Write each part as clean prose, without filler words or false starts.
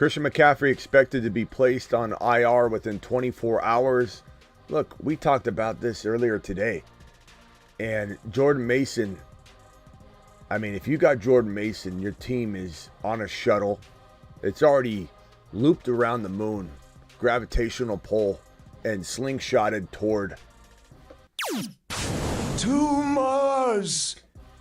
Christian McCaffrey expected to be placed on IR within 24 hours. Look, we talked about this earlier today. And Jordan Mason, I mean, if you got Jordan Mason, your team is on a shuttle. It's already looped around the moon, gravitational pull, and slingshotted toward to Mars.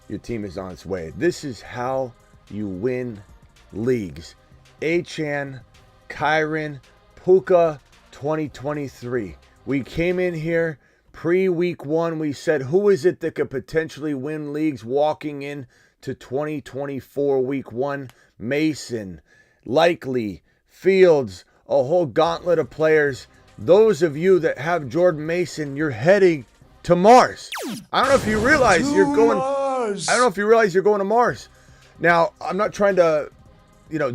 Your team is on its way. This is how you win leagues. Achan, Kyron, Puka 2023. We came in here pre-week 1. We said, who is it that could potentially win leagues walking in to 2024 week 1? Mason, Likely, Fields, a whole gauntlet of players. Those of you that have Jordan Mason, you're heading to Mars. I don't know if you realize you're going. Mars. I don't know if you realize you're going to Mars. Now, I'm not trying to,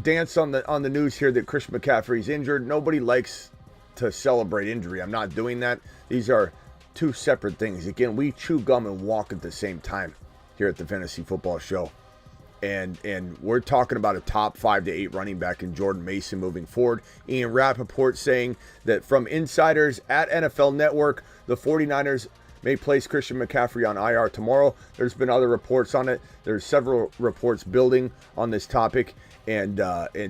dance on the news here that Christian McCaffrey's injured. Nobody likes to celebrate injury. I'm not doing that. These are two separate things. Again, we chew gum and walk at the same time here at the Fantasy Football Show. And we're talking about a top 5 to 8 running back in Jordan Mason moving forward. Ian Rappaport saying that from insiders at NFL Network, the 49ers may place Christian McCaffrey on IR tomorrow. There's been other reports on it. There's several reports building on this topic. And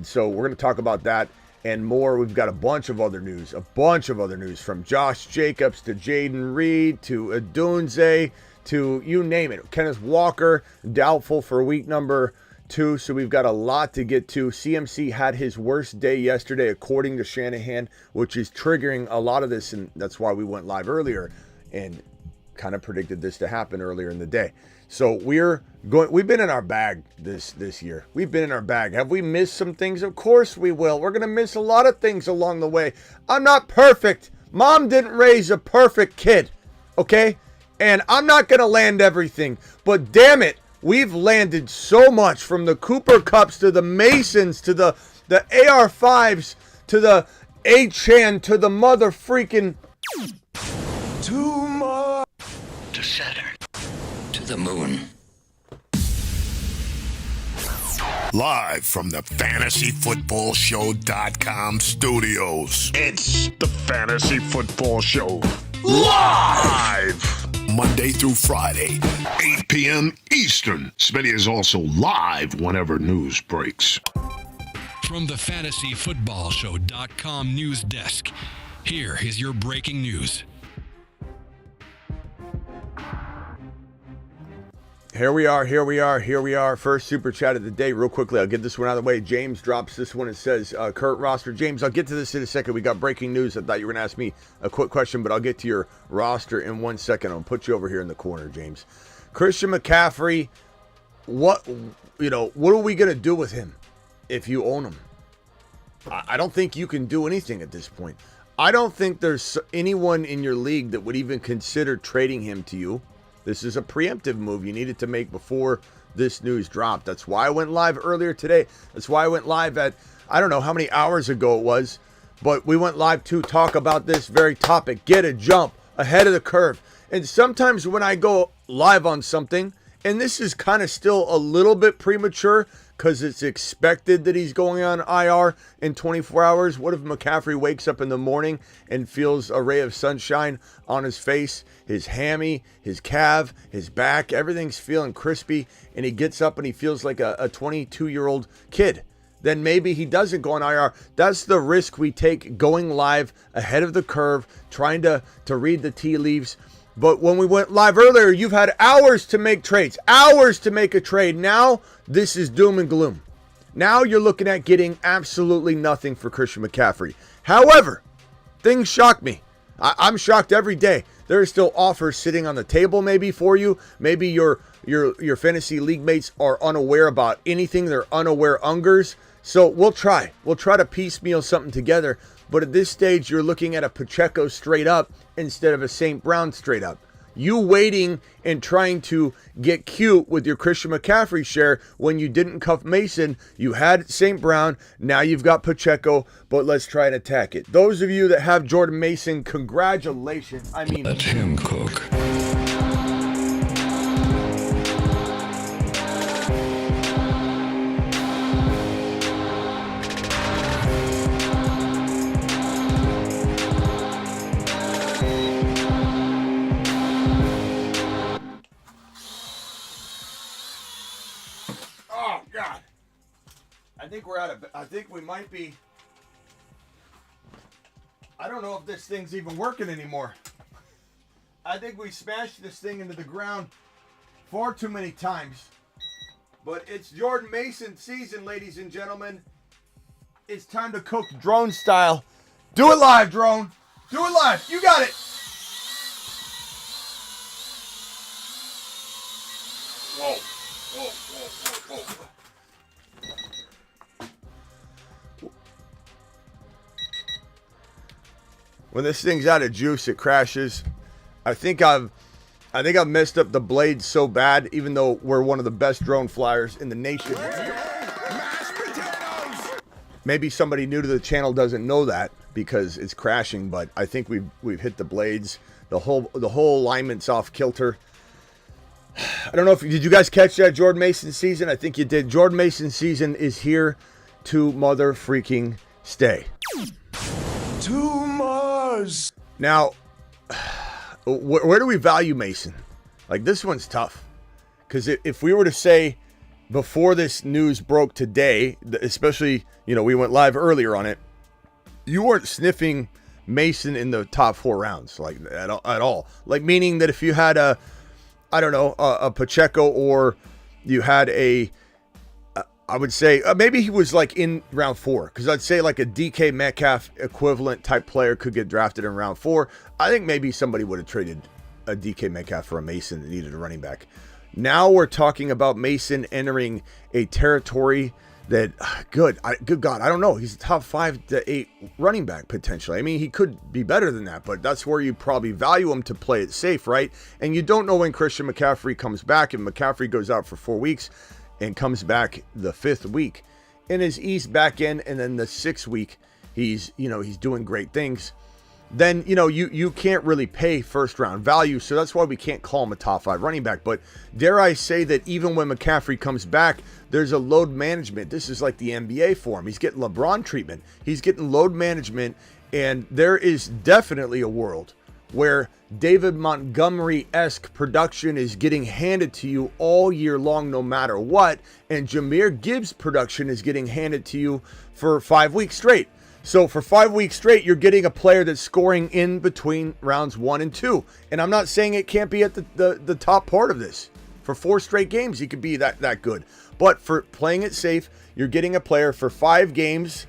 so we're going to talk about that and more. We've got a bunch of other news from Josh Jacobs to Jaden Reed to Adunze to you name it. Kenneth Walker, doubtful for week number 2. So we've got a lot to get to. CMC had his worst day yesterday, according to Shanahan, which is triggering a lot of this. And that's why we went live earlier and kind of predicted this to happen earlier in the day. So we've been in our bag this year. We've been in our bag. Have we missed some things? Of course we will. We're going to miss a lot of things along the way. I'm not perfect. Mom didn't raise a perfect kid. Okay? And I'm not going to land everything. But damn it, we've landed so much, from the Cooper Cups to the Masons to the AR5s to the Achan to the mother freaking To Mars. To Saturn. To the moon. Live from the FantasyFootballShow.com studios. It's the Fantasy Football Show. Live! Monday through Friday, 8 p.m. Eastern. Smitty is also live whenever news breaks. From the FantasyFootballShow.com news desk, here is your breaking news. Here we are. First super chat of the day. Real quickly, I'll get this one out of the way. James drops this one. It says, Kurt roster. James, I'll get to this in a second. We got breaking news. I thought you were going to ask me a quick question, but I'll get to your roster in 1 second. I'll put you over here in the corner, James. Christian McCaffrey, what are we going to do with him if you own him? I don't think you can do anything at this point. I don't think there's anyone in your league that would even consider trading him to you. This is a preemptive move you needed to make before this news dropped. That's why I went live earlier today. That's why I went live at, I don't know how many hours ago it was, but we went live to talk about this very topic. Get a jump ahead of the curve. And sometimes when I go live on something, and this is kind of still a little bit premature because it's expected that he's going on IR in 24 hours. What if McCaffrey wakes up in the morning and feels a ray of sunshine on his face, his hammy, his calf, his back, everything's feeling crispy, and he gets up and he feels like a 22-year-old kid? Then maybe he doesn't go on IR. That's the risk we take going live ahead of the curve, trying to read the tea leaves. But when we went live earlier, you've had hours to make trades, hours to make a trade. Now, this is doom and gloom. Now you're looking at getting absolutely nothing for Christian McCaffrey. However, things shock me. I'm shocked every day. There are still offers sitting on the table maybe for you. Maybe your fantasy league mates are unaware about anything. They're unaware ungers. So we'll try. We'll try to piecemeal something together. But at this stage, you're looking at a Pacheco straight up instead of a St. Brown straight up. You waiting and trying to get cute with your Christian McCaffrey share when you didn't cuff Mason. You had St. Brown. Now you've got Pacheco, but let's try and attack it. Those of you that have Jordan Mason, congratulations. I mean, Let him cook. I think I think we might be. I don't know if this thing's even working anymore. I think we smashed this thing into the ground far too many times. But it's Jordan Mason season, ladies and gentlemen. It's time to cook drone style. Do it live, drone. Do it live. You got it. Whoa. Whoa, whoa, whoa, whoa. When this thing's out of juice, it crashes. I think I've messed up the blade so bad, even though we're one of the best drone flyers in the nation. Maybe somebody new to the channel doesn't know that because it's crashing, but I think we've hit the blades. The whole alignment's off kilter. I don't know if did you guys catch that Jordan Mason season? I think you did. Jordan Mason season is here to mother freaking stay. To Mars. Now, where do we value Mason? Like, this one's tough. Because if we were to say before this news broke today, especially, we went live earlier on it, you weren't sniffing Mason in the top 4 rounds, like, at all. Like, meaning that if you had a Pacheco, or you had I would say maybe he was like in round 4, because I'd say like a DK Metcalf equivalent type player could get drafted in round 4. I think maybe somebody would have traded a DK Metcalf for a Mason that needed a running back. Now we're talking about Mason entering a territory that, good God, I don't know. He's a top 5 to 8 running back potentially. I mean, he could be better than that, but that's where you probably value him to play it safe, right? And you don't know when Christian McCaffrey comes back. If McCaffrey goes out for 4 weeks and comes back the 5th week and is eased back in, and then the 6th week he's doing great things, then you can't really pay first round value. So that's why we can't call him a top 5 running back. But dare I say that even when McCaffrey comes back, there's a load management. This is like the NBA for him. He's getting LeBron treatment. He's getting load management, and there is definitely a world where David Montgomery-esque production is getting handed to you all year long, no matter what, and Jahmyr Gibbs production is getting handed to you for 5 weeks straight. So for 5 weeks straight, you're getting a player that's scoring in between rounds 1 and 2. And I'm not saying it can't be at the top part of this. For 4 straight games, he could be that good. But for playing it safe, you're getting a player for 5 games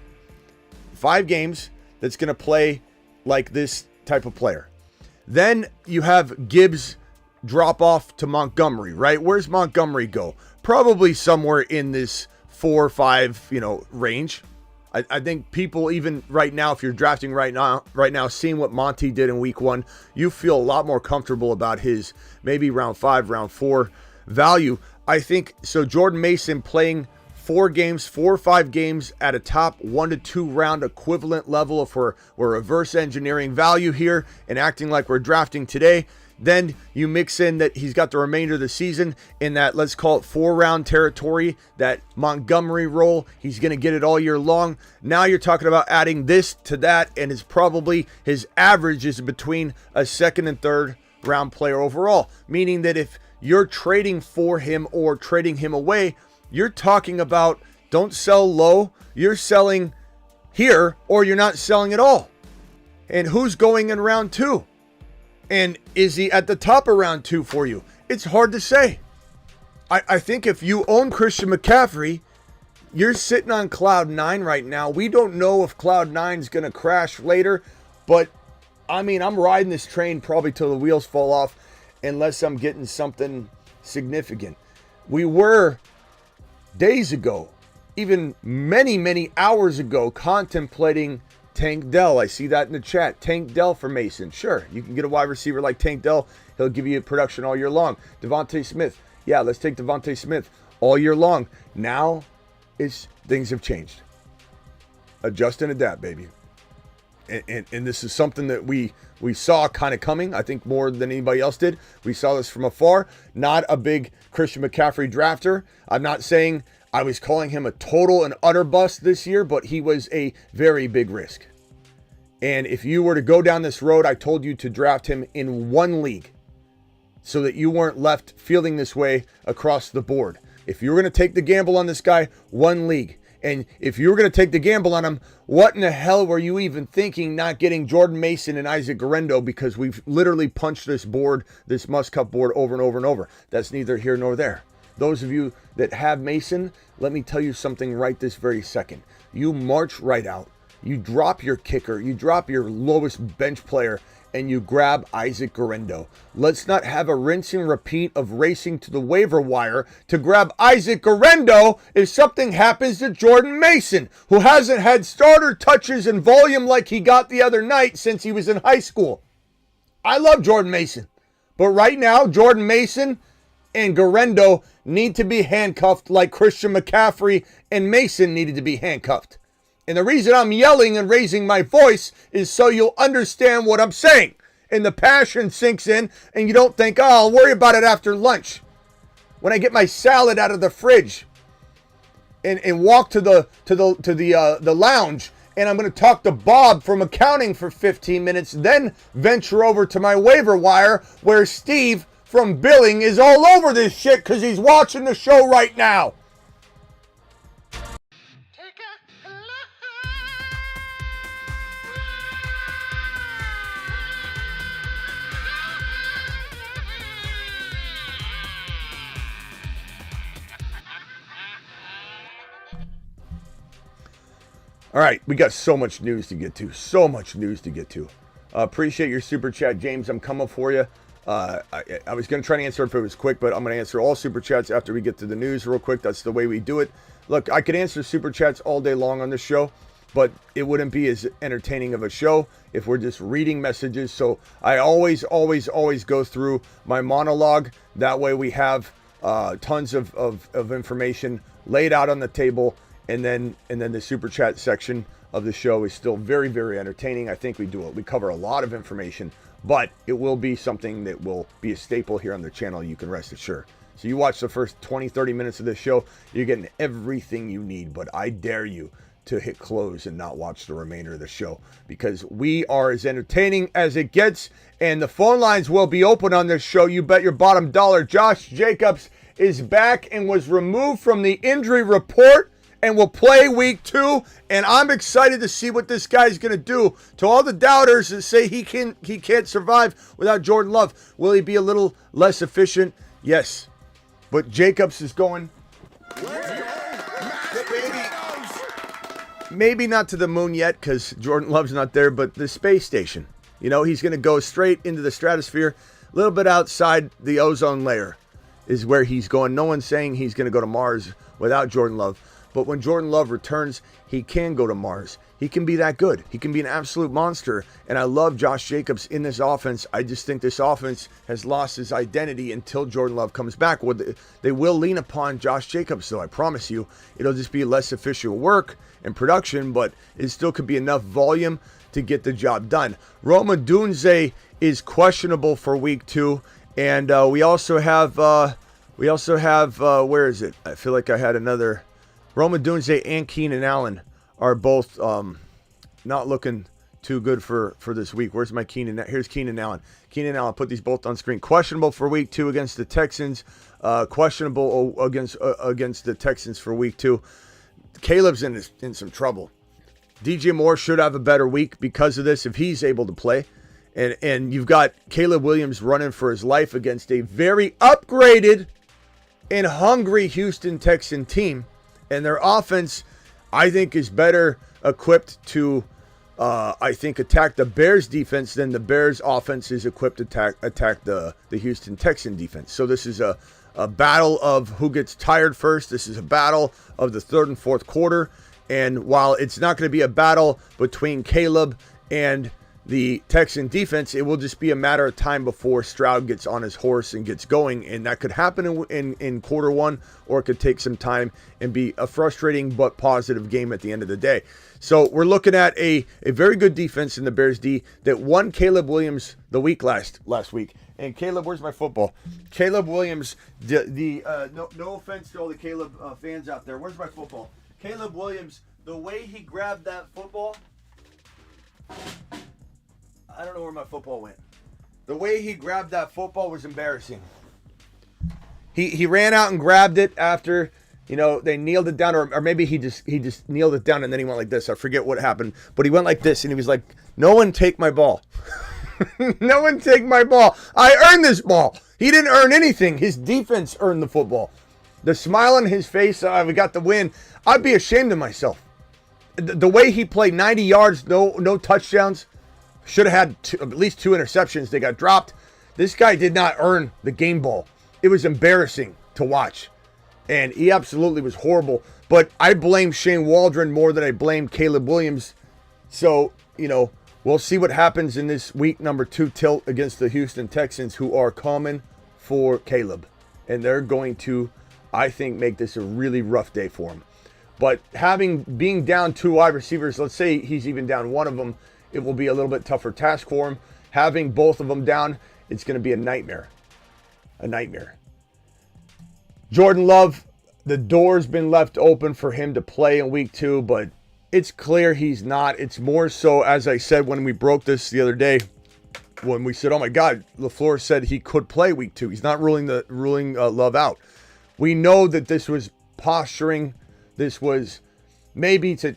that's going to play like this type of player. Then you have Gibbs drop off to Montgomery, right? Where's Montgomery go? Probably somewhere in this 4 or 5, range. I think people, even right now, if you're drafting right now, seeing what Monty did in week 1, you feel a lot more comfortable about his maybe round 5, round 4 value. I think so. Jordan Mason playing 4 or 5 games at a top 1 to 2 round equivalent level, if we're reverse engineering value here and acting like we're drafting today. Then you mix in that he's got the remainder of the season in that, let's call it 4 round territory, that Montgomery role. He's going to get it all year long. Now you're talking about adding this to that, and it's probably his average is between a 2nd and 3rd round player overall, meaning that if you're trading for him or trading him away, you're talking about don't sell low, you're selling here, or you're not selling at all. And who's going in round 2? And is he at the top of round 2 for you? It's hard to say. I think if you own Christian McCaffrey, you're sitting on cloud 9 right now. We don't know if cloud 9 is going to crash later, but I mean, I'm riding this train probably till the wheels fall off unless I'm getting something significant. We were days ago, even many hours ago, contemplating Tank Dell. I see that in the chat. Tank Dell for Mason. Sure, you can get a wide receiver like Tank Dell. He'll give you production all year long. Devontae Smith. Yeah, let's take Devontae Smith all year long. Now, things have changed. Adjust and adapt, baby. And this is something that we saw kind of coming, I think, more than anybody else did. We saw this from afar. Not a big Christian McCaffrey drafter. I'm not saying I was calling him a total and utter bust this year, but he was a very big risk. And if you were to go down this road, I told you to draft him in 1 league so that you weren't left feeling this way across the board. If you were going to take the gamble on this guy, 1 league. And if you were going to take the gamble on him, what in the hell were you even thinking not getting Jordan Mason and Isaac Guerrero? Because we've literally punched this board, this must-cut board, over and over and over. That's neither here nor there. Those of you that have Mason, let me tell you something right this very second. You march right out. You drop your kicker. You drop your lowest bench player, and you grab Isaac Guerrero. Let's not have a rinse and repeat of racing to the waiver wire to grab Isaac Guerrero if something happens to Jordan Mason, who hasn't had starter touches and volume like he got the other night since he was in high school. I love Jordan Mason, but right now, Jordan Mason and Guerrero need to be handcuffed like Chrisitan McCaffrey and Mason needed to be handcuffed. And the reason I'm yelling and raising my voice is so you'll understand what I'm saying. And the passion sinks in and you don't think, oh, I'll worry about it after lunch. When I get my salad out of the fridge and walk to the lounge, and I'm going to talk to Bob from accounting for 15 minutes, then venture over to my waiver wire where Steve from billing is all over this shit because he's watching the show right now. All right, we got so much news to get to. Appreciate your super chat, James. I'm coming for you. I was going to try to answer if it was quick, but I'm going to answer all super chats after we get to the news real quick. That's the way we do it. Look, I could answer super chats all day long on this show, but it wouldn't be as entertaining of a show if we're just reading messages. So I always go through my monologue. That way we have tons of information laid out on the table. And then the super chat section of the show is still very, very entertaining. I think we cover a lot of information, but it will be something that will be a staple here on the channel. You can rest assured. So you watch the first 20, 30 minutes of this show, you're getting everything you need, but I dare you to hit close and not watch the remainder of the show because we are as entertaining as it gets, and the phone lines will be open on this show. You bet your bottom dollar. Josh Jacobs is back and was removed from the injury report and will play week 2, and I'm excited to see what this guy's going to do. To all the doubters that say he can't survive without Jordan Love, will he be a little less efficient? Yes, but Jacobs is going maybe not to the moon yet because Jordan Love's not there, but the space station. You know, he's going to go straight into the stratosphere, a little bit outside the ozone layer is where he's going. No one's saying he's going to go to Mars without Jordan Love. But when Jordan Love returns, he can go to Mars. He can be that good. He can be an absolute monster. And I love Josh Jacobs in this offense. I just think this offense has lost its identity until Jordan Love comes back. They will lean upon Josh Jacobs, though. I promise you, it'll just be less efficient work and production, but it still could be enough volume to get the job done. Roma Dunze is questionable for week 2. And we also have, where is it? I feel like I had another. Roma Dunze and Keenan Allen are both not looking too good for this week. Where's my Keenan? Here's Keenan Allen. Keenan Allen, put these both on screen. Questionable for week 2 against the Texans. Questionable against the Texans for week 2. Caleb's in some trouble. DJ Moore should have a better week because of this if he's able to play. And you've got Caleb Williams running for his life against a very upgraded and hungry Houston Texan team. And their offense, I think, is better equipped to, attack the Bears defense than the Bears offense is equipped to attack the Houston Texan defense. So this is a battle of who gets tired first. This is a battle of the third and fourth quarter. And while it's not going to be a battle between Caleb and the Texan defense, it will just be a matter of time before Stroud gets on his horse and gets going, and that could happen in quarter 1, or it could take some time and be a frustrating but positive game at the end of the day. So we're looking at a very good defense in the Bears D that won Caleb Williams the week last week. And Caleb, where's my football? Caleb Williams, no offense to all the Caleb fans out there. Where's my football? Caleb Williams, the way he grabbed that football, I don't know where my football went. The way he grabbed that football was embarrassing. He ran out and grabbed it after they kneeled it down, or maybe he just kneeled it down and then he went like this. I forget what happened, but he went like this and he was like, "No one take my ball." No one take my ball. I earned this ball. He didn't earn anything. His defense earned the football. The smile on his face, we got the win. I'd be ashamed of myself. The way he played, 90 yards, no touchdowns. Should have had at least 2 interceptions. They got dropped. This guy did not earn the game ball. It was embarrassing to watch. And he absolutely was horrible. But I blame Shane Waldron more than I blame Caleb Williams. So, we'll see what happens in this week number 2 tilt against the Houston Texans, who are coming for Caleb. And they're going to, I think, make this a really rough day for him. But being down 2 wide receivers, let's say he's even down one of them, it will be a little bit tougher task for him. Having both of them down, it's going to be a nightmare. A nightmare. Jordan Love, the door's been left open for him to play in week 2, but it's clear he's not. It's more so, as I said when we broke this the other day, when we said, oh my God, LaFleur said he could play week 2. He's not ruling Love out. We know that this was posturing. This was maybe to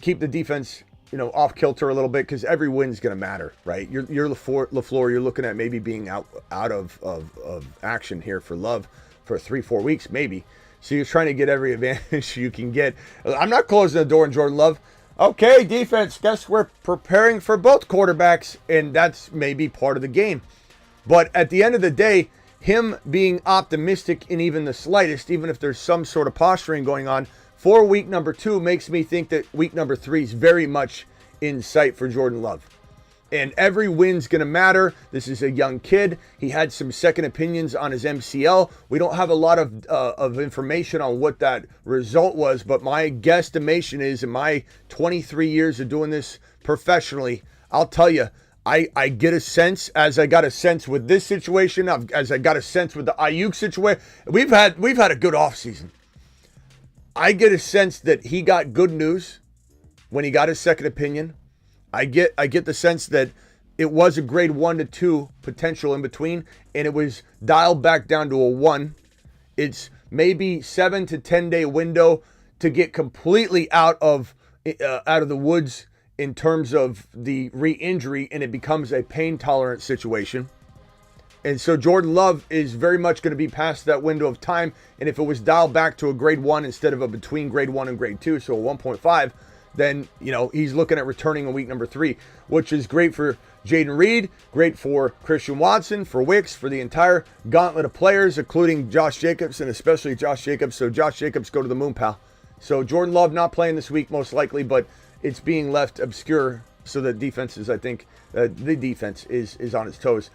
keep the defense, off kilter a little bit, because every win's going to matter, right? You're LaFleur. You're looking at maybe being out of action here for Love for 3-4 weeks, maybe. So you're trying to get every advantage you can get. I'm not closing the door on Jordan Love. Okay, defense, guess we're preparing for both quarterbacks, and that's maybe part of the game. But at the end of the day, him being optimistic in even the slightest, even if there's some sort of posturing going on, for week number 2 makes me think that week number 3 is very much in sight for Jordan Love. And every win's going to matter. This is a young kid. He had some second opinions on his MCL. We don't have a lot of information on what that result was, but my guesstimation is, in my 23 years of doing this professionally, I'll tell you, I get a sense, as I got a sense with this situation, as I got a sense with the Ayuk situation. We've had a good offseason. I get a sense that he got good news when he got his second opinion. I get the sense that it was a grade 1 to 2 potential in between, and it was dialed back down to a 1. It's maybe 7 to 10 day window to get completely out of the woods in terms of the re-injury, and it becomes a pain tolerant situation. And so Jordan Love is very much going to be past that window of time. And if it was dialed back to a grade 1 instead of a between grade 1 and grade 2, so a 1.5, then, he's looking at returning in week number 3, which is great for Jaden Reed, great for Christian Watson, for Wicks, for the entire gauntlet of players, including Josh Jacobs, and especially Josh Jacobs. So Josh Jacobs, go to the moon, pal. So Jordan Love not playing this week, most likely, but it's being left obscure so that defenses, I think, the defense is on its toes.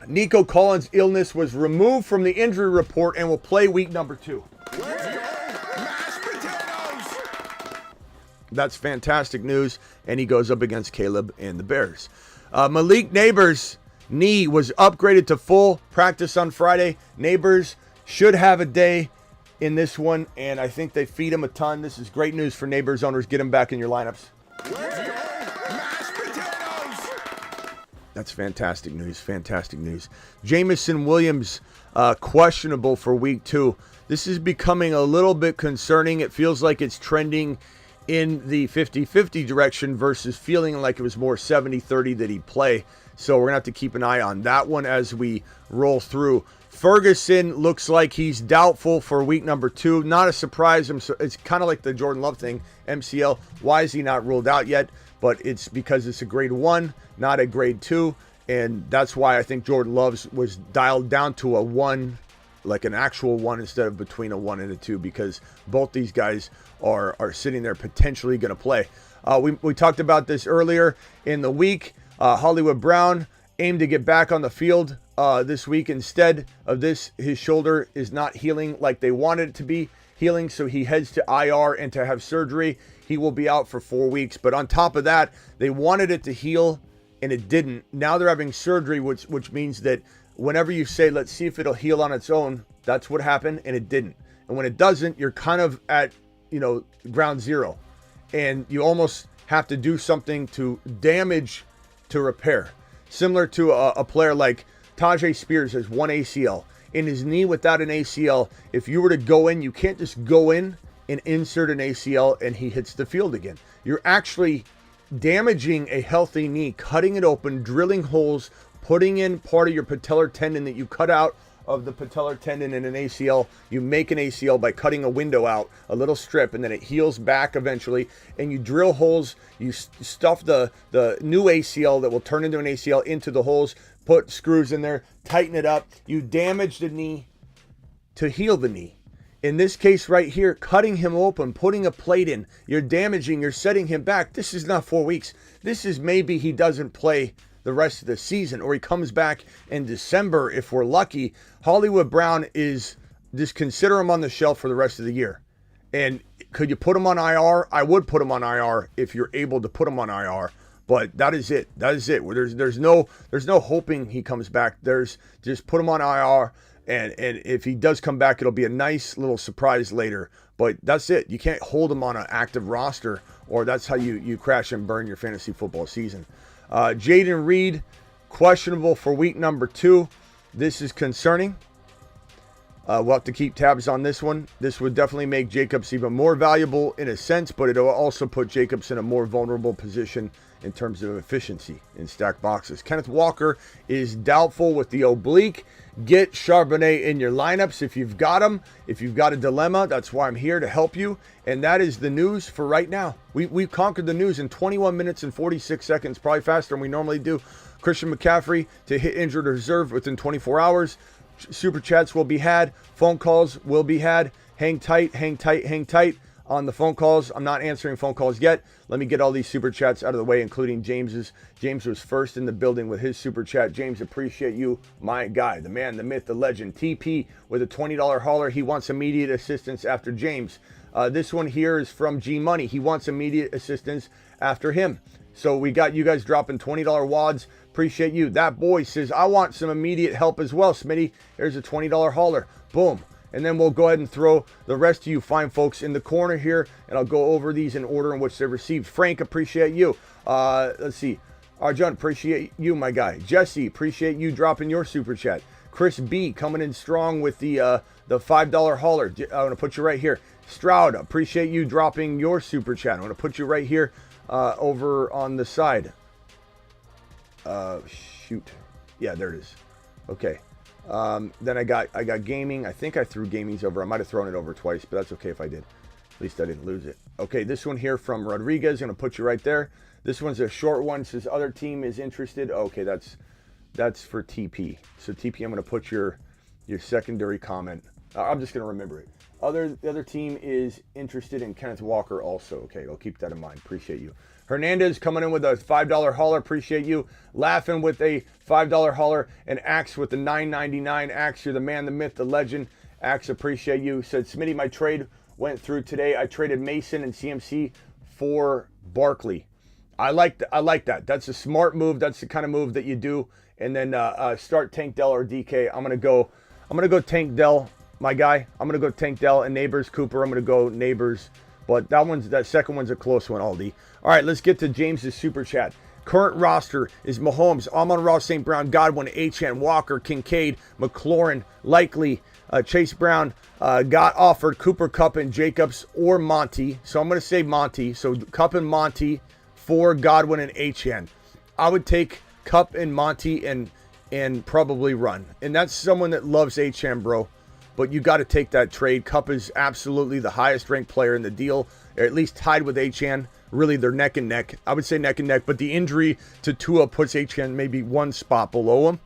Nico Collins' illness was removed from the injury report and will play week number 2. That's fantastic news, and he goes up against Caleb and the Bears. Malik Neighbors' knee was upgraded to full practice on Friday. Neighbors should have a day in this one, and I think they feed him a ton. This is great news for Neighbors owners. Get him back in your lineups. That's fantastic news. Fantastic news. Jamison Williams, questionable for week 2. This is becoming a little bit concerning. It feels like it's trending in the 50-50 direction versus feeling like it was more 70-30 that he'd play. So we're going to have to keep an eye on that one as we roll through. Ferguson looks like he's doubtful for week number 2. Not a surprise. It's kind of like the Jordan Love thing, MCL. Why is he not ruled out yet? But it's because it's a grade 1, not a grade 2. And that's why I think Jordan Love's was dialed down to a 1, like an actual 1 instead of between a 1 and a 2, because both these guys are sitting there potentially going to play. We talked about this earlier in the week. Hollywood Brown aimed to get back on the field this week. Instead of this, his shoulder is not healing like they wanted it to be healing, so he heads to IR and to have surgery. He will be out for 4 weeks. But on top of that, they wanted it to heal, and it didn't. Now they're having surgery, which means that whenever you say, let's see if it'll heal on its own, that's what happened, and it didn't. And when it doesn't, you're kind of at, ground zero. And you almost have to do something to damage to repair. Similar to a player like Tajay Spears has 1 ACL. in his knee without an ACL, if you were to go in, you can't just go in and insert an ACL and he hits the field again. You're actually damaging a healthy knee, cutting it open, drilling holes, putting in part of your patellar tendon that you cut out of the patellar tendon in an ACL. You make an ACL by cutting a window out, a little strip, and then it heals back eventually. And you drill holes, you stuff the new ACL that will turn into an ACL into the holes, put screws in there, tighten it up. You damage the knee to heal the knee. In this case right here, cutting him open, putting a plate in, you're damaging, you're setting him back. This is not 4 weeks. This is maybe he doesn't play the rest of the season, or he comes back in December if we're lucky. Hollywood Brown is, just consider him on the shelf for the rest of the year. And could you put him on IR? I would put him on IR if you're able to put him on IR. But that is it. That is it. There's no hoping he comes back. There's just put him on IR. And if he does come back, it'll be a nice little surprise later. But that's it. You can't hold him on an active roster, or that's how you crash and burn your fantasy football season. Jaden Reed, questionable for week number 2. This is concerning. We'll have to keep tabs on this one. This would definitely make Jacobs even more valuable in a sense, but it'll also put Jacobs in a more vulnerable position in terms of efficiency in stack boxes. Kenneth Walker is doubtful with the oblique. Get Charbonnet in your lineups if you've got him. If you've got a dilemma, that's why I'm here to help you. And that is the news for right now. We've conquered the news in 21 minutes and 46 seconds, probably faster than we normally do. Christian McCaffrey to hit injured reserve within 24 hours. Super chats will be had. Phone calls will be had. Hang tight, hang tight, hang tight on the phone calls. I'm not answering phone calls yet. Let me get all these super chats out of the way, including James's. James was first in the building with his super chat. James, appreciate you, my guy, the man, the myth, the legend. TP with a $20 hauler. He wants immediate assistance after James. This one here is from G Money. He wants immediate assistance after him. So we got you guys dropping $20 wads. Appreciate you. That boy says, I want some immediate help as well, Smitty. Here's a $20 hauler. Boom. And then we'll go ahead and throw the rest of you fine folks in the corner here, and I'll go over these in order in which they're received. Frank, appreciate you. Let's see. Arjun, appreciate you, my guy. Jesse, appreciate you dropping your super chat. Chris B coming in strong with the $5 hauler. I'm going to put you right here. Stroud, appreciate you dropping your super chat. I'm going to put you right here over on the side. Shoot. Yeah, there it is. Okay. Then I got gaming. I think I threw gaming's over. I might have thrown it over twice, but that's okay if I did. At least I didn't lose it. Okay, this one here from Rodriguez. Going to put you right there. This one's a short one. Says other team is interested. Okay, that's for TP. So TP, I'm going to put your secondary comment. I'm just going to remember it. The other team is interested in Kenneth Walker also. Okay, I'll keep that in mind. Appreciate you. Hernandez coming in with a $5 hauler. Appreciate you. Laughing with a $5 hauler. And Axe with the $9.99. Axe, you're the man, the myth, the legend. Axe, appreciate you. Said, Smitty, my trade went through today. I traded Mason and CMC for Barkley. I like that. That's a smart move. That's the kind of move that you do. And then start Tank Dell or DK. I'm gonna go Tank Dell, my guy. I'm gonna go Tank Dell and Neighbors. Cooper, I'm gonna go Neighbors. But that second one's a close one, Aldi. All right, let's get to James's super chat. Current roster is Mahomes, Amon-Ra, St. Brown, Godwin, Achane, Walker, Kincaid, McLaurin, Likely, Chase Brown, got offered Cooper, Kupp, and Jacobs or Monty. So I'm going to say Monty. So Kupp and Monty for Godwin and Achane. I would take Kupp and Monty and probably run. And that's someone that loves Achane, bro. But you got to take that trade. Kupp is absolutely the highest ranked player in the deal, or at least tied with Achane. Really, they're neck and neck. I would say neck and neck, but the injury to Tua puts Achane maybe one spot below him.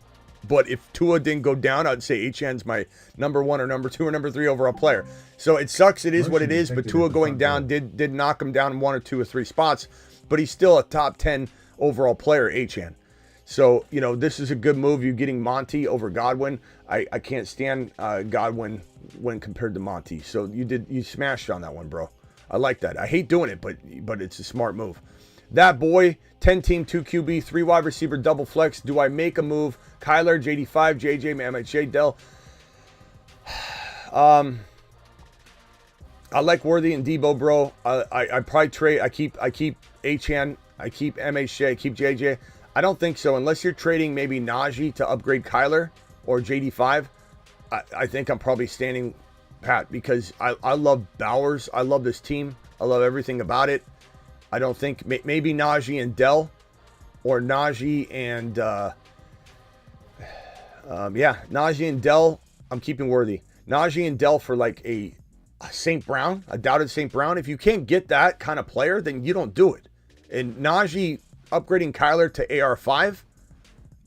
But if Tua didn't go down, I'd say Achane's my number 1 or number 2 or number 3 overall player. So it sucks. It is what it is. But Tua going down did knock him down 1 or 2 or 3 spots. But he's still a top 10 overall player, Achane. So, this is a good move. You're getting Monty over Godwin. I can't stand Godwin when compared to Monty. So you smashed on that one, bro. I like that. I hate doing it, but it's a smart move. That boy, 10-team, 2 QB, 3 wide receiver, double flex. Do I make a move? Kyler, JD5, JJ, MHJ, Dell. I like Worthy and Debo, bro. I probably trade. I keep Achane. I keep MHJ. I keep JJ. I don't think so. Unless you're trading maybe Najee to upgrade Kyler or JD5. I think I'm probably standing pat because I love Bowers. I love this team. I love everything about it. I don't think maybe Najee and Dell, or Najee and Najee and Dell. I'm keeping Worthy. Najee and Dell for like a St. Brown, a doubted St. Brown. If you can't get that kind of player, then you don't do it. And Najee upgrading Kyler to AR5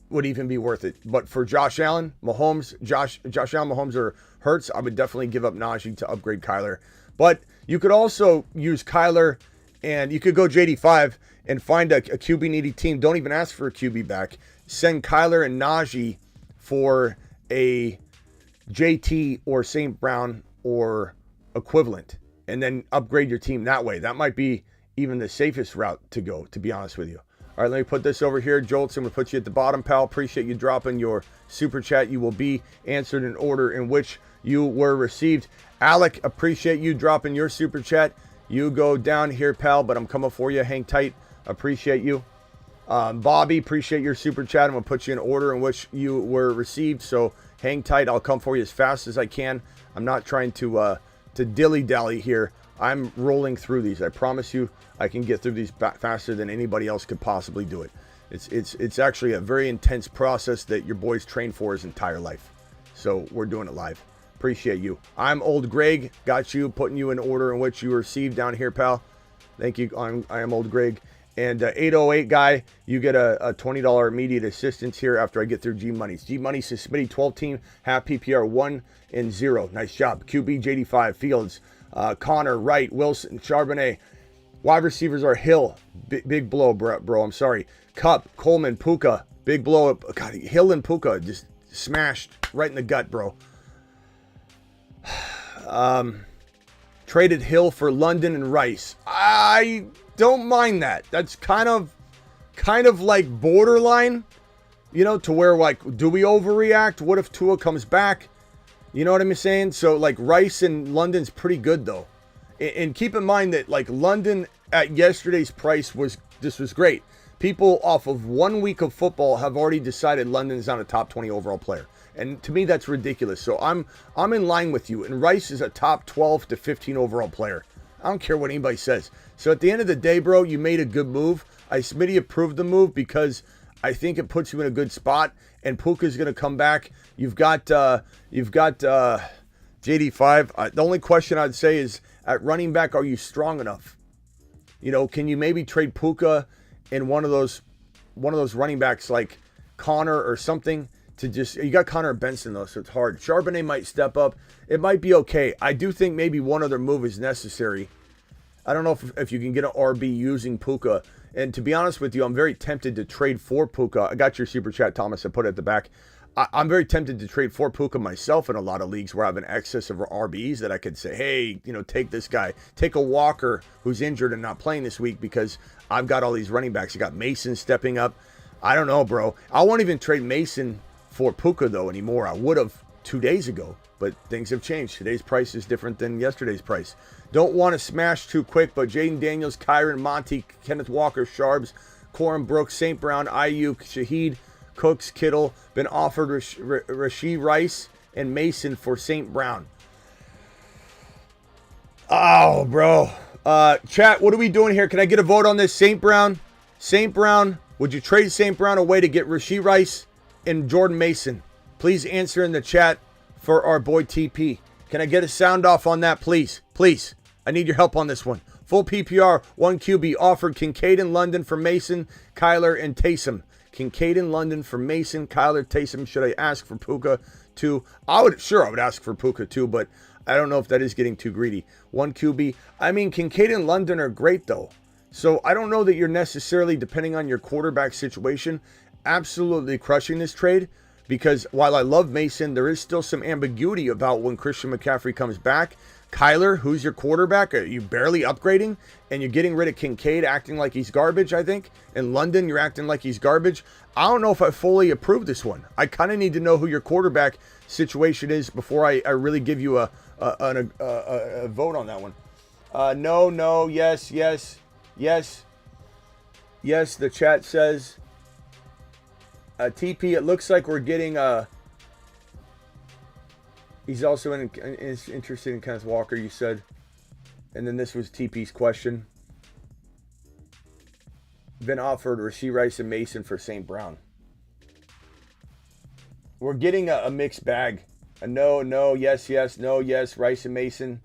would even be worth it. But for Josh Allen, Mahomes, Josh Allen, Mahomes, or Hurts, I would definitely give up Najee to upgrade Kyler. But you could also use Kyler, and you could go JD5 and find a QB needy team. Don't even ask for a QB back. Send Kyler and Najee for a JT or St. Brown or equivalent, and then upgrade your team that way. That might be even the safest route to go, to be honest with you. All right, let me put this over here. Joltz, I'm going to put you at the bottom, pal. Appreciate you dropping your super chat. You will be answered in order in which you were received. Alec, appreciate you dropping your super chat. You go down here, pal, but I'm coming for you. Hang tight. Appreciate you. Bobby, appreciate your super chat. I'm going to put you in order in which you were received, so hang tight. I'll come for you as fast as I can. I'm not trying to dilly-dally here. I'm rolling through these. I promise you I can get through these faster than anybody else could possibly do it. It's actually a very intense process that your boy's trained for his entire life. So we're doing it live. Appreciate you. I'm Old Greg. Got you, putting you in order in which you received down here, pal. Thank you. I am Old Greg. And 808 guy, you get a $20 immediate assistance here after I get through G Money's. G Money says Smitty 12 team, half PPR 1 and 0. Nice job. QB JD5, Fields, Connor, Wright, Wilson, Charbonnet. Wide receivers are Hill, big blow, bro. I'm sorry. Cup, Coleman, Puka, big blow up. God, Hill and Puka just smashed right in the gut, bro. Traded Hill for London and Rice. I don't mind that. That's kind of like borderline, to where, like, do we overreact? What if Tua comes back? You know what I'm saying? So, like, Rice and London's pretty good, though. And keep in mind that, like, London at yesterday's price was great. People off of 1 week of football have already decided London's not a top 20 overall player. And to me, that's ridiculous. So I'm in line with you. And Rice is a top 12 to 15 overall player. I don't care what anybody says. So at the end of the day, bro, you made a good move. Smitty approved the move because I think it puts you in a good spot. And Puka's going to come back. You've got JD5. The only question I'd say is, at running back, are you strong enough? Can you maybe trade Puka in one of those running backs like Connor or something? You got Connor Benson, though, so it's hard. Charbonnet might step up. It might be okay. I do think maybe one other move is necessary. I don't know if you can get an RB using Puka. And to be honest with you, I'm very tempted to trade for Puka. I got your super chat, Thomas. I put it at the back. I'm very tempted to trade for Puka myself in a lot of leagues where I have an excess of RBs that I could say, hey, take this guy. Take a Walker who's injured and not playing this week because I've got all these running backs. I got Mason stepping up. I don't know, bro. I won't even trade Mason for Puka, though, anymore. I would have 2 days ago, but things have changed. Today's price is different than yesterday's price. Don't want to smash too quick, but Jaden Daniels, Kyron, Monty, Kenneth Walker, Sharbs, Corum Brooks, St. Brown, Ayuk, Shaheed, Cooks, Kittle, been offered Rashee Rice and Mason for St. Brown. Oh, bro. Chat, what are we doing here? Can I get a vote on this? St. Brown, would you trade St. Brown away to get Rashee Rice and Jordan Mason? Please answer in the chat for our boy TP. Can I get a sound off on that, please? Please. I need your help on this one. Full PPR, 1 QB offered Kincaid in London for Mason, Kyler, and Taysom. Kincaid in London for Mason, Kyler, Taysom. Should I ask for Puka too? I would ask for Puka too, but I don't know if that is getting too greedy. 1 QB. I mean, Kincaid and London are great, though. So I don't know that you're necessarily, depending on your quarterback situation, absolutely crushing this trade, because while I love Mason, there is still some ambiguity about when Christian McCaffrey comes back. Kyler, who's your quarterback? Are you barely upgrading? And you're getting rid of Kincaid, acting like he's garbage, I think. In London, you're acting like he's garbage. I don't know if I fully approve this one. I kind of need to know who your quarterback situation is before I really give you a vote on that one. No, yes. Yes, the chat says. TP, it looks like we're getting He's also interested in Kenneth Walker, you said. And then this was TP's question. Been offered Rasheed Rice and Mason for St. Brown. We're getting a mixed bag. A no, yes, no, yes, Rice and Mason.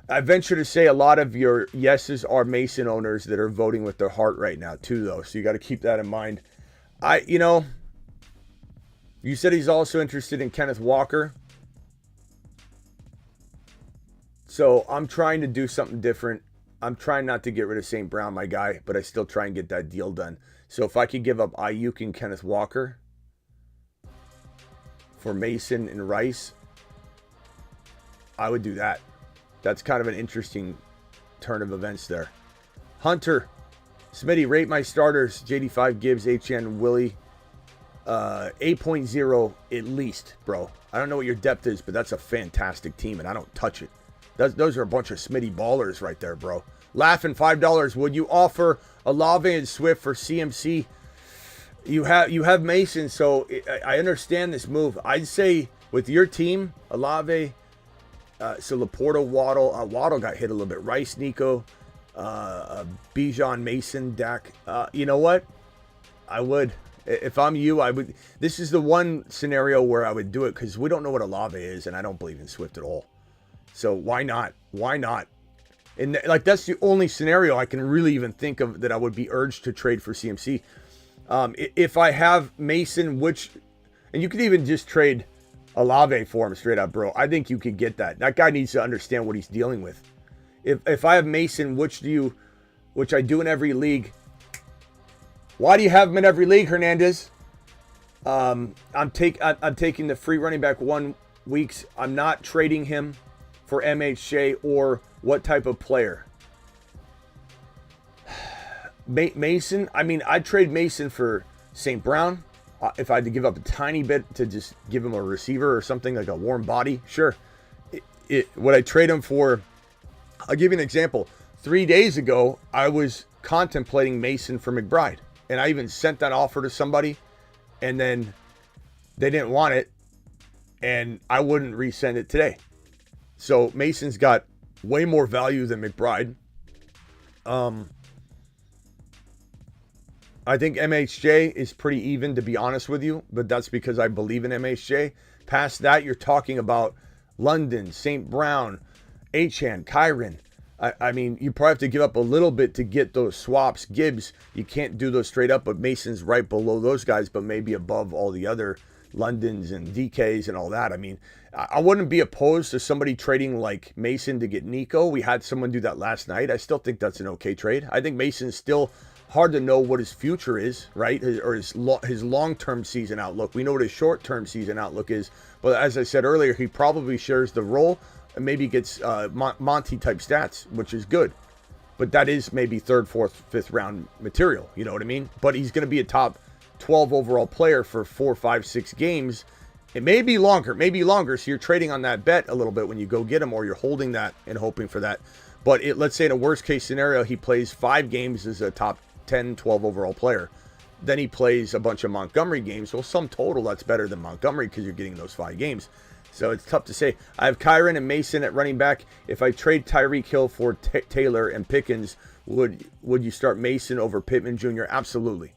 I venture to say a lot of your yeses are Mason owners that are voting with their heart right now too, though. So you got to keep that in mind. You said he's also interested in Kenneth Walker. So I'm trying to do something different. I'm trying not to get rid of St. Brown, my guy, but I still try and get that deal done. So if I could give up Ayuk and Kenneth Walker for Mason and Rice, I would do that. That's kind of an interesting turn of events there. Hunter, Smitty, rate my starters. JD5, Gibbs, HN, Willie. 8.0 at least, bro. I don't know what your depth is, but that's a fantastic team, and I don't touch it. Those are a bunch of Smitty ballers right there, bro. Laughing, $5. Would you offer Olave and Swift for CMC? You have Mason, so I understand this move. I'd say with your team, Olave, so Laporta, Waddle. Waddle got hit a little bit. Rice, Nico, Bijan, Mason, Dak. You know what? I would. If I'm you, I would. This is the one scenario where I would do it because we don't know what Olave is, and I don't believe in Swift at all. So why not? Why not? And that's the only scenario I can really even think of that I would be urged to trade for CMC. If I have Mason, and you could even just trade Olave for him straight up, bro. I think you could get that. That guy needs to understand what he's dealing with. If I have Mason, which I do in every league. Why do you have him in every league, Hernandez? I'm taking the free running back 1 weeks. I'm not trading him for MHJ or what type of player? Mason, I'd trade Mason for St. Brown. If I had to give up a tiny bit to just give him a receiver or something like a warm body, sure. Would I trade him for, I'll give you an example. 3 days ago, I was contemplating Mason for McBride. And I even sent that offer to somebody, and then they didn't want it, and I wouldn't resend it today. So Mason's got way more value than McBride. I think MHJ is pretty even, to be honest with you, but that's because I believe in MHJ. Past that, you're talking about London, St. Brown, Achane, Kyron. You probably have to give up a little bit to get those swaps. Gibbs, you can't do those straight up, but Mason's right below those guys, but maybe above all the other Londons and DKs and all that. I wouldn't be opposed to somebody trading like Mason to get Nico. We had someone do that last night. I still think that's an okay trade. I think Mason's still hard to know what his future is, right? Or his long-term season outlook. We know what his short-term season outlook is, but as I said earlier, he probably shares the role and maybe gets Monty-type stats, which is good. But that is maybe 3rd, 4th, 5th round material, you know what I mean? But he's going to be a top 12 overall player for 4, 5, 6 games. It may be longer, so you're trading on that bet a little bit when you go get him, or you're holding that and hoping for that. But let's say in a worst-case scenario, he plays 5 games as a top 10, 12 overall player. Then he plays a bunch of Montgomery games. Well, sum total, that's better than Montgomery because you're getting those 5 games. So it's tough to say. I have Kyron and Mason at running back. If I trade Tyreek Hill for Taylor and Pickens, would you start Mason over Pittman Jr.? Absolutely.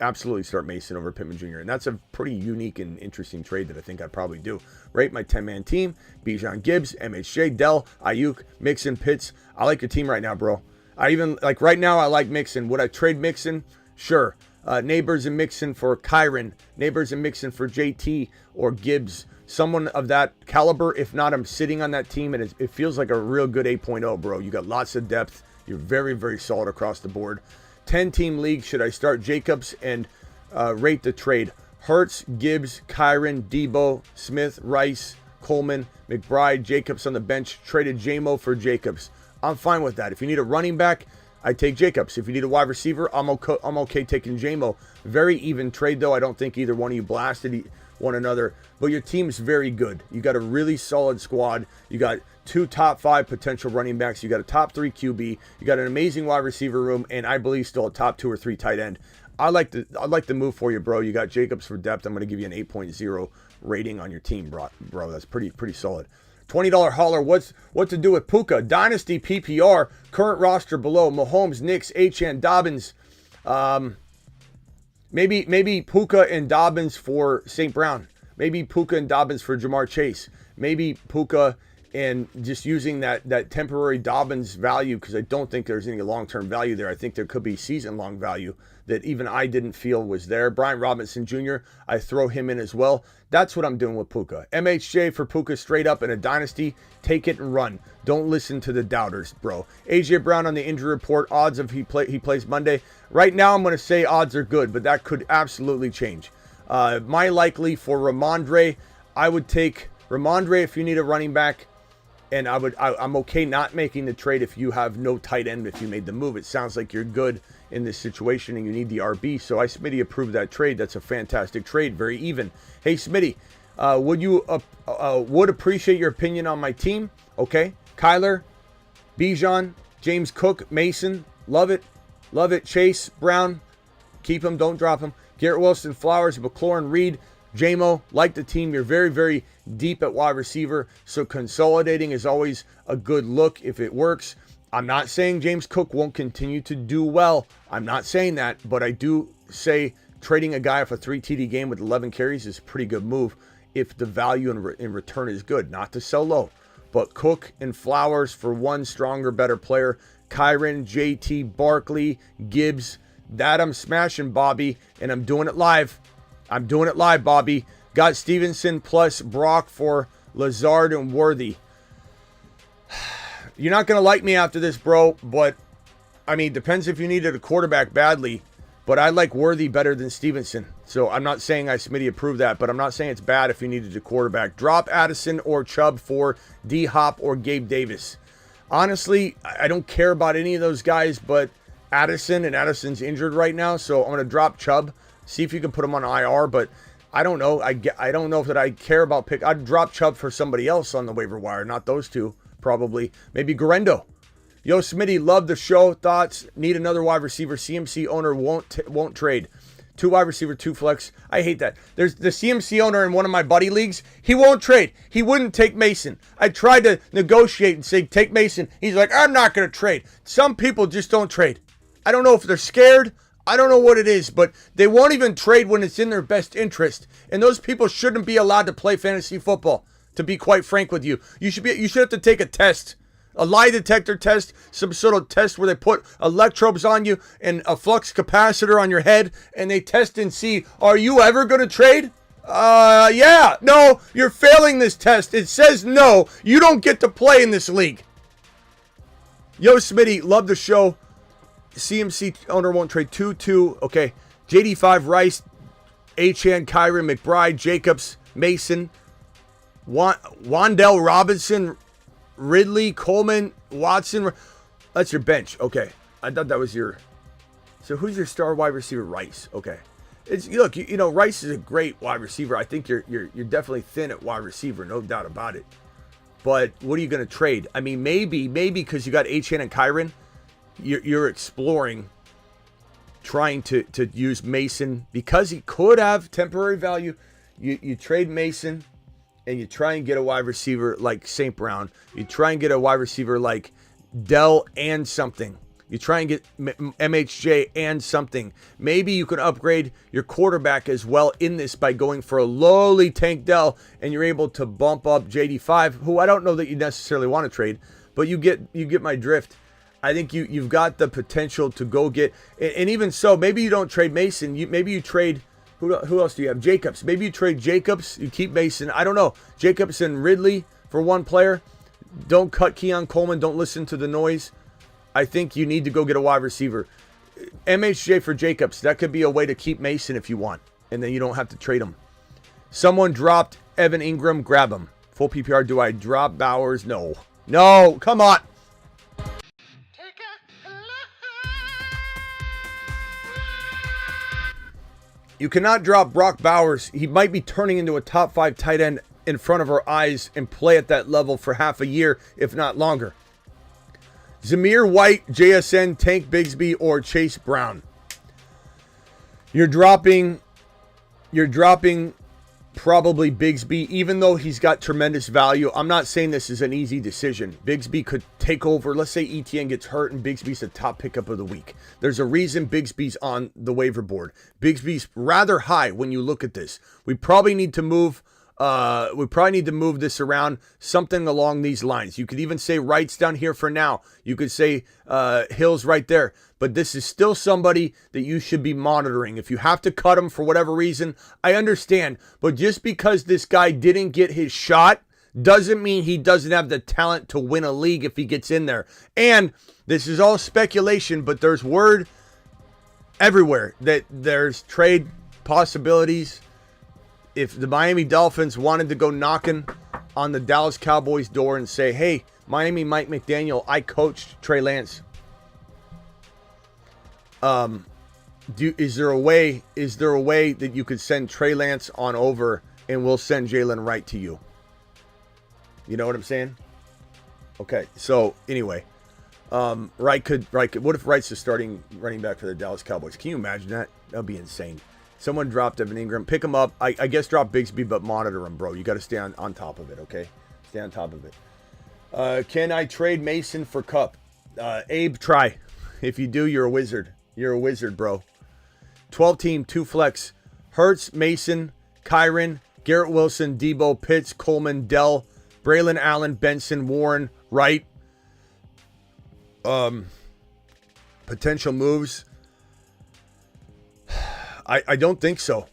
Absolutely start Mason over Pittman Jr. And that's a pretty unique and interesting trade that I think I'd probably do. Rate my 10-man team. Bijan, Gibbs, MHJ, Dell, Ayuk, Mixon, Pitts. I like your team right now, bro. Right now, I like Mixon. Would I trade Mixon? Sure. Neighbors and Mixon for Kyron. Neighbors and Mixon for JT or Gibbs. Someone of that caliber. If not, I'm sitting on that team, and it feels like a real good 8.0, bro. You got lots of depth. You're very, very solid across the board. 10-team league. Should I start Jacobs and rate the trade? Hurts, Gibbs, Kyron, Debo, Smith, Rice, Coleman, McBride, Jacobs on the bench. Traded J-Mo for Jacobs. I'm fine with that. If you need a running back, I take Jacobs. If you need a wide receiver, I'm okay taking J-Mo. Very even trade, though. I don't think either one of you blasted one another. But your team's very good. You got a really solid squad. You got 2 top 5 potential running backs. You got a top 3 QB. You got an amazing wide receiver room, and I believe still a top 2 or 3 tight end. I like the move for you, bro. You got Jacobs for depth. I'm going to give you an 8.0 rating on your team, bro. That's pretty solid. $20 hauler. What to do with Puka? Dynasty PPR. Current roster below. Mahomes, Knicks, Achane, Dobbins. Maybe Puka and Dobbins for St. Brown. Maybe Puka and Dobbins for Jamar Chase. Maybe Puka and just using that temporary Dobbins value, because I don't think there's any long-term value there. I think there could be season-long value that even I didn't feel was there. Brian Robinson Jr., I throw him in as well. That's what I'm doing with Puka. MHJ for Puka straight up in a dynasty. Take it and run. Don't listen to the doubters, bro. AJ Brown on the injury report. Odds of he plays Monday. Right now I'm going to say odds are good, but that could absolutely change. My likely for Ramondre, I would take Ramondre if you need a running back. And I'm okay not making the trade if you have no tight end if you made the move. It sounds like you're good in this situation and you need the RB. So Smitty approved that trade. That's a fantastic trade. Very even. Hey, Smitty, would appreciate your opinion on my team. Okay. Kyler, Bijan, James Cook, Mason. Love it. Love it. Chase, Brown. Keep him. Don't drop him. Garrett Wilson, Flowers, McLaurin, Reed. JMO, like the team. You're very, very deep at wide receiver, so consolidating is always a good look if it works. I'm not saying James Cook won't continue to do well. I'm not saying that, but I do say trading a guy off a 3 TD game with 11 carries is a pretty good move if the value in return is good. Not to sell low, but Cook and Flowers for one stronger, better player. Kyron, JT, Barkley, Gibbs. That I'm smashing, Bobby, and I'm doing it live. I'm doing it live, Bobby. Got Stevenson plus Brock for Lazard and Worthy. You're not going to like me after this, bro, but, I mean, depends if you needed a quarterback badly, but I like Worthy better than Stevenson. So I'm not saying Smitty approved that, but I'm not saying it's bad if you needed a quarterback. Drop Addison or Chubb for D-Hop or Gabe Davis. Honestly, I don't care about any of those guys, but Addison's injured right now, so I'm going to drop Chubb. See if you can put him on IR, but I don't know. I don't know if that I care about pick. I'd drop Chubb for somebody else on the waiver wire, not those two, probably. Maybe Garendo. Yo, Smitty, love the show. Thoughts? Need another wide receiver. CMC owner won't trade. 2 wide receiver, 2 flex. I hate that. There's the CMC owner in one of my buddy leagues. He won't trade. He wouldn't take Mason. I tried to negotiate and say, take Mason. He's like, I'm not going to trade. Some people just don't trade. I don't know if they're scared. I don't know what it is, but they won't even trade when it's in their best interest. And those people shouldn't be allowed to play fantasy football, to be quite frank with you. You should have to take a test, a lie detector test, some sort of test where they put electrodes on you and a flux capacitor on your head, and they test and see, are you ever going to trade? Yeah. No, you're failing this test. It says no. You don't get to play in this league. Yo, Smitty, love the show. CMC owner won't trade 2-2. Okay. JD5, Rice, Achane, Kyron, McBride, Jacobs, Mason, Wandell Robinson, Ridley, Coleman, Watson. That's your bench. Okay. I thought that was your. So who's your star wide receiver? Rice. Okay. Look, you know, Rice is a great wide receiver. I think you're definitely thin at wide receiver, no doubt about it. But what are you going to trade? I mean, maybe because you got Achane and Kyron, you're exploring trying to use Mason because he could have temporary value. You trade Mason and you try and get a wide receiver like St. Brown. You try and get a wide receiver like Dell and something. You try and get MHJ and something. Maybe you can upgrade your quarterback as well in this by going for a lowly Tank Dell, and you're able to bump up JD5, who I don't know that you necessarily want to trade, but you get my drift. I think you've got the potential to go get, and even so, maybe you don't trade Mason. Maybe you trade, who else do you have? Jacobs. Maybe you trade Jacobs. You keep Mason. I don't know. Jacobs and Ridley for one player. Don't cut Keon Coleman. Don't listen to the noise. I think you need to go get a wide receiver. MHJ for Jacobs. That could be a way to keep Mason if you want, and then you don't have to trade him. Someone dropped Evan Ingram. Grab him. Full PPR. Do I drop Bowers? No. No. Come on. You cannot drop Brock Bowers. He might be turning into a top 5 tight end in front of our eyes and play at that level for half a year, if not longer. Zamir White, JSN, Tank Bigsby, or Chase Brown. You're dropping Probably Bigsby, even though he's got tremendous value. I'm not saying this is an easy decision. Bigsby could take over. Let's say ETN gets hurt and Bigsby's the top pickup of the week. There's a reason Bigsby's on the waiver board. Bigsby's rather high when you look at this. We probably need to move this around, something along these lines. You could even say Wright's down here for now. You could say Hill's right there. But this is still somebody that you should be monitoring. If you have to cut him for whatever reason, I understand. But just because this guy didn't get his shot doesn't mean he doesn't have the talent to win a league if he gets in there. And this is all speculation, but there's word everywhere that there's trade possibilities. If the Miami Dolphins wanted to go knocking on the Dallas Cowboys door and say, hey, Miami Mike McDaniel, I coached Trey Lance. Is there a way that you could send Trey Lance on over and we'll send Jalen Wright to you? You know what I'm saying? Okay, so anyway, Wright could. What if Wright's the starting running back for the Dallas Cowboys? Can you imagine that? That'd be insane. Someone dropped Evan Ingram. Pick him up. I guess drop Bigsby, but monitor him, bro. You got to stay on top of it, okay? Stay on top of it. Can I trade Mason for Cup? Abe, try. If you do, you're a wizard. You're a wizard, bro. 12-team, 2 flex. Hurts, Mason, Kyron, Garrett Wilson, Debo, Pitts, Coleman, Dell, Braylon Allen, Benson, Warren, Wright. Potential moves. I don't think so.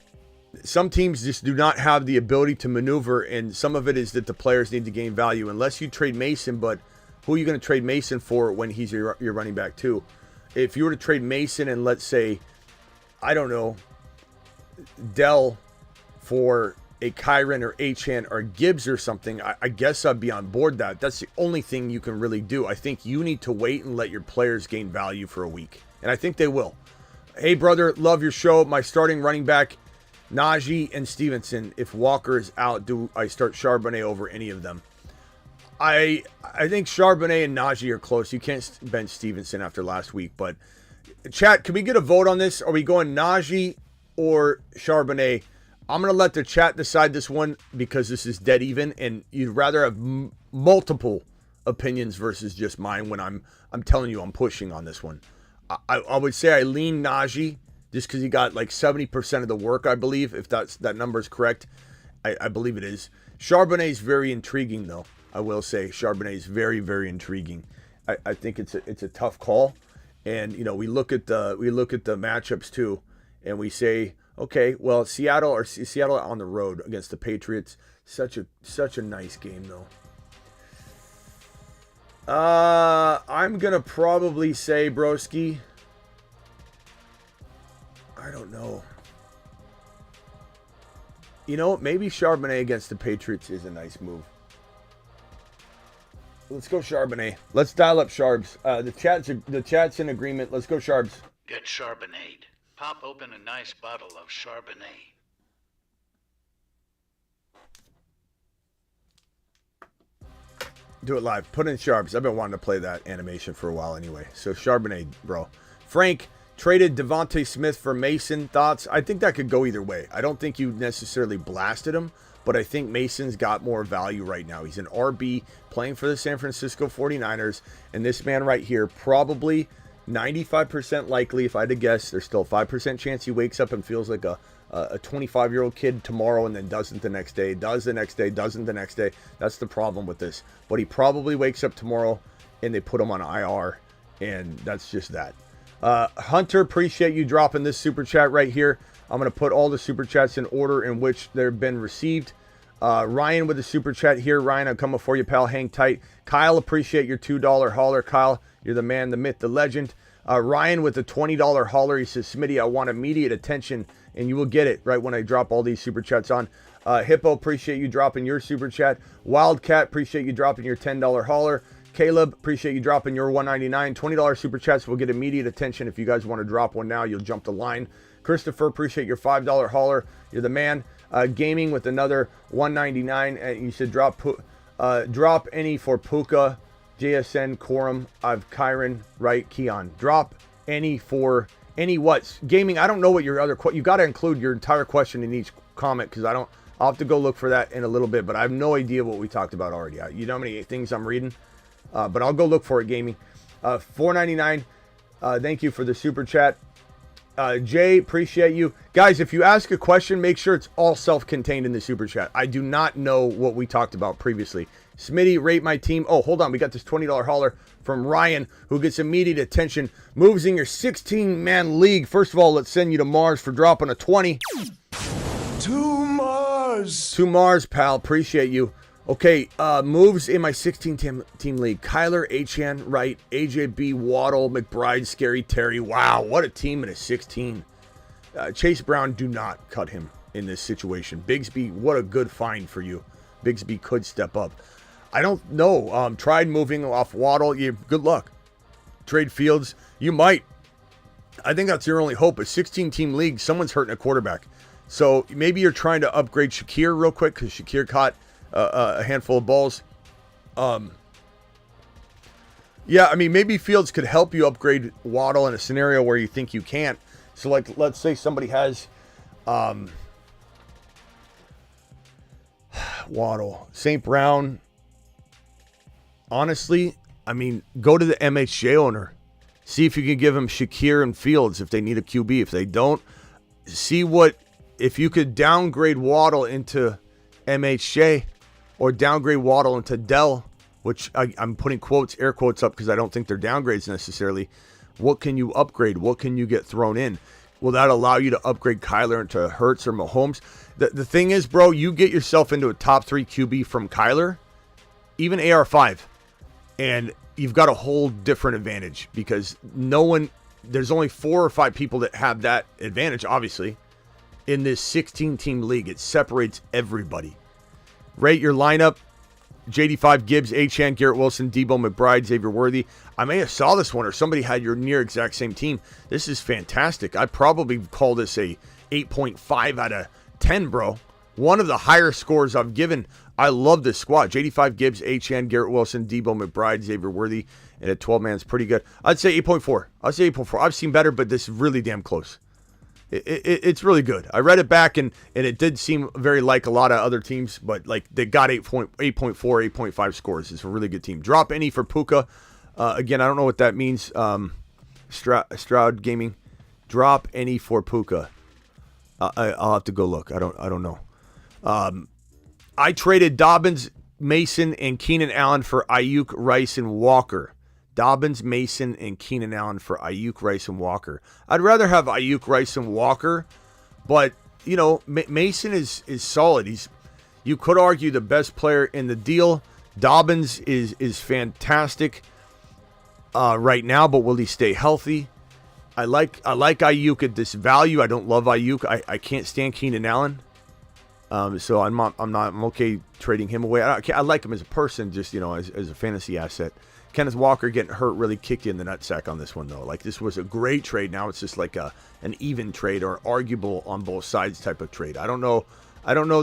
Some teams just do not have the ability to maneuver, and some of it is that the players need to gain value. Unless you trade Mason, but who are you going to trade Mason for when he's your running back too? If you were to trade Mason and let's say, I don't know, Dell for a Kyron or Achane or Gibbs or something, I guess I'd be on board that. That's the only thing you can really do. I think you need to wait and let your players gain value for a week. And I think they will. Hey, brother, love your show. My starting running back, Najee and Stevenson. If Walker is out, do I start Charbonnet over any of them? I think Charbonnet and Najee are close. You can't bench Stevenson after last week. But, chat, can we get a vote on this? Are we going Najee or Charbonnet? I'm going to let the chat decide this one because this is dead even. And you'd rather have multiple opinions versus just mine when I'm telling you I'm pushing on this one. I would say I lean Najee just because he got like 70% of the work, I believe, if that number is correct. I believe it is. Charbonnet is very intriguing, though. I will say Charbonnet is very, very intriguing. I think it's a tough call, and you know we look at the matchups too, and we say, okay, well Seattle on the road against the Patriots, such a nice game though. I'm gonna probably say broski. I don't know. You know, maybe Charbonnet against the Patriots is a nice move. Let's go Charbonnet. Let's dial up Charbs. The chat's in agreement. Let's go Charbs. Get Charbonnet. Pop open a nice bottle of Charbonnet. Do it live. Put in Charbs. I've been wanting to play that animation for a while anyway. So Charbonnet, bro. Frank traded Devontae Smith for Mason. Thoughts? I think that could go either way. I don't think you necessarily blasted him, but I think Mason's got more value right now. He's an RB playing for the San Francisco 49ers, and this man right here, probably 95% likely, if I had to guess, there's still a 5% chance he wakes up and feels like a 25-year-old kid tomorrow and then doesn't the next day, does the next day, doesn't the next day. That's the problem with this. But he probably wakes up tomorrow and they put him on IR, and that's just that. Hunter, appreciate you dropping this super chat right here. I'm going to put all the super chats in order in which they've been received. Ryan with the super chat here. Ryan, I'm coming for you, pal. Hang tight. Kyle, appreciate your $2 hauler. Kyle, you're the man, the myth, the legend. Ryan with the $20 hauler. He says, Smitty, I want immediate attention, and you will get it right when I drop all these super chats on. Hippo, appreciate you dropping your super chat. Wildcat, appreciate you dropping your $10 hauler. Caleb, appreciate you dropping your $1.99. $20 super chats will get immediate attention. If you guys want to drop one now, you'll jump the line. Christopher, appreciate your $5 hauler. You're the man. Gaming with another $1.99. You said drop any for Puka, JSN, Corum, I've Kyron, right, Keon. Drop any for any what's gaming. I don't know what your other you got to include your entire question in each comment because I I'll have to go look for that in a little bit, but I have no idea what we talked about already. You know how many things I'm reading? But I'll go look for it, Gaming. $4.99. Thank you for the super chat. Jay, appreciate you. Guys, if you ask a question, make sure it's all self-contained in the super chat. I do not know what we talked about previously. Smitty, rate my team. Oh, hold on. We got this $20 hauler from Ryan, who gets immediate attention. Moves in your 16-man league. First of all, let's send you to Mars for dropping a 20. To Mars. To Mars, pal. Appreciate you. Okay, moves in my 16-team league. Kyler, Achane, Wright, AJB, Waddle, McBride, Scary Terry. Wow, what a team in a 16. Chase Brown, do not cut him in this situation. Bigsby, what a good find for you. Bigsby could step up. I don't know. Tried moving off Waddle. Good luck. Trade Fields. You might. I think that's your only hope. A 16-team league, someone's hurting a quarterback. So maybe you're trying to upgrade Shakir real quick because Shakir caught a handful of balls. Yeah, I mean, maybe Fields could help you upgrade Waddle in a scenario where you think you can't. So, like, let's say somebody has Waddle, St. Brown. Honestly, I mean, go to the MHJ owner. See if you can give him Shakir and Fields if they need a QB. If they don't, see if you could downgrade Waddle into MHJ or downgrade Waddle into Dell, which I'm putting air quotes up because I don't think they're downgrades necessarily. What can you upgrade? What can you get thrown in? Will that allow you to upgrade Kyler into Hurts or Mahomes? The thing is, bro, you get yourself into a top 3 QB from Kyler, even AR5, and you've got a whole different advantage because there's only 4 or 5 people that have that advantage, obviously, in this 16-team league. It separates everybody. Rate your lineup. JD5, Gibbs, Achane, Garrett Wilson, Debo, McBride, Xavier Worthy. I may have saw this one or somebody had your near exact same team. This is fantastic. I'd probably call this a 8.5 out of 10, bro. One of the higher scores I've given. I love this squad. JD5, Gibbs, Achane, Garrett Wilson, Debo, McBride, Xavier Worthy, and a 12-man is pretty good. I'd say 8.4. I've seen better, but this is really damn close. It's really good. I read it back, and it did seem very like a lot of other teams, but like they got 8.4, 8.5 scores. It's a really good team. Drop any for Puka. Again, I don't know what that means. Stroud Gaming. Drop any for Puka. I'll have to go look. I don't know. I traded Dobbins, Mason, and Keenan Allen for Ayuk, Rice, and Walker. Dobbins, Mason, and Keenan Allen for Ayuk, Rice, and Walker. I'd rather have Ayuk, Rice, and Walker, but, you know, Mason is solid. You could argue the best player in the deal. Dobbins is fantastic right now, but will he stay healthy? I like Ayuk at this value. I don't love Ayuk. I can't stand Keenan Allen. So I'm okay trading him away. I like him as a person, just, you know, as a fantasy asset. Kenneth Walker getting hurt really kicked you in the nutsack on this one, though. Like, this was a great trade. Now it's just like an even trade or arguable on both sides type of trade. I don't know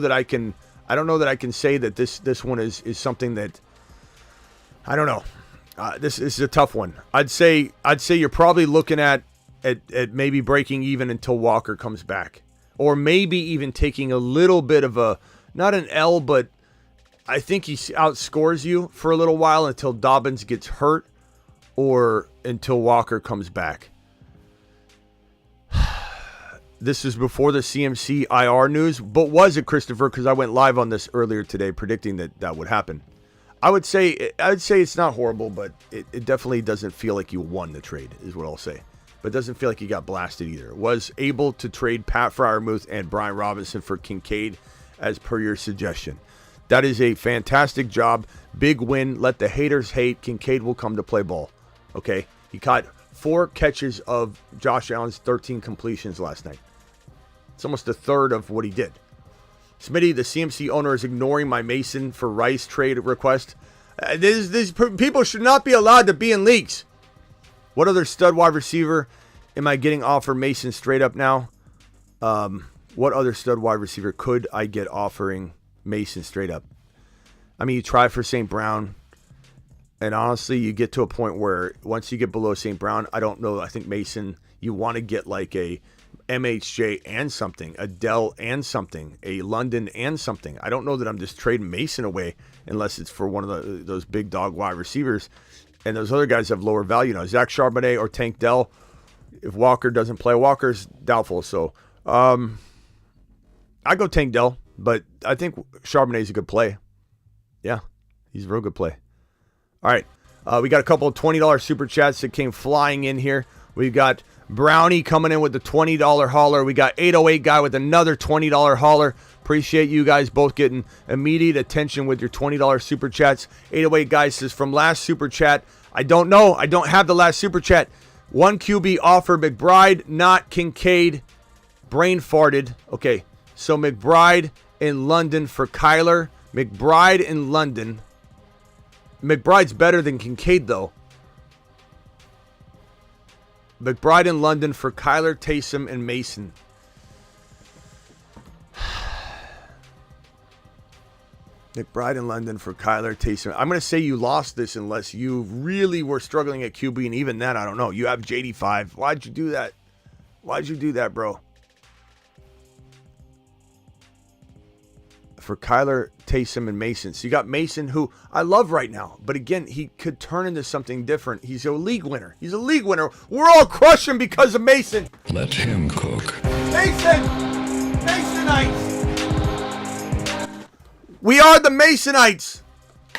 that I can say that this one is something that, I don't know. This is a tough one. I'd say you're probably looking at maybe breaking even until Walker comes back, or maybe even taking a little bit of not an L, but I think he outscores you for a little while until Dobbins gets hurt or until Walker comes back. This is before the CMC IR news, but was it, Christopher? Because I went live on this earlier today predicting that would happen. I would say it's not horrible, but it definitely doesn't feel like you won the trade, is what I'll say. But it doesn't feel like you got blasted either. Was able to trade Pat Freiermuth and Brian Robinson for Kincaid as per your suggestion. That is a fantastic job. Big win. Let the haters hate. Kincaid will come to play ball. Okay? He caught 4 catches of Josh Allen's 13 completions last night. It's almost a third of what he did. Smitty, the CMC owner, is ignoring my Mason for Rice trade request. These people should not be allowed to be in leagues. What other stud wide receiver am I getting offered Mason straight up now? What other stud wide receiver could I get offering Mason straight up? I mean, you try for St. Brown, and honestly, you get to a point where once you get below St. Brown, I don't know. I think Mason, you want to get like a MHJ and something, a Dell and something, a London and something. I don't know that I'm just trading Mason away unless it's for one of those big dog wide receivers. And those other guys have lower value now. Zach Charbonnet or Tank Dell. If Walker doesn't play, Walker's doubtful. So I go Tank Dell, but I think Charbonnet's a good play. Yeah, he's a real good play. All right. We got a couple of $20 super chats that came flying in here. We've got Brownie coming in with the $20 hauler. We got 808 guy with another $20 hauler. Appreciate you guys both getting immediate attention with your $20 super chats. 808 guy says, from last super chat, I don't know. I don't have the last super chat. One QB offer, McBride, not Kincaid. Brain farted. Okay, so McBride in London for Kyler. McBride in London. McBride's better than Kincaid, though. McBride in London for Kyler, Taysom, and Mason. McBride in London for Kyler, Taysom. I'm going to say you lost this unless you really were struggling at QB, and even then, I don't know. You have JD5. Why'd you do that? Why'd you do that, bro? For Kyler, Taysom, and Mason. So you got Mason, who I love right now. But again, he could turn into something different. He's a league winner. He's a league winner. We're all crushing because of Mason. Let him cook. Mason! Masonites! We are the Masonites.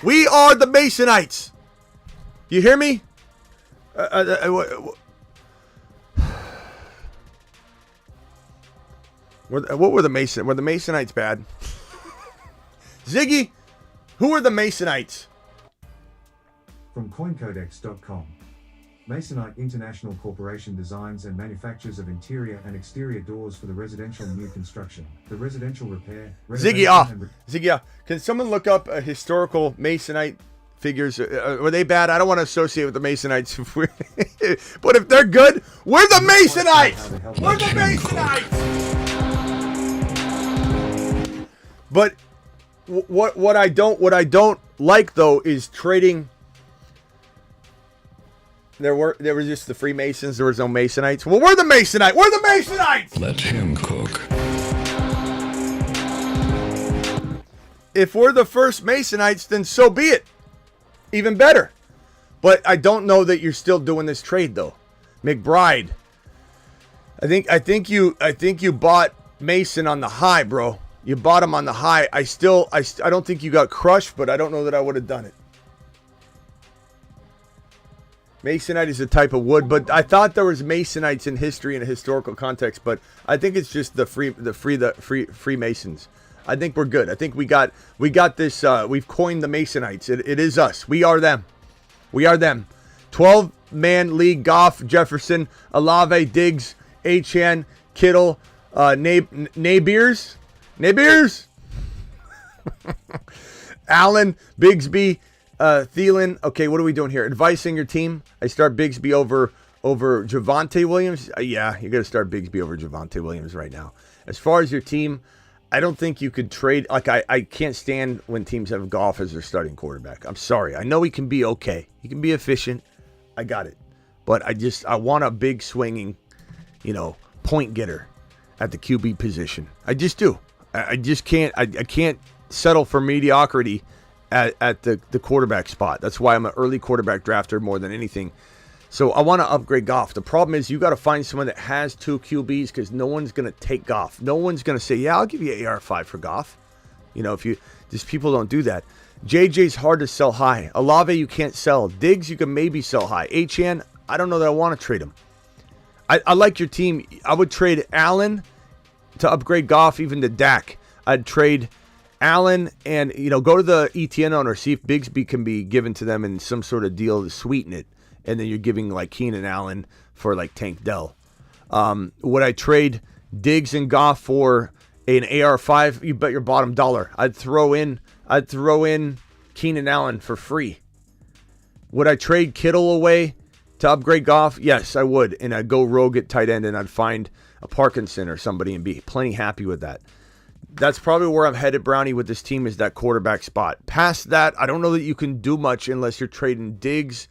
We are the Masonites. You hear me? What were the Mason? Were the Masonites bad? Ziggy, who are the Masonites? From CoinCodex.com. Masonite International Corporation designs and manufactures of interior and exterior doors for the residential new construction, the residential repair, Ziggy, can someone look up historical Masonite figures? Were they bad? I don't want to associate with the Masonites. But if they're good, we're the Masonites! We're the Masonites! But what I don't like though is trading. There were just the Freemasons. There was no Masonites. Well, we're the Masonites. We're the Masonites. Let him cook. If we're the first Masonites, then so be it. Even better. But I don't know that you're still doing this trade though. McBride. I think you bought Mason on the high, bro. You bought him on the high. I don't think you got crushed, but I don't know that I would have done it. Masonite is a type of wood, but I thought there was Masonites in history in a historical context, but I think it's just the Freemasons. I think we're good. I think we got this. We've coined the Masonites. It is us. We are them. We are them. 12-man league: Goff, Jefferson, Olave, Diggs, Achane, Kittle, Nabiers, Allen, Bigsby, Thielen. Okay, what are we doing here? Advising your team. I start Bigsby over Javonte Williams. Yeah, you got to start Bigsby over Javonte Williams right now. As far as your team, I don't think you could trade. Like I can't stand when teams have Goff as their starting quarterback. I'm sorry. I know he can be okay. He can be efficient. I got it. But I want a big swinging, point getter at the QB position. I just do. I just can't. I can't settle for mediocrity at the quarterback spot. That's why I'm an early quarterback drafter more than anything. So I want to upgrade Goff. The problem is you got to find someone that has two QBs because no one's going to take Goff. No one's going to say, yeah, I'll give you AR5 for Goff. Just people don't do that. JJ's hard to sell high. Olave, you can't sell. Diggs, you can maybe sell high. Achane, I don't know that I want to trade him. I like your team. I would trade Allen to upgrade Goff, even to Dak. I'd trade Allen and, go to the ETN owner, see if Bigsby can be given to them in some sort of deal to sweeten it. And then you're giving like Keenan Allen for like Tank Dell. Would I trade Diggs and Goff for an AR5? You bet your bottom dollar. I'd throw in Keenan Allen for free. Would I trade Kittle away to upgrade Goff? Yes, I would. And I'd go rogue at tight end and I'd find a Parkinson or somebody and be plenty happy with that. That's probably where I'm headed, Brownie, with this team, is that quarterback spot. Past that, I don't know that you can do much unless you're trading Diggs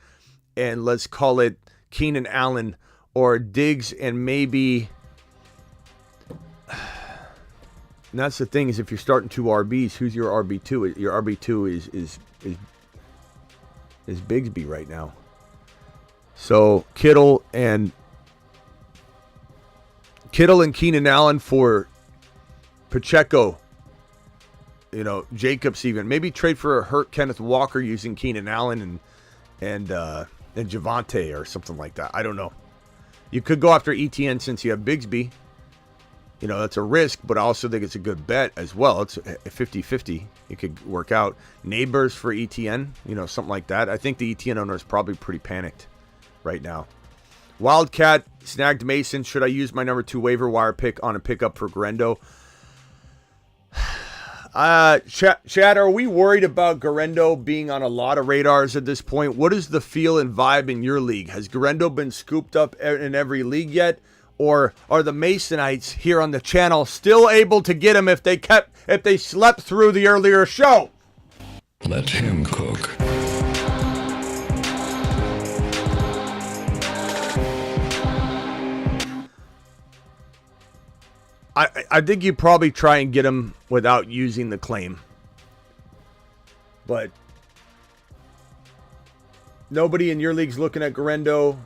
and let's call it Keenan Allen, or Diggs and maybe And that's the thing is if you're starting 2 RBs, who's your RB2? Your RB2 is Bigsby right now. So Kittle and Keenan Allen for Pacheco. You know, Jacobs even. Maybe trade for a hurt Kenneth Walker using Keenan Allen and Javonte or something like that. I don't know. You could go after ETN since you have Bigsby. You know, that's a risk, but I also think it's a good bet as well. It's a 50-50. It could work out. Neighbors for ETN, you know, something like that. I think the ETN owner is probably pretty panicked right now. Wildcat snagged Mason. Should I use my number 2 waiver wire pick on a pickup for Garendo? Chad, are we worried about Garendo being on a lot of radars at this point? What is the feel and vibe in your league? Has Garendo been scooped up in every league yet? Or are the Masonites here on the channel still able to get him if they slept through the earlier show? Let him cook. I think you probably try and get him without using the claim. But nobody in your league's looking at Garendo.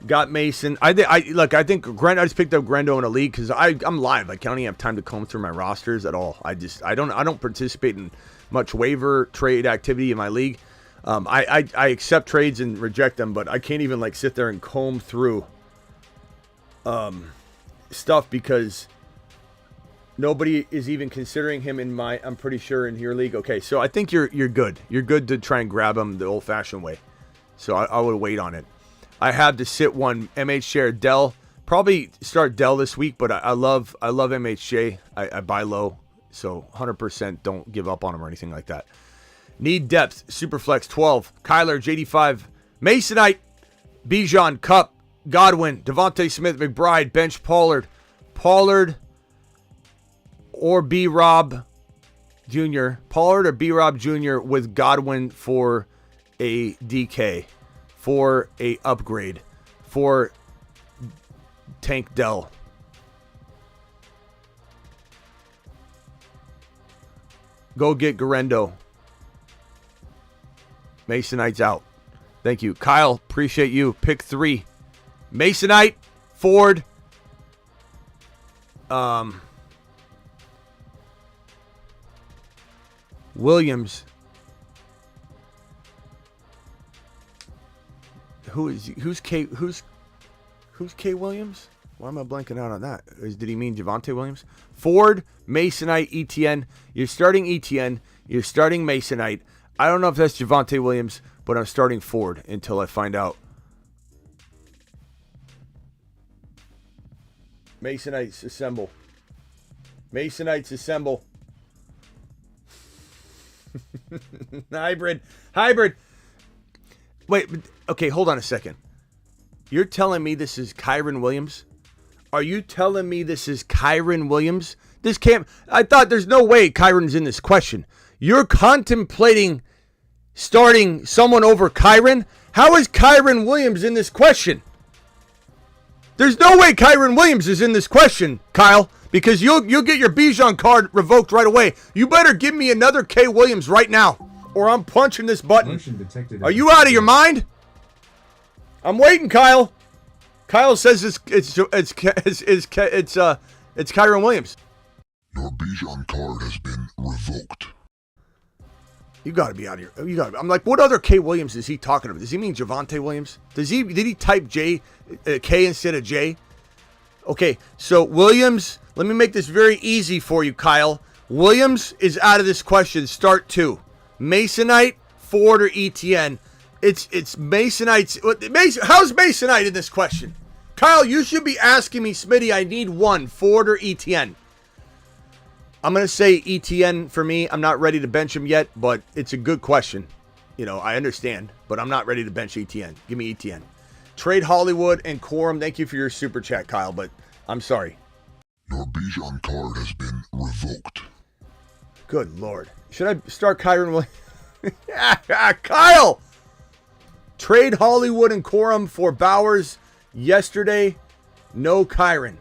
Got Mason. I think Garendo. I just picked up Garendo in a league because I'm live. I don't even have time to comb through my rosters at all. I don't participate in much waiver trade activity in my league. I accept trades and reject them, but I can't even sit there and comb through stuff because nobody is even considering him in my. I'm pretty sure in your league. Okay, so I think you're good. You're good to try and grab him the old-fashioned way. So I would wait on it. I have to sit one MHJ Dell. Probably start Dell this week, but I love MHJ. I buy low, so 100% don't give up on him or anything like that. Need depth. Superflex 12. Kyler JD5. Masonite. Bijan Cup. Godwin. Devontae Smith. McBride. Bench Pollard. Or B-Rob Jr. Pollard or B-Rob Jr. with Godwin for a DK. For a upgrade. For Tank Dell. Go get Garendo. Masonite's out. Thank you. Kyle, appreciate you. Pick 3. Masonite, Ford, Williams. Who's K Williams? Why am I blanking out on that? Did he mean Javonte Williams? Ford, Masonite, ETN. You're starting ETN. You're starting Masonite. I don't know if that's Javonte Williams, but I'm starting Ford until I find out. Masonites assemble. Masonites assemble. Hybrid. Wait, okay, hold on a second. You're telling me this is Kyren Williams? Are you telling me this is Kyren Williams? This can't. I thought there's no way Kyren's in this question. You're contemplating starting someone over Kyren? How is Kyren Williams in this question? There's no way Kyren Williams is in this question, Kyle, because you'll get your Bijan card revoked right away. You better give me another K Williams right now, or I'm punching this button. Are you out of your mind? I'm waiting, Kyle. Kyle says it's Kyren Williams. Your Bijan card has been revoked. You got to be out of here. I'm like, what other K Williams is he talking about? Does he mean Javonte Williams? Did he type K instead of J? Okay, so Williams. Let me make this very easy for you, Kyle. Williams is out of this question. Start 2. Masonite, Ford, or ETN. It's Masonite's. How's Masonite in this question? Kyle, you should be asking me, Smitty, I need one, Ford or ETN. I'm going to say ETN for me. I'm not ready to bench him yet, but it's a good question. You know, I understand, but I'm not ready to bench ETN. Give me ETN. Trade Hollywood and Quorum. Thank you for your super chat, Kyle, but I'm sorry. Your Bijan card has been revoked. Good Lord. Should I start Kyren Williams? Kyle! Trade Hollywood and Quorum for Bowers yesterday. No Kyren.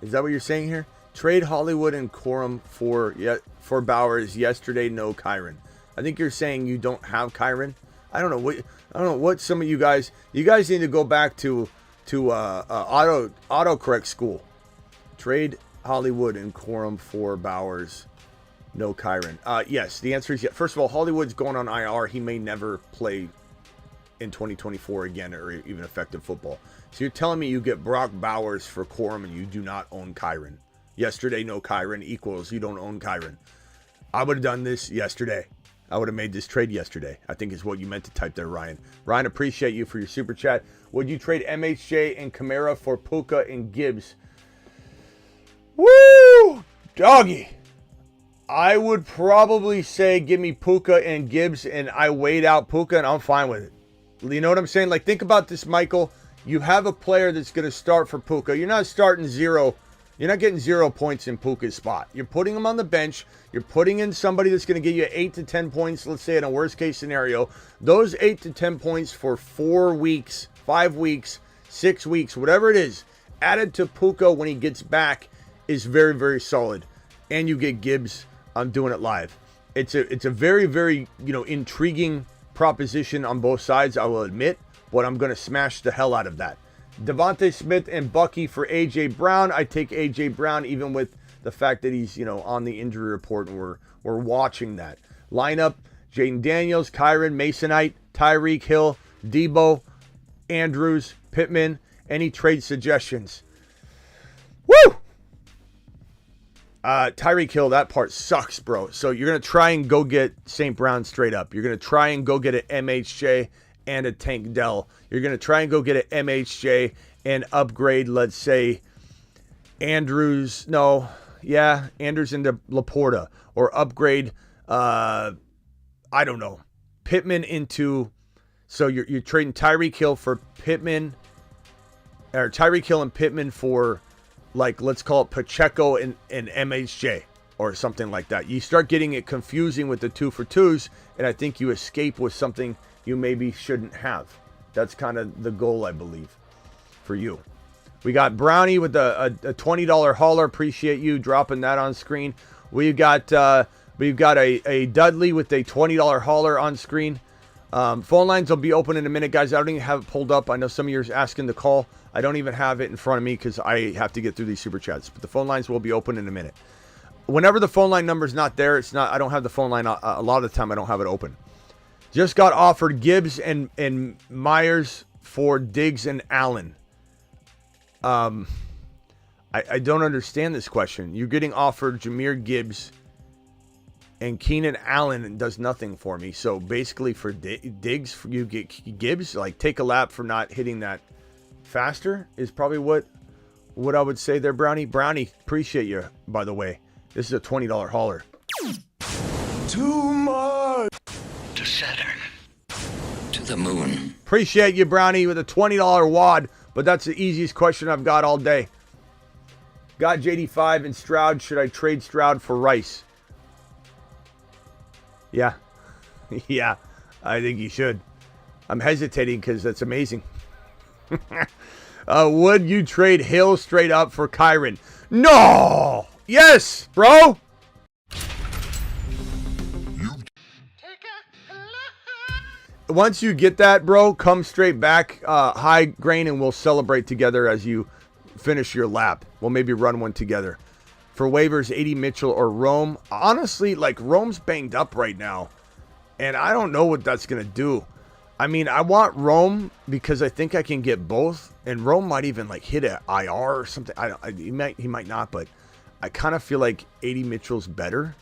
Is that what you're saying here? Trade Hollywood and Corum for Bowers yesterday. No Kyron. I think you're saying you don't have Kyron. I don't know what some of you guys need to go back to autocorrect school. Trade Hollywood and Corum for Bowers. No Kyron. Yes, the answer is yes. First of all, Hollywood's going on IR. He may never play in 2024 again or even effective football. So you're telling me you get Brock Bowers for Corum and you do not own Kyron. Yesterday, no Kyron equals you don't own Kyron. I would have done this yesterday. I would have made this trade yesterday, I think is what you meant to type there, Ryan. Ryan, appreciate you for your super chat. Would you trade MHJ and Kamara for Puka and Gibbs? Woo! Doggy. I would probably say give me Puka and Gibbs, and I weighed out Puka, and I'm fine with it. You know what I'm saying? Like, think about this, Michael. You have a player that's going to start for Puka. You're not starting 0. You're not getting 0 points in Puka's spot. You're putting him on the bench. You're putting in somebody that's going to give you 8 to 10 points, let's say in a worst case scenario. Those 8 to 10 points for 4 weeks, 5 weeks, 6 weeks, whatever it is, added to Puka when he gets back is very, very solid. And you get Gibbs. I'm doing it live. It's a very, very, intriguing proposition on both sides, I will admit, but I'm going to smash the hell out of that. Devontae Smith and Bucky for A.J. Brown. I take A.J. Brown even with the fact that he's, on the injury report, and we're watching that. Lineup, Jaden Daniels, Kyron, Masonite, Tyreek Hill, Debo, Andrews, Pittman. Any trade suggestions? Woo! Tyreek Hill, that part sucks, bro. So you're going to try and go get St. Brown straight up. You're going to try and go get an MHJ and a Tank Dell. You're going to try and go get an MHJ and upgrade, let's say, Andrews. Andrews into Laporta. Or upgrade, I don't know, Pittman into... So you're trading Tyreek Hill for Pittman, or Tyreek Hill and Pittman for, like, let's call it Pacheco and MHJ or something like that. You start getting it confusing with the 2-for-2s, and I think you escape with something you maybe shouldn't have. That's kind of the goal, I believe, for you. We got Brownie with a $20 hauler. Appreciate you dropping that on screen. We've got a Dudley with a $20 hauler on screen. Phone lines will be open in a minute, guys. I don't even have it pulled up. I know some of you are asking to call. I don't even have it in front of me because I have to get through these super chats. But the phone lines will be open in a minute. Whenever the phone line number is not there, it's not. I don't have the phone line. A lot of the time, I don't have it open. Just got offered Gibbs and Myers for Diggs and Allen. I don't understand this question. You're getting offered Jahmyr Gibbs and Keenan Allen does nothing for me. So basically for Diggs, you get Gibbs. Like, take a lap for not hitting that faster is probably what I would say there, Brownie. Brownie, appreciate you, by the way. This is a $20 hauler. Too much. To Saturn. To the moon. Appreciate you, Brownie, with a $20 wad. But that's the easiest question I've got all day. Got JD5 and Stroud. Should I trade Stroud for Rice? Yeah. Yeah, I think you should. I'm hesitating because that's amazing. Would you trade Hill straight up for Kyron? No! Yes, bro! Once you get that, bro, come straight back, high grain, and we'll celebrate together as you finish your lap. We'll maybe run one together. For waivers, 80 Mitchell or Rome. Honestly, like, Rome's banged up right now, and I don't know what that's going to do. I mean, I want Rome because I think I can get both, and Rome might even, like, hit an IR or something. He might not, but I kind of feel like 80 Mitchell's better.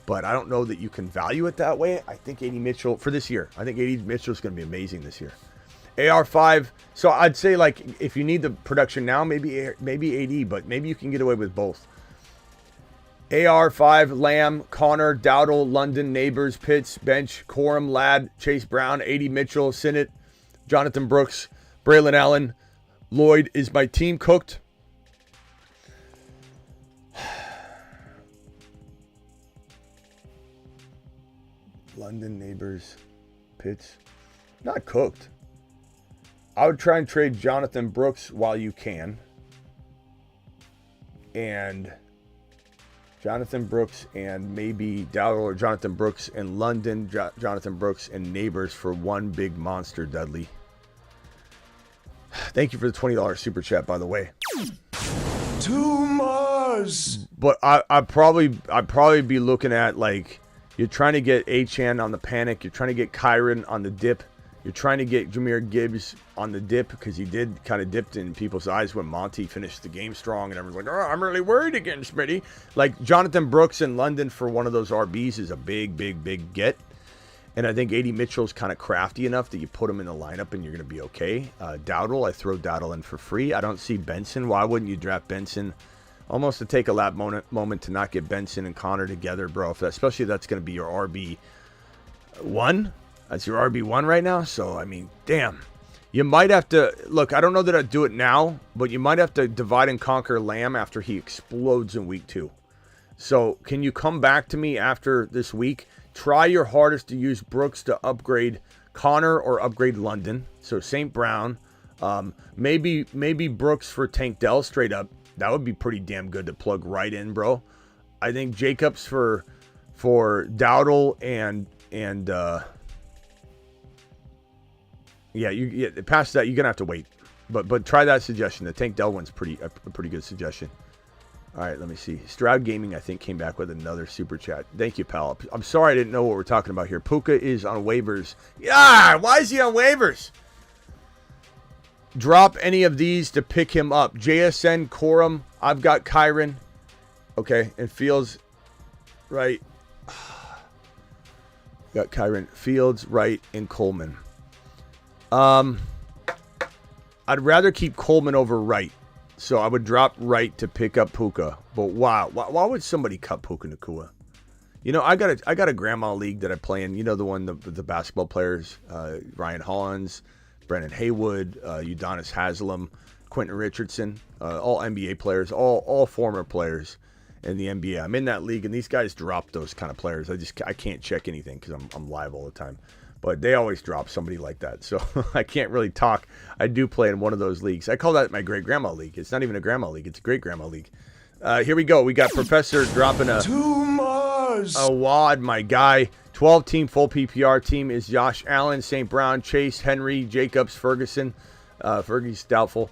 But I don't know that you can value it that way. I think 80 Mitchell, for this year, I think 80 Mitchell is going to be amazing this year. AR5, so I'd say, like, if you need the production now, maybe AD, but maybe you can get away with both. AR5, Lamb, Connor, Dowdle, London, Neighbors, Pitts, Bench, Corum, Ladd, Chase Brown, 80 Mitchell, Sinnott, Jonathan Brooks, Braylon Allen, Lloyd. Is my team cooked? London, Neighbors, Pitts. Not cooked. I would try and trade Jonathan Brooks while you can. and Jonathan Brooks and maybe Dowdle, or Jonathan Brooks and London, Jonathan Brooks and Neighbors for one big monster, Dudley. Thank you for the $20 super chat, by the way. Too much. But I'd probably be looking at, like, you're trying to get HN on the panic, you're trying to get Kyron on the dip, you're trying to get Jahmyr Gibbs on the dip, because he did kind of dipped in people's eyes when Monty finished the game strong, and everyone's like, oh, I'm really worried again, Smitty. Like, Jonathan Brooks in London for one of those RBs is a big get. And I think A.D. Mitchell's kind of crafty enough that you put him in the lineup and you're going to be okay. Dowdle, I throw Dowdle in for free. I don't see Benson. Why wouldn't you draft Benson? Almost to take a lap moment to not get Benson and Connor together, bro. Especially if that's going to be your RB1. That's your RB1 right now. So, I mean, damn. You might have to, look, I don't know that I'd do it now, but you might have to divide and conquer Lamb after he explodes in week 2. So, can you come back to me after this week? Try your hardest to use Brooks to upgrade Connor or upgrade London. So St. Brown. Maybe Brooks for Tank Dell straight up. That would be pretty damn good to plug right in, bro. I think Jacobs for Dowdle and past that you're gonna have to wait. But try that suggestion. The Tank Dell one's a pretty good suggestion. All right, let me see. Stroud Gaming, I think, came back with another super chat. Thank you, pal. I'm sorry I didn't know what we're talking about here. Puka is on waivers. Yeah, why is he on waivers? Drop any of these to pick him up. JSN, Corum. I've got Kyron. Okay, and Fields, right. Got Kyron, Fields, Wright, and Coleman. I'd rather keep Coleman over Wright. So I would drop Wright to pick up Puka. But wow, why would somebody cut Puka Nacua? You know, I got a grandma league that I play in. You know, the one, the basketball players, Ryan Hollins, Brennan Haywood, Udonis Haslam, Quentin Richardson, all NBA players, all former players in the NBA. I'm in that league, and these guys drop those kind of players. I can't check anything because I'm live all the time. But they always drop somebody like that. So I can't really talk. I do play in one of those leagues. I call that my great-grandma league. It's not even a grandma league. It's a great-grandma league. Here we go. We got Professor dropping a wad, my guy. 12-team full PPR team is Josh Allen, St. Brown, Chase, Henry, Jacobs, Ferguson. Fergie's doubtful.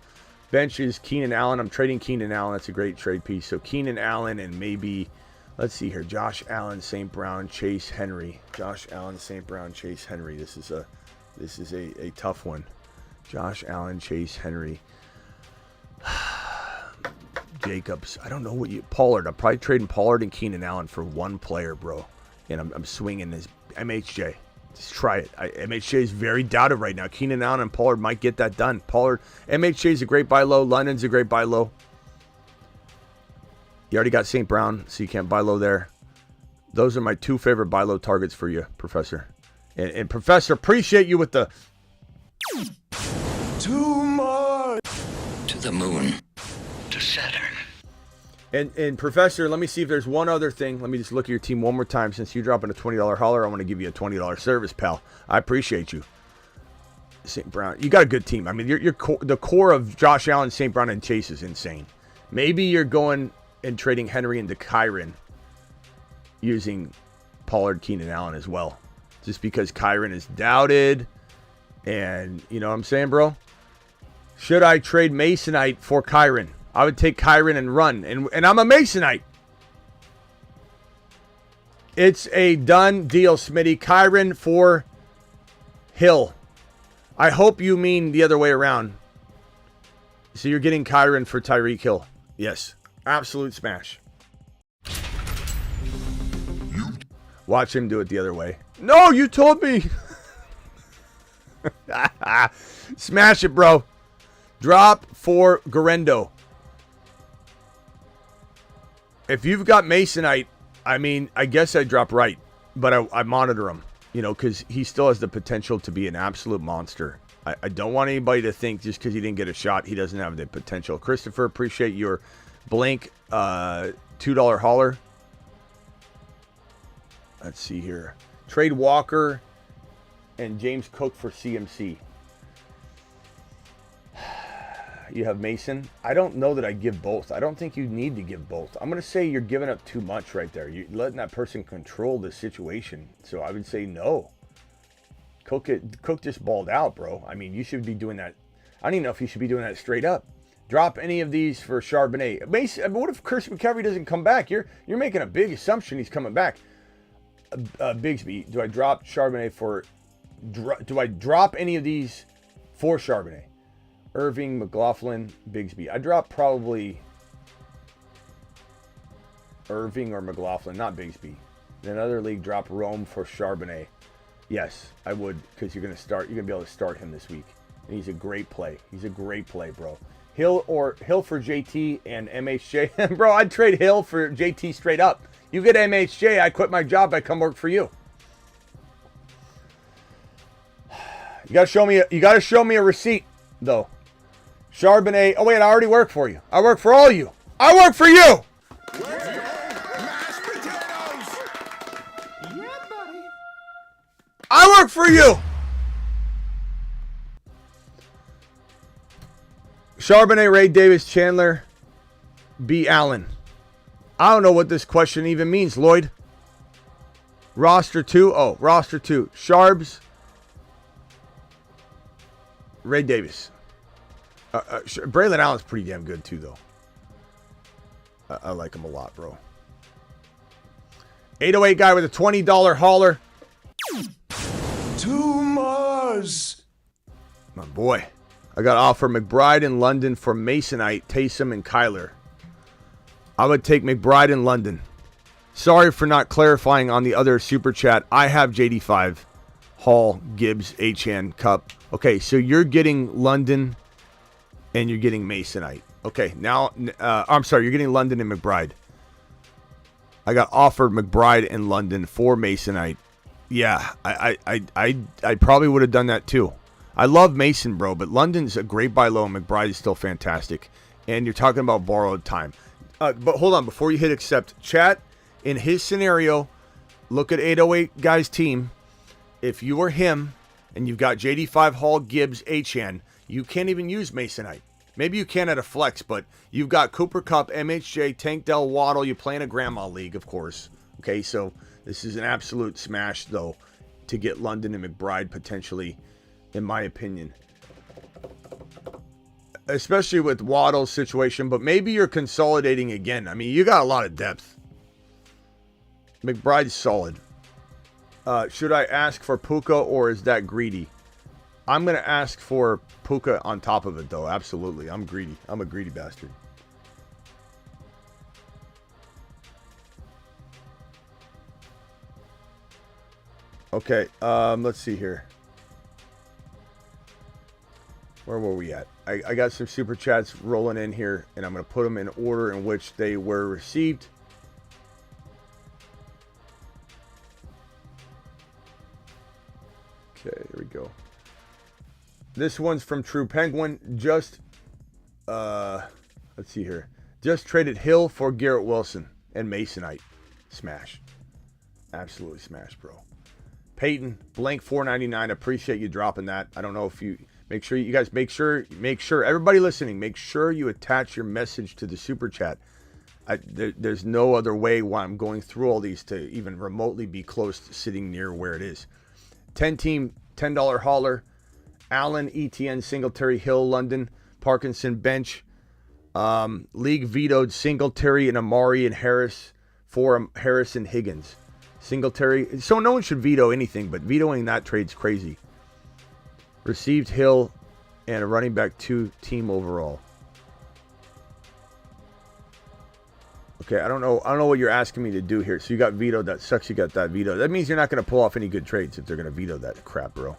Bench is Keenan Allen. I'm trading Keenan Allen. That's a great trade piece. So Keenan Allen and maybe... Let's see here. Josh Allen, St. Brown, Chase, Henry. Josh Allen, St. Brown, Chase, Henry. This is a tough one. Josh Allen, Chase, Henry. Jacobs. I don't know what you... Pollard. I'm probably trading Pollard and Keenan Allen for one player, bro. And I'm swinging this MHJ. Just try it. MHJ is very doubted right now. Keenan Allen and Pollard might get that done. MHJ is a great buy low. London's a great buy low. You already got St. Brown, so you can't buy low there. Those are my two favorite buy low targets for you, Professor. And Professor, appreciate you with the... Too much. To the moon. To Saturn. And Professor, let me see if there's one other thing. Let me just look at your team one more time. Since you're dropping a $20 holler, I want to give you a $20 service, pal. I appreciate you. St. Brown, you got a good team. I mean, the core of Josh Allen, St. Brown, and Chase is insane. Maybe you're going... and trading Henry into Kyron using Pollard, Keenan Allen as well. Just because Kyron is doubted. And you know what I'm saying, bro? Should I trade Masonite for Kyron? I would take Kyron and run. And I'm a Masonite. It's a done deal, Smitty. Kyron for Hill. I hope you mean the other way around. So you're getting Kyron for Tyreek Hill. Yes. Absolute smash. Watch him do it the other way. No, you told me. Smash it, bro. Drop for Garendo. If you've got Masonite, I mean, I guess I drop right. But I monitor him, you know, because he still has the potential to be an absolute monster. I don't want anybody to think just because he didn't get a shot, he doesn't have the potential. Christopher, appreciate your... Blank $2 hauler. Let's see here. Trade Walker and James Cook for CMC. You have Mason. I don't know that I give both. I don't think you need to give both. I'm going to say you're giving up too much right there. You're letting that person control the situation. So I would say no. Cook just balled out, bro. I mean, you should be doing that. I don't even know if you should be doing that straight up. Drop any of these for Charbonnet. Mason, what if Chrisitan McCaffrey doesn't come back? You're making a big assumption he's coming back. Bigsby, do I drop Charbonnet for... do I drop any of these for Charbonnet? Irving, McLaughlin, Bigsby. I drop probably Irving or McLaughlin, not Bigsby. In another league, drop Rome for Charbonnet. Yes, I would, because you're gonna be able to start him this week. And he's a great play. He's a great play, bro. Hill for JT and MHJ. Bro, I'd trade Hill for JT straight up. You get MHJ, I quit my job, I come work for you. You gotta show me a receipt, though. Charbonnet. Oh wait, I already work for you. I work for all you. I work for you. I work for you. Charbonnet, Ray Davis, Chandler, B. Allen. I don't know what this question even means, Lloyd. Roster 2. Oh, roster 2. Sharbs. Ray Davis. Braylon Allen's pretty damn good, too, though. I like him a lot, bro. 808 guy with a $20 hauler. To Mars. My boy. I got offer McBride in London for Masonite, Taysom, and Kyler. I would take McBride in London. Sorry for not clarifying on the other super chat. I have JD5, Hall, Gibbs, HN, Cup. Okay, so you're getting London and you're getting Masonite. Okay, now, I'm sorry, you're getting London and McBride. I got offered McBride in London for Masonite. Yeah, I probably would have done that too. I love Mason, bro, but London's a great buy low and McBride is still fantastic. And you're talking about borrowed time. But hold on, before you hit accept, chat, in his scenario, look at 808 guy's team. If you were him and you've got JD5, Hall, Gibbs, HN, you can't even use Masonite. Maybe you can at a flex, but you've got Cooper Kupp, MHJ, Tank Dell, Waddle. You play in a grandma league, of course. Okay, so this is an absolute smash, though, to get London and McBride potentially, in my opinion. Especially with Waddle's situation, but maybe you're consolidating again. I mean, you got a lot of depth. McBride's solid. Should I ask for Puka or is that greedy? I'm going to ask for Puka on top of it, though. Absolutely. I'm greedy. I'm a greedy bastard. Okay, let's see here. Where were we at? I got some super chats rolling in here, and I'm going to put them in order in which they were received. Okay, here we go. This one's from True Penguin. Let's see here. Just traded Hill for Garrett Wilson and Masonite. Smash. Absolutely smash, bro. Peyton, blank 499. Appreciate you dropping that. I don't know if you... Make sure you guys, make sure, everybody listening, make sure you attach your message to the super chat. There's no other way why I'm going through all these to even remotely be close to sitting near where it is. 10-team, $10 hauler. Allen, ETN, Singletary, Hill, London, Parkinson, bench. League vetoed Singletary and Amari and Harris for Harris and Higgins. Singletary, so no one should veto anything, but vetoing that trade's crazy. Received Hill and a running back 2 team overall. Okay, I don't know what you're asking me to do here. So you got vetoed. That sucks. You got that vetoed. That means you're not going to pull off any good trades if they're going to veto that crap, bro.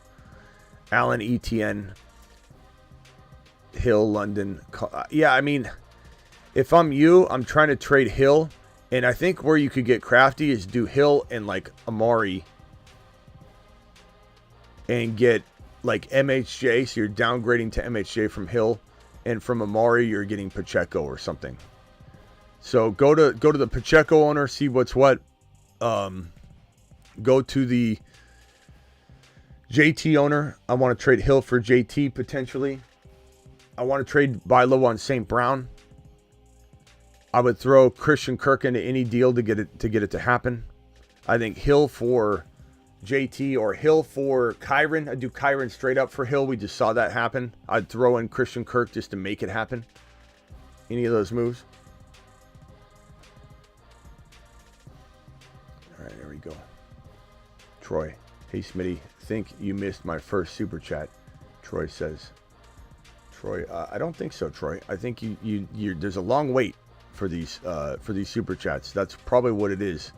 Allen, ETN, Hill, London. Yeah, I mean, if I'm you, I'm trying to trade Hill, and I think where you could get crafty is do Hill and like Amari, and get like MHJ, so you're downgrading to MHJ from Hill, and from Amari you're getting Pacheco or something. So go to the Pacheco owner, see what's what. Go to the JT owner. I want to trade Hill for JT potentially. I want to trade buy low on St. Brown. I would throw Christian Kirk into any deal to get it to happen. I think Hill for JT or Hill for Kyron. I'd do Kyron straight up for Hill. We just saw that happen. I'd throw in Christian Kirk just to make it happen. Any of those moves. All right, there we go. Troy. Hey, Smitty. Think you missed my first super chat. Troy says. Troy, I don't think so, Troy. I think you there's a long wait for these super chats. That's probably what it is.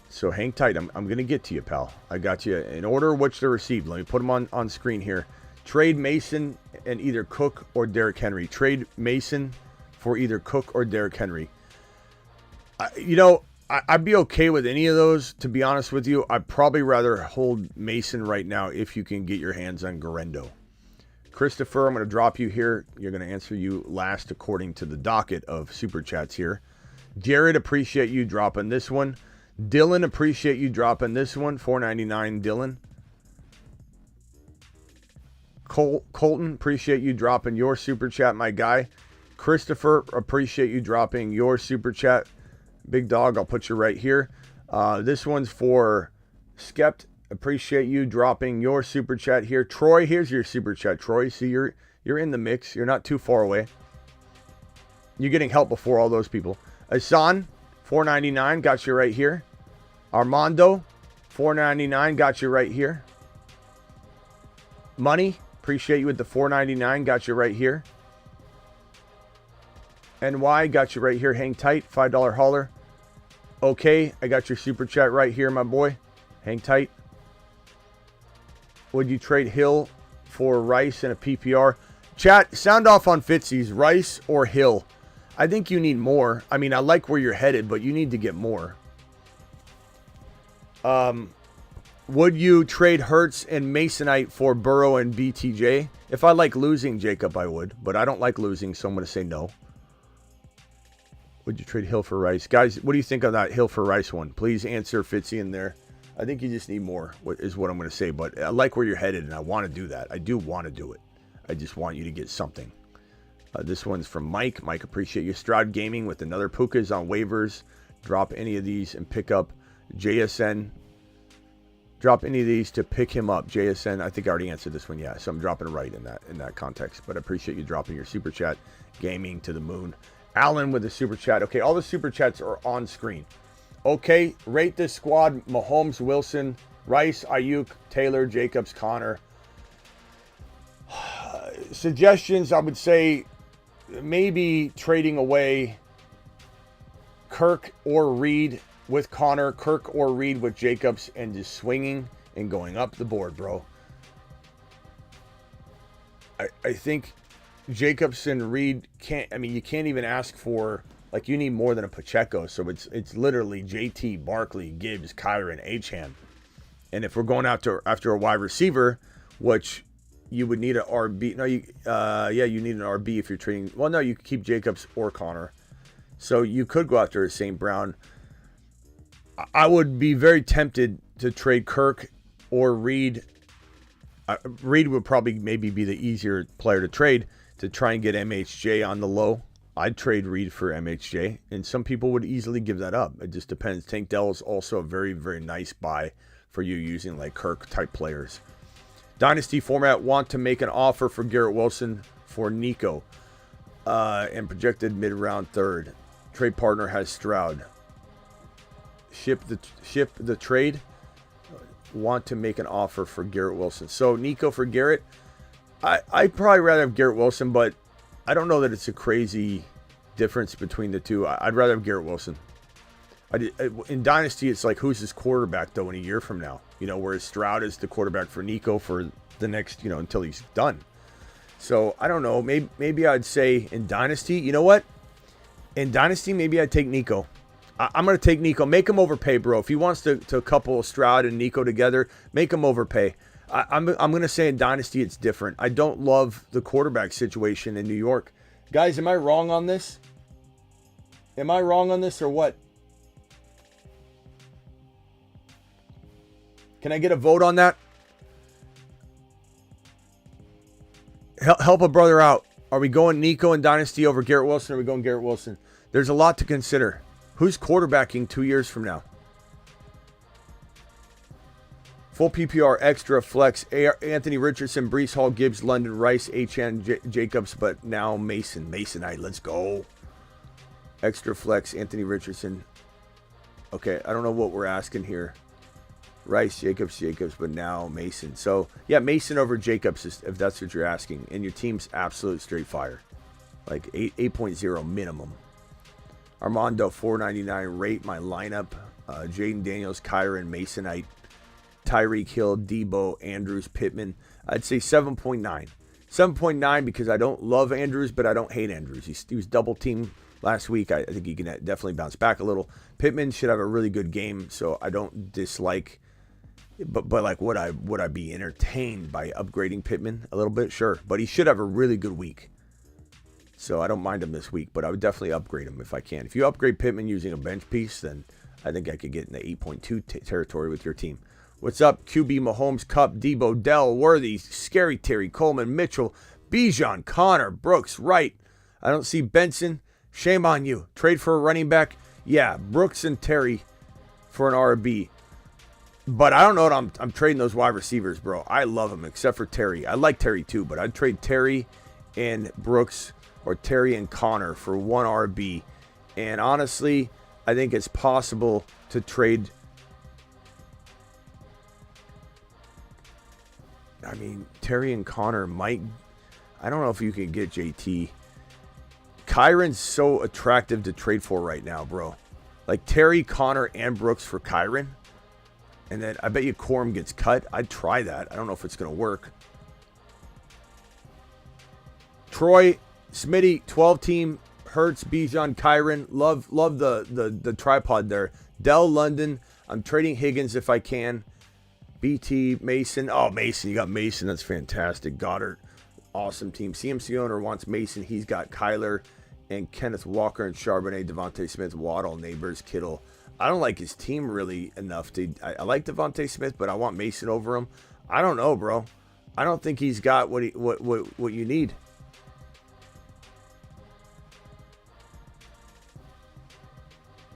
So hang tight. I'm going to get to you, pal. I got you in order which they're received. Let me put them on screen here. Trade Mason and either Cook or Derrick Henry. Trade Mason for either Cook or Derrick Henry. I'd be okay with any of those, to be honest with you. I'd probably rather hold Mason right now if you can get your hands on Garendo. Christopher, I'm going to drop you here. You're going to answer you last according to the docket of super chats here. Jared, appreciate you dropping this one. Dylan, appreciate you dropping this one. $4.99, Dylan. Colton, appreciate you dropping your super chat, my guy. Christopher, appreciate you dropping your super chat. Big dog, I'll put you right here. This one's for Skept. Appreciate you dropping your super chat here. Troy, here's your super chat. Troy, see, you're in the mix. You're not too far away. You're getting help before all those people. Asan, $4.99, got you right here. Armando, $4.99, got you right here. Money, appreciate you with the $4.99, got you right here. NY, got you right here. Hang tight, $5 hauler. Okay, I got your super chat right here, my boy. Hang tight. Would you trade Hill for Rice in a PPR? Chat, sound off on Fitzy's. Rice or Hill? I think you need more. I mean, I like where you're headed, but you need to get more. Would you trade Hurts and Masonite for Burrow and BTJ? If I like losing, Jacob, I would. But I don't like losing, so I'm going to say no. Would you trade Hill for Rice? Guys, what do you think of that Hill for Rice one? Please answer Fitzy in there. I think you just need more, is what I'm going to say. But I like where you're headed, and I want to do that. I do want to do it. I just want you to get something. This one's from Mike. Mike, appreciate you. Stroud Gaming with another Puka's on waivers. Drop any of these and pick up JSN. Drop any of these to pick him up. JSN, I think I already answered this one. Yeah, so I'm dropping it right in that context. But I appreciate you dropping your super chat. Gaming to the moon. Alan with the super chat. Okay, all the super chats are on screen. Okay, rate this squad. Mahomes, Wilson, Rice, Ayuk, Taylor, Jacobs, Connor. Suggestions, I would say maybe trading away Kirk or Reed with Connor, Kirk or Reed with Jacobs, and just swinging and going up the board, bro. I think Jacobs and Reed can't, I mean, you can't even ask for, like, you need more than a Pacheco. So it's literally JT, Barkley, Gibbs, Kyron, Acham. And if we're going after a wide receiver, which you would need an RB. No, you need an RB if you're trading. Well, no, you could keep Jacobs or Connor. So you could go after a St. Brown. I would be very tempted to trade Kirk or Reed. Reed would probably maybe be the easier player to trade to try and get MHJ on the low. I'd trade Reed for MHJ, and some people would easily give that up. It just depends. Tank Dell is also a very, very nice buy for you using like Kirk type players. Dynasty format, want to make an offer for Garrett Wilson for Nico and projected mid-round third. Trade partner has Stroud. Ship the trade. Want to make an offer for Garrett Wilson. So Nico for Garrett. I'd probably rather have Garrett Wilson, but I don't know that it's a crazy difference between the two. I'd rather have Garrett Wilson. In Dynasty, it's like, who's his quarterback, though, in a year from now? You know, whereas Stroud is the quarterback for Nico for the next, you know, until he's done. So, I don't know. Maybe I'd say in Dynasty, you know what? In Dynasty, maybe I'd take Nico. I'm going to take Nico. Make him overpay, bro. If he wants to couple Stroud and Nico together, make him overpay. I'm going to say in Dynasty, it's different. I don't love the quarterback situation in New York. Guys, am I wrong on this? Am I wrong on this or what? Can I get a vote on that? Help a brother out. Are we going Nico and Dynasty over Garrett Wilson? Or are we going Garrett Wilson? There's a lot to consider. Who's quarterbacking 2 years from now? Full PPR, extra, flex, Anthony Richardson, Breece Hall, Gibbs, London, Rice, H.N. Jacobs, but now Mason. Masonite, let's go. Extra, flex, Anthony Richardson. Okay, I don't know what we're asking here. Rice, Jacobs, but now Mason. So, yeah, Mason over Jacobs, if that's what you're asking. And your team's absolute straight fire. Like 8.0 minimum. Armando, 499. Rate my lineup. Jaden Daniels, Kyron, Masonite. Tyreek Hill, Debo, Andrews, Pittman. I'd say 7.9. 7.9 because I don't love Andrews, but I don't hate Andrews. He was double teamed last week. I think he can definitely bounce back a little. Pittman should have a really good game, so I don't dislike. But like, would I be entertained by upgrading Pittman a little bit? Sure, but he should have a really good week. So I don't mind him this week, but I would definitely upgrade him if I can. If you upgrade Pittman using a bench piece, then I think I could get in the 8.2 territory with your team. What's up? QB, Mahomes, Cup, Debo, Dell, Worthy, Scary Terry, Coleman, Mitchell, Bijan, Connor, Brooks, Wright. I don't see Benson. Shame on you. Trade for a running back? Yeah, Brooks and Terry for an RB. But I don't know what I'm trading those wide receivers, bro. I love them, except for Terry. I like Terry too, but I'd trade Terry and Brooks or Terry and Connor for one RB. And honestly, I think it's possible to trade. I mean, Terry and Connor might. I don't know if you can get JT. Kyron's so attractive to trade for right now, bro. Like Terry, Connor, and Brooks for Kyron. And then I bet you Corum gets cut. I'd try that. I don't know if it's going to work. Troy, Smitty, 12-team, Hurts, Bijan, Kyron. Love the tripod there. Dell, London. I'm trading Higgins if I can. BT, Mason. Oh, Mason. You got Mason. That's fantastic. Goddard. Awesome team. CMC owner wants Mason. He's got Kyler and Kenneth Walker and Charbonnet, Devontae Smith, Waddle, Neighbors, Kittle. I don't like his team really enough to. I like Devontae Smith, but I want Mason over him. I don't know, bro. I don't think he's got what you need.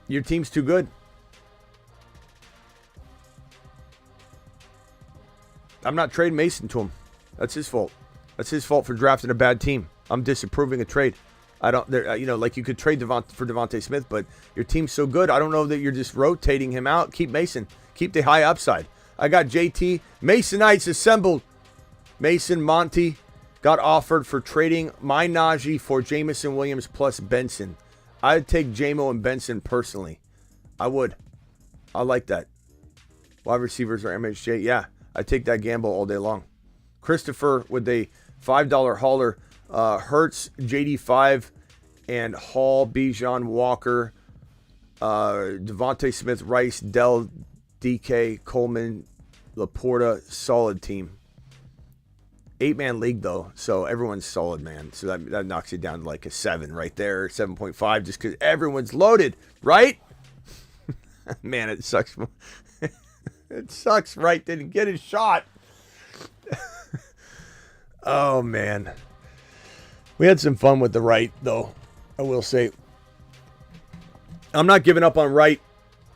Your team's too good. I'm not trading Mason to him. That's his fault. That's his fault for drafting a bad team. I'm disapproving a trade. I don't, like you could trade for Devontae Smith, but your team's so good. I don't know that you're just rotating him out. Keep Mason. Keep the high upside. I got JT. Masonites assembled. Mason, Monty got offered for trading my Najee for Jamison Williams plus Benson. I'd take JMO and Benson personally. I would. I like that. Wide receivers are MHJ. Yeah, I take that gamble all day long. Christopher with a $5 hauler. Hertz, JD5, and Hall, Bijan, Walker, Devontae Smith, Rice, Dell, DK, Coleman, Laporta. Solid team. 8-man league, though, so everyone's solid, man. So that knocks you down to like a 7 right there, 7.5, just because everyone's loaded, right? Man, it sucks. It sucks, right? Didn't get his shot. Oh, man. We had some fun with the right, though, I will say. I'm not giving up on Wright.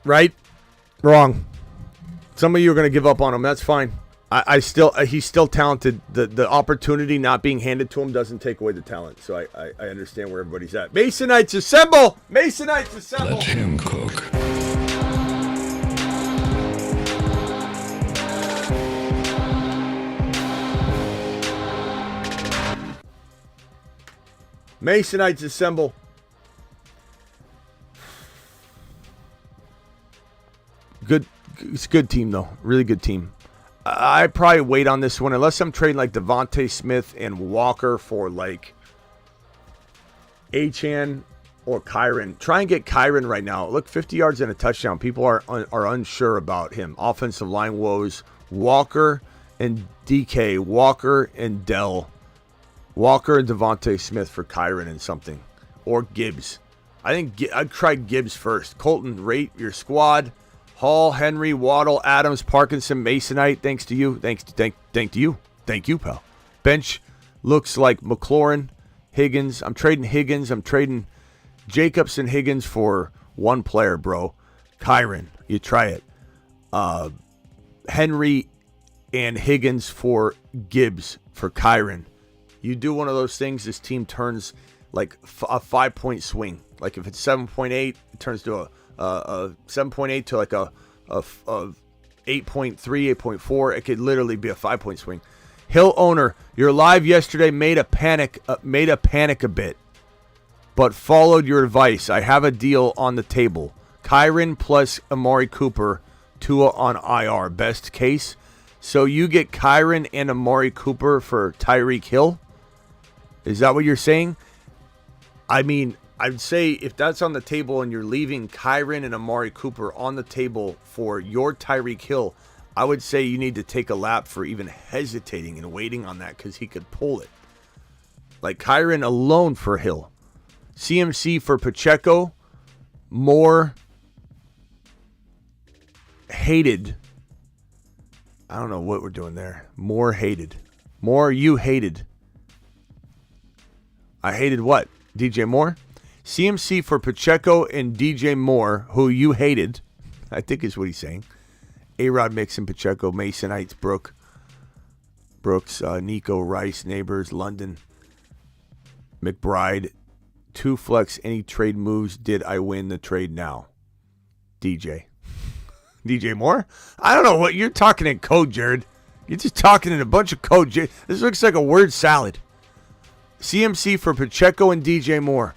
Right? Wrong. Some of you are going to give up on him. That's fine. He's still talented. The opportunity not being handed to him doesn't take away the talent. So I understand where everybody's at. Masonites assemble! Masonites assemble! Let him cook. Masonites assemble. Good. It's a good team, though. Really good team. I probably wait on this one unless I'm trading like Devontae Smith and Walker for like Achan or Kyron. Try and get Kyron right now. Look, 50 yards and a touchdown. People are unsure about him. Offensive line woes. Walker and DK. Walker and Dell. Walker and Devontae Smith for Kyron and something. Or Gibbs. I think I'd try Gibbs first. Colton, rate your squad. Hall, Henry, Waddle, Adams, Parkinson, Masonite. Thanks to you. Thank to you. Thank you, pal. Bench looks like McLaurin, Higgins. I'm trading Higgins. I'm trading Jacobs and Higgins for one player, bro. Kyren, you try it. Henry and Higgins for Gibbs for Kyren. You do one of those things, this team turns like a 5-point swing. Like if it's 7.8, it turns to a 7.8 to like a 8.3, 8.4. It could literally be a 5-point swing. Hill owner, your live yesterday made a panic a bit, but followed your advice. I have a deal on the table. Kyren plus Amari Cooper, Tua on IR. Best case. So you get Kyren and Amari Cooper for Tyreek Hill? Is that what you're saying? I mean, I'd say if that's on the table and you're leaving Kyren and Amari Cooper on the table for your Tyreek Hill, I would say you need to take a lap for even hesitating and waiting on that because he could pull it. Like Kyren alone for Hill. CMC for Pacheco. More hated. I don't know what we're doing there. More hated. More you hated. I hated what? DJ Moore? CMC for Pacheco and DJ Moore, who you hated, I think is what he's saying. A-Rod, Mixon, Pacheco, Mason Heights, Brooks, Nico, Rice, Neighbors, London, McBride. 2 flex, any trade moves. Did I win the trade now? DJ. DJ Moore? I don't know what you're talking in code, Jared. You're just talking in a bunch of code. This looks like a word salad. CMC for Pacheco and DJ Moore.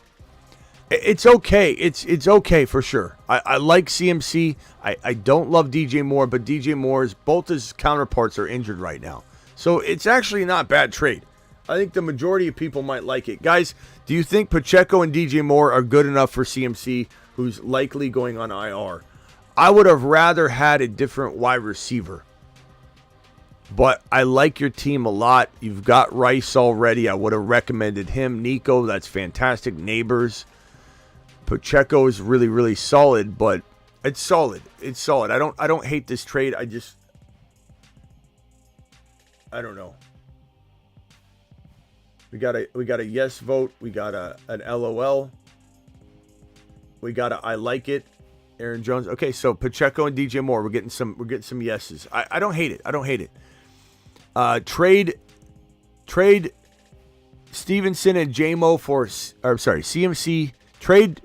It's okay. It's okay for sure. I like CMC. I don't love DJ Moore, but DJ Moore's both his counterparts are injured right now. So it's actually not a bad trade. I think the majority of people might like it. Guys, do you think Pacheco and DJ Moore are good enough for CMC, who's likely going on IR? I would have rather had a different wide receiver. But I like your team a lot. You've got Rice already. I would have recommended him. Nico, that's fantastic. Neighbors. Pacheco is really, really solid, but it's solid. It's solid. I don't hate this trade. I don't know. We got a yes vote. We got an LOL. We got a I like it. Aaron Jones. Okay, so Pacheco and DJ Moore. We're getting some yeses. I don't hate it. I don't hate it. Trade Stevenson and JMO for CMC. Trade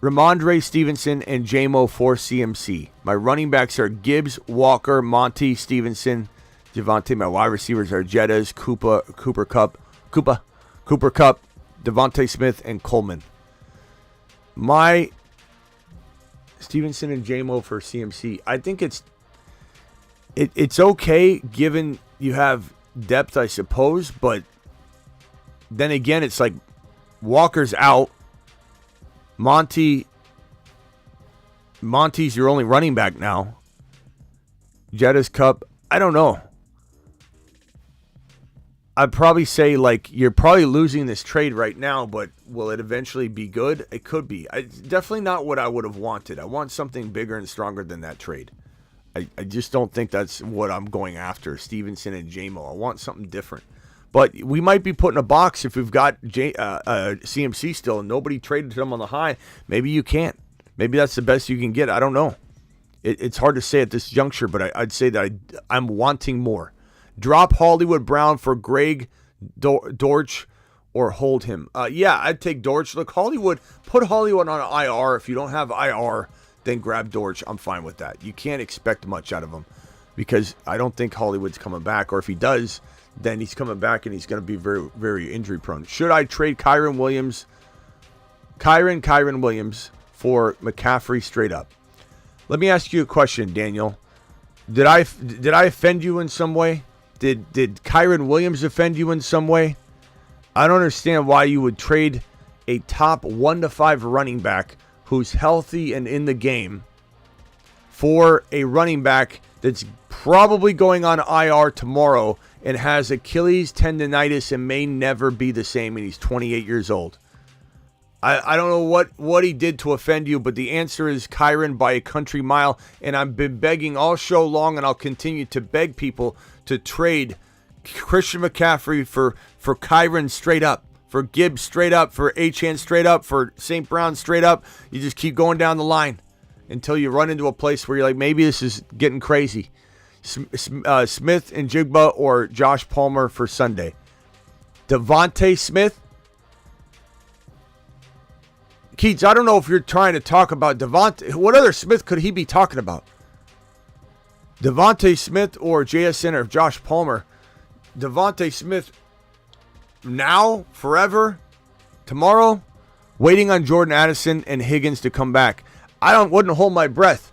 Ramondre Stevenson and JMO for CMC. My running backs are Gibbs, Walker, Monty, Stevenson, Javonte. My wide receivers are Jettas, Cooper Cup, Devontae Smith, and Coleman. My Stevenson and JMO for CMC. I think it's okay given you have depth, I suppose, but then again, it's like Walker's out. Monty's your only running back now. Jettas Cup, I don't know. I'd probably say like you're probably losing this trade right now, but will it eventually be good? It could be. It's definitely not what I would have wanted. I want something bigger and stronger than that trade. I just don't think that's what I'm going after, Stevenson and JMO. I want something different. But we might be put in a box if we've got CMC still and nobody traded him on the high. Maybe you can't. Maybe that's the best you can get. I don't know. It's hard to say at this juncture, but I'd say that I'm wanting more. Drop Hollywood Brown for Greg Dortch or hold him. Yeah, I'd take Dortch. Look, put Hollywood on IR. If you don't have IR, then grab Dortch. I'm fine with that. You can't expect much out of him because I don't think Hollywood's coming back. Or if he does, then he's coming back and he's going to be very, very injury prone. Should I trade Kyren Williams for McCaffrey straight up? Let me ask you a question, Daniel. Did I offend you in some way? Did Kyren Williams offend you in some way? I don't understand why you would trade a top 1 to 5 running back who's healthy and in the game for a running back that's probably going on IR tomorrow and has Achilles tendonitis and may never be the same, and he's 28 years old. I don't know what he did to offend you, but the answer is Kyren by a country mile, and I've been begging all show long, and I'll continue to beg people to trade Christian McCaffrey for Kyron straight up, for Gibbs straight up, for Achane straight up, for St. Brown straight up. You just keep going down the line until you run into a place where you're like, maybe this is getting crazy. Smith and Jigba or Josh Palmer for Sunday. Devontae Smith. Keats, I don't know if you're trying to talk about Devontae. What other Smith could he be talking about? Devontae Smith or JSN or Josh Palmer. Devontae Smith now, forever, tomorrow, waiting on Jordan Addison and Higgins to come back. Wouldn't hold my breath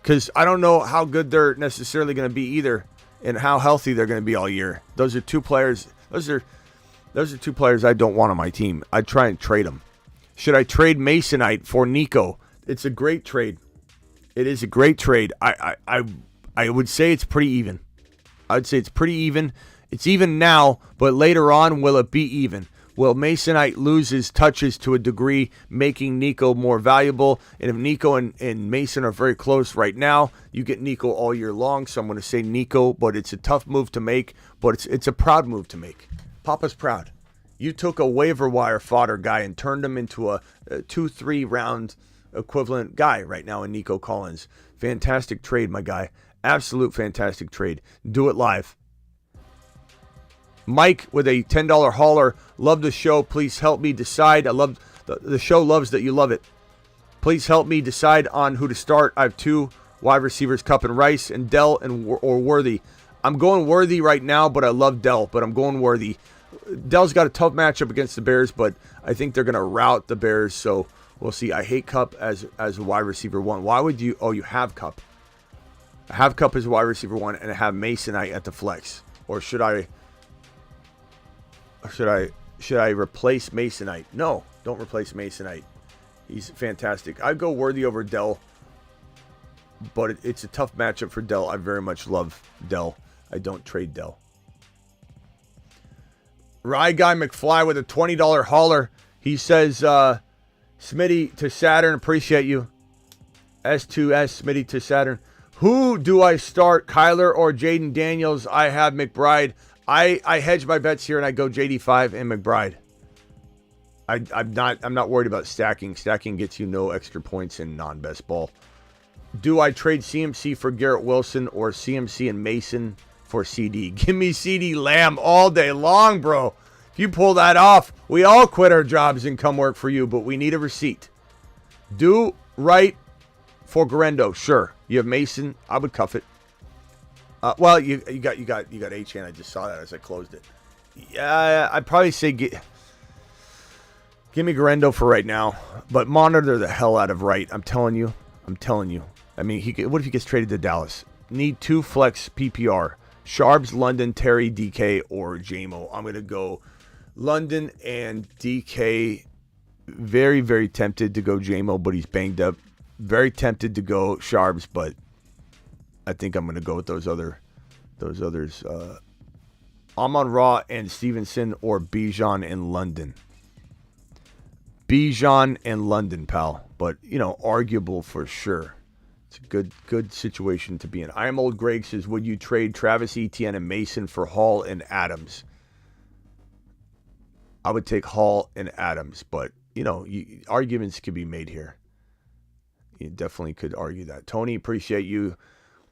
because I don't know how good they're necessarily going to be either and how healthy they're going to be all year. Those are two players. Those are two players I don't want on my team. I'd try and trade them. Should I trade Masonite for Nico? It's a great trade. It is a great trade. I would say it's pretty even. I'd say it's pretty even. It's even now, but later on, will it be even? Will Masonite lose his touches to a degree, making Nico more valuable? And if Nico and Mason are very close right now, you get Nico all year long. So I'm going to say Nico, but it's a tough move to make, but it's a proud move to make. Papa's proud. You took a waiver wire fodder guy and turned him into a 2-3 round equivalent guy right now in Nico Collins. Fantastic trade, my guy. Absolute fantastic trade. Do it live. Mike with a $10 hauler. Love the show. Please help me decide. I love the show. Loves that you love it. Please help me decide on who to start. I have two wide receivers, Kupp and Rice, and Dell or Worthy. I'm going Worthy right now, but I love Dell. But I'm going Worthy. Dell's got a tough matchup against the Bears, but I think they're going to rout the Bears. So we'll see. I hate Kupp as a wide receiver one. Why would you? Oh, you have Kupp. I have Kupp as a wide receiver one, and I have Masonite at the flex. Or should I replace Masonite? No, don't replace Masonite. He's fantastic. I'd go Worthy over Dell, but it's a tough matchup for Dell. I very much love Dell. I don't trade Dell. Rye Guy McFly with a $20 hauler. He says, Smitty to Saturn, appreciate you. S2S, Smitty to Saturn. Who do I start, Kyler or Jaden Daniels? I have McBride. I hedge my bets here and I go JD5 and McBride. I'm not worried about stacking. Stacking gets you no extra points in non-best ball. Do I trade CMC for Garrett Wilson or CMC and Mason for CD? Give me CD Lamb all day long, bro. If you pull that off, we all quit our jobs and come work for you, but we need a receipt. Do right for Garendo, sure. You have Mason, I would cuff it. Well, you got Achane. I just saw that as I closed it. Yeah, I'd probably say give me Garendo for right now, but monitor the hell out of Wright. I'm telling you. I mean, what if he gets traded to Dallas? Need 2 flex PPR. Sharps, London, Terry, DK, or JMO. I'm going to go London and DK. Very, very tempted to go JMO, but he's banged up. Very tempted to go Sharps, but I think I'm going to go with those others. Amon-Ra and Stevenson or Bijan and London. Bijan and London, pal. But, arguable for sure. It's a good situation to be in. I am Old Greg says, would you trade Travis Etienne and Mason for Hall and Adams? I would take Hall and Adams, but, arguments could be made here. You definitely could argue that. Tony, appreciate you.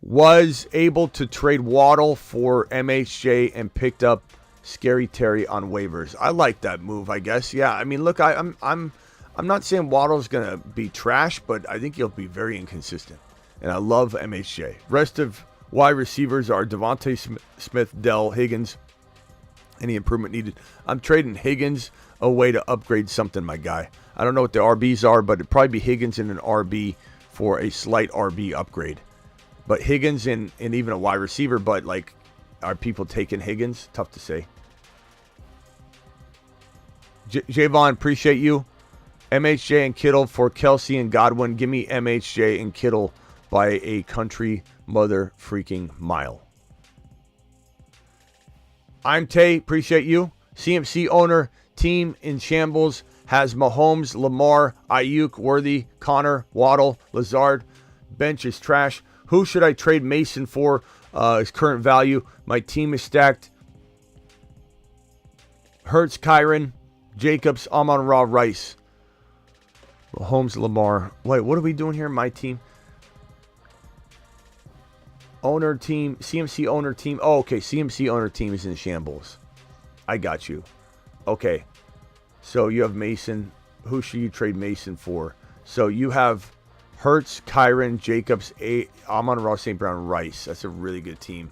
Was able to trade Waddle for MHJ and picked up Scary Terry on waivers. I like that move, I guess. Yeah, I mean, look, I'm not saying Waddle's going to be trash, but I think he'll be very inconsistent. And I love MHJ. Rest of wide receivers are Devontae Smith, Dell, Higgins. Any improvement needed? I'm trading Higgins away to upgrade something, my guy. I don't know what the RBs are, but it'd probably be Higgins and an RB for a slight RB upgrade. But Higgins and even a wide receiver, but are people taking Higgins? Tough to say. Javon, appreciate you. MHJ and Kittle for Kelsey and Godwin. Give me MHJ and Kittle by a country mother freaking mile. I'm Tay, appreciate you. CMC owner, team in shambles, has Mahomes, Lamar, Ayuk, Worthy, Connor, Waddle, Lazard. Bench is trash. Who should I trade Mason for? His current value. My team is stacked. Hurts, Kyron, Jacobs, Amon-Ra, Rice. Mahomes, Lamar. Wait, what are we doing here? My team. Owner team. CMC owner team. Oh, okay. CMC owner team is in shambles. I got you. Okay. So you have Mason. Who should you trade Mason for? So you have Hurts, Kyron, Jacobs, Amon-Ra, St. Brown, Rice. That's a really good team.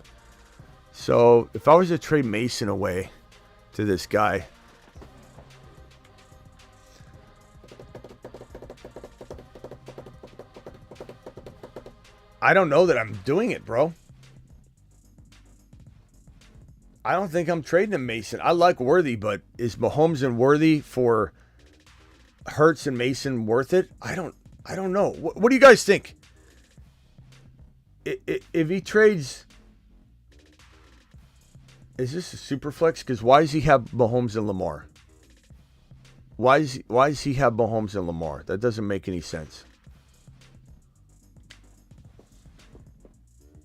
So if I was to trade Mason away to this guy, I don't know that I'm doing it, bro. I don't think I'm trading him Mason. I like Worthy, but is Mahomes and Worthy for Hurts and Mason worth it? I don't know. What do you guys think? If he trades, is this a super flex? Because why does he have Mahomes and Lamar? Why does he have Mahomes and Lamar? That doesn't make any sense.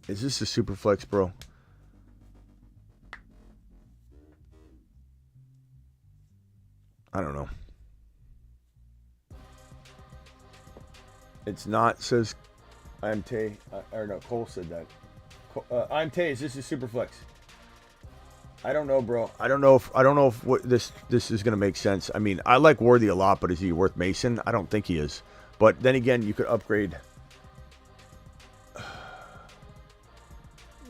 Is this a super flex, bro? I don't know. It's not, says IMT. Or no, Cole said that. IMT, is this a super flex? I don't know, bro. I don't know if what this is gonna make sense. I mean, I like Worthy a lot, but is he worth Mason? I don't think he is. But then again, you could upgrade.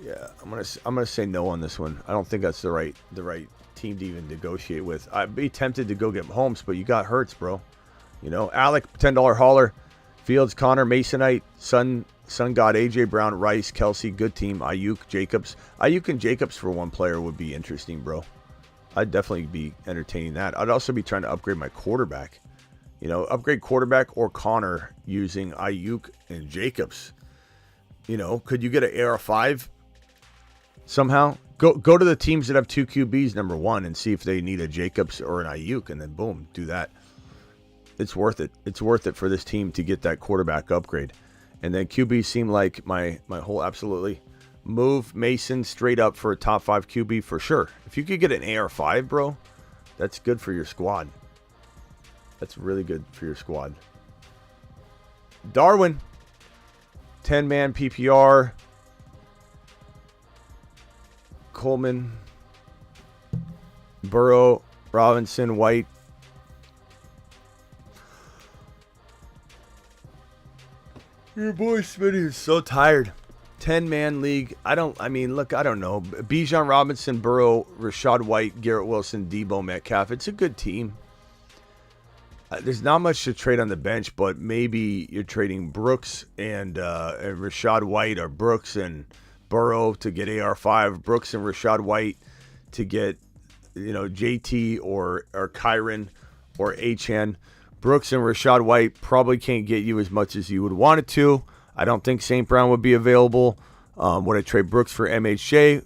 Yeah, I'm gonna say no on this one. I don't think that's the right team to even negotiate with. I'd be tempted to go get Mahomes, but you got Hurts, bro. You know, Alec, $10 hauler, Fields, Connor, Masonite, Sun God, AJ Brown, Rice, Kelsey, good team. Ayuk, Jacobs. Ayuk and Jacobs for one player would be interesting, bro. I'd definitely be entertaining that. I'd also be trying to upgrade my quarterback. You know, upgrade quarterback or Connor using Ayuk and Jacobs. You know, could you get an AR5 somehow? Go to the teams that have 2 QBs, number one, and see if they need a Jacobs or an Ayuk, and then boom, do that. It's worth it. It's worth it for this team to get that quarterback upgrade. And then QB seem like my whole absolutely. Move Mason straight up for a top 5 QB for sure. If you could get an AR5, bro, that's good for your squad. That's really good for your squad. Darwin, 10-man PPR. Coleman, Burrow, Robinson, White. Your boy Smitty is so tired. 10-man league. I don't know. Bijan Robinson, Burrow, Rashad White, Garrett Wilson, Debo Metcalf. It's a good team. There's not much to trade on the bench, but maybe you're trading Brooks and Rashad White, or Brooks and Burrow to get AR5, Brooks and Rashad White to get, you know, JT or Kyron or HN. Brooks and Rashad White probably can't get you as much as you would want it to. I don't think St. Brown would be available. Would I trade Brooks for MHJ?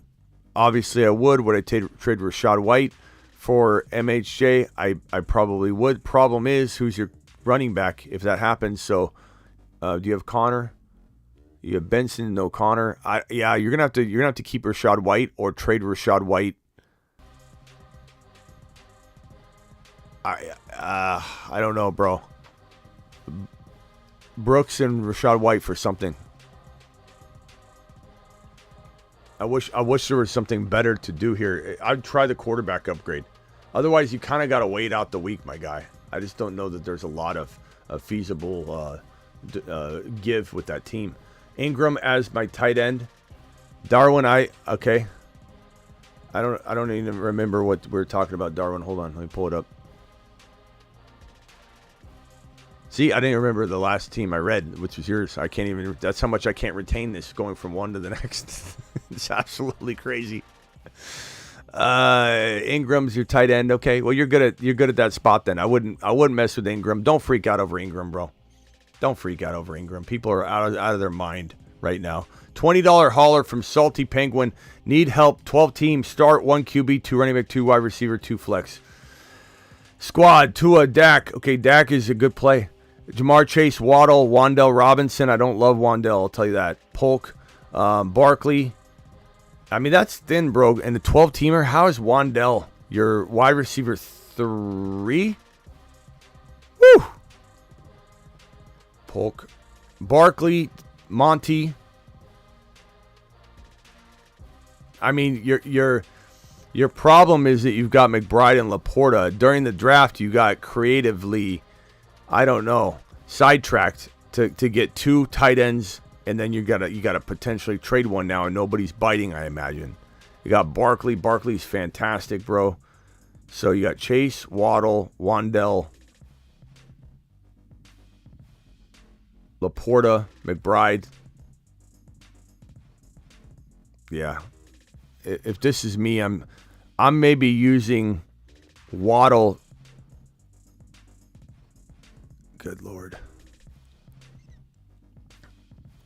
Obviously I would. Would I trade Rashad White for MHJ? I probably would. Problem is, who's your running back if that happens? So do you have Connor? You have Benson, no Connor. You're gonna have to keep Rashad White or trade Rashad White. I don't know, bro. Brooks and Rashad White for something. I wish there was something better to do here. I'd try the quarterback upgrade. Otherwise, you kind of got to wait out the week, my guy. I just don't know that there's a lot of feasible give with that team. Ingram as my tight end. Darwin, okay. I don't even remember what we're talking about. Darwin, hold on, let me pull it up. See, I didn't remember the last team I read, which was yours. I can't even. That's how much I can't retain this going from one to the next. It's absolutely crazy. Ingram's your tight end. Okay, well you're good at that spot then. I wouldn't mess with Ingram. Don't freak out over Ingram, bro. Don't freak out over Ingram. People are out of their mind right now. $20 hauler from Salty Penguin. Need help. 12 teams. Start 1 QB, 2 running back, 2 wide receiver, 2 flex. Squad. Tua, Dak. Okay, Dak is a good play. Jamar Chase, Waddle, Wan'Dale Robinson. I don't love Wan'Dale, I'll tell you that. Polk, Barkley. I mean, that's thin, bro. And the 12-teamer, how is Wan'Dale Your wide receiver 3. Woo! Polk. Barkley, Monty. I mean, your problem is that you've got McBride and Laporta. During the draft, you got creatively, I don't know, sidetracked to get 2 tight ends, and then you gotta potentially trade one now, and nobody's biting, I imagine. You got Barkley. Barkley's fantastic, bro. So you got Chase, Waddle, Wandell, Laporta, McBride. Yeah. If this is me, I'm maybe using Waddle. Good Lord.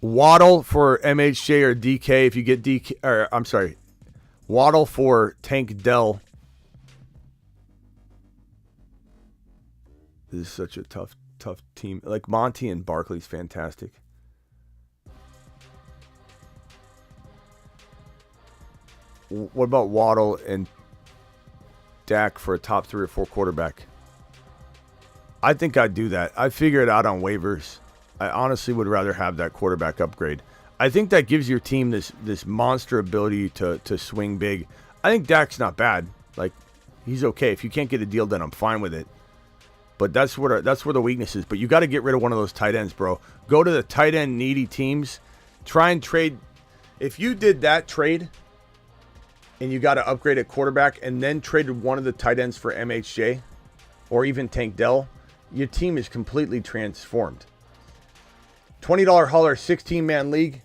Waddle for MHJ or DK if you get DK, or I'm sorry, Waddle for Tank Dell. This is such a tough team. Like Monty and Barkley's fantastic. What about Waddle and Dak for a top 3 or 4 quarterback? I think I'd do that. I figure it out on waivers. I honestly would rather have that quarterback upgrade. I think that gives your team this monster ability to swing big. I think Dak's not bad. Like, he's okay. If you can't get a deal done, I'm fine with it. But that's where the weakness is. But you got to get rid of one of those tight ends, bro. Go to the tight end needy teams. Try and trade. If you did that trade and you got to upgrade at quarterback and then traded one of the tight ends for MHJ or even Tank Dell, your team is completely transformed. $20 hauler, 16-man league.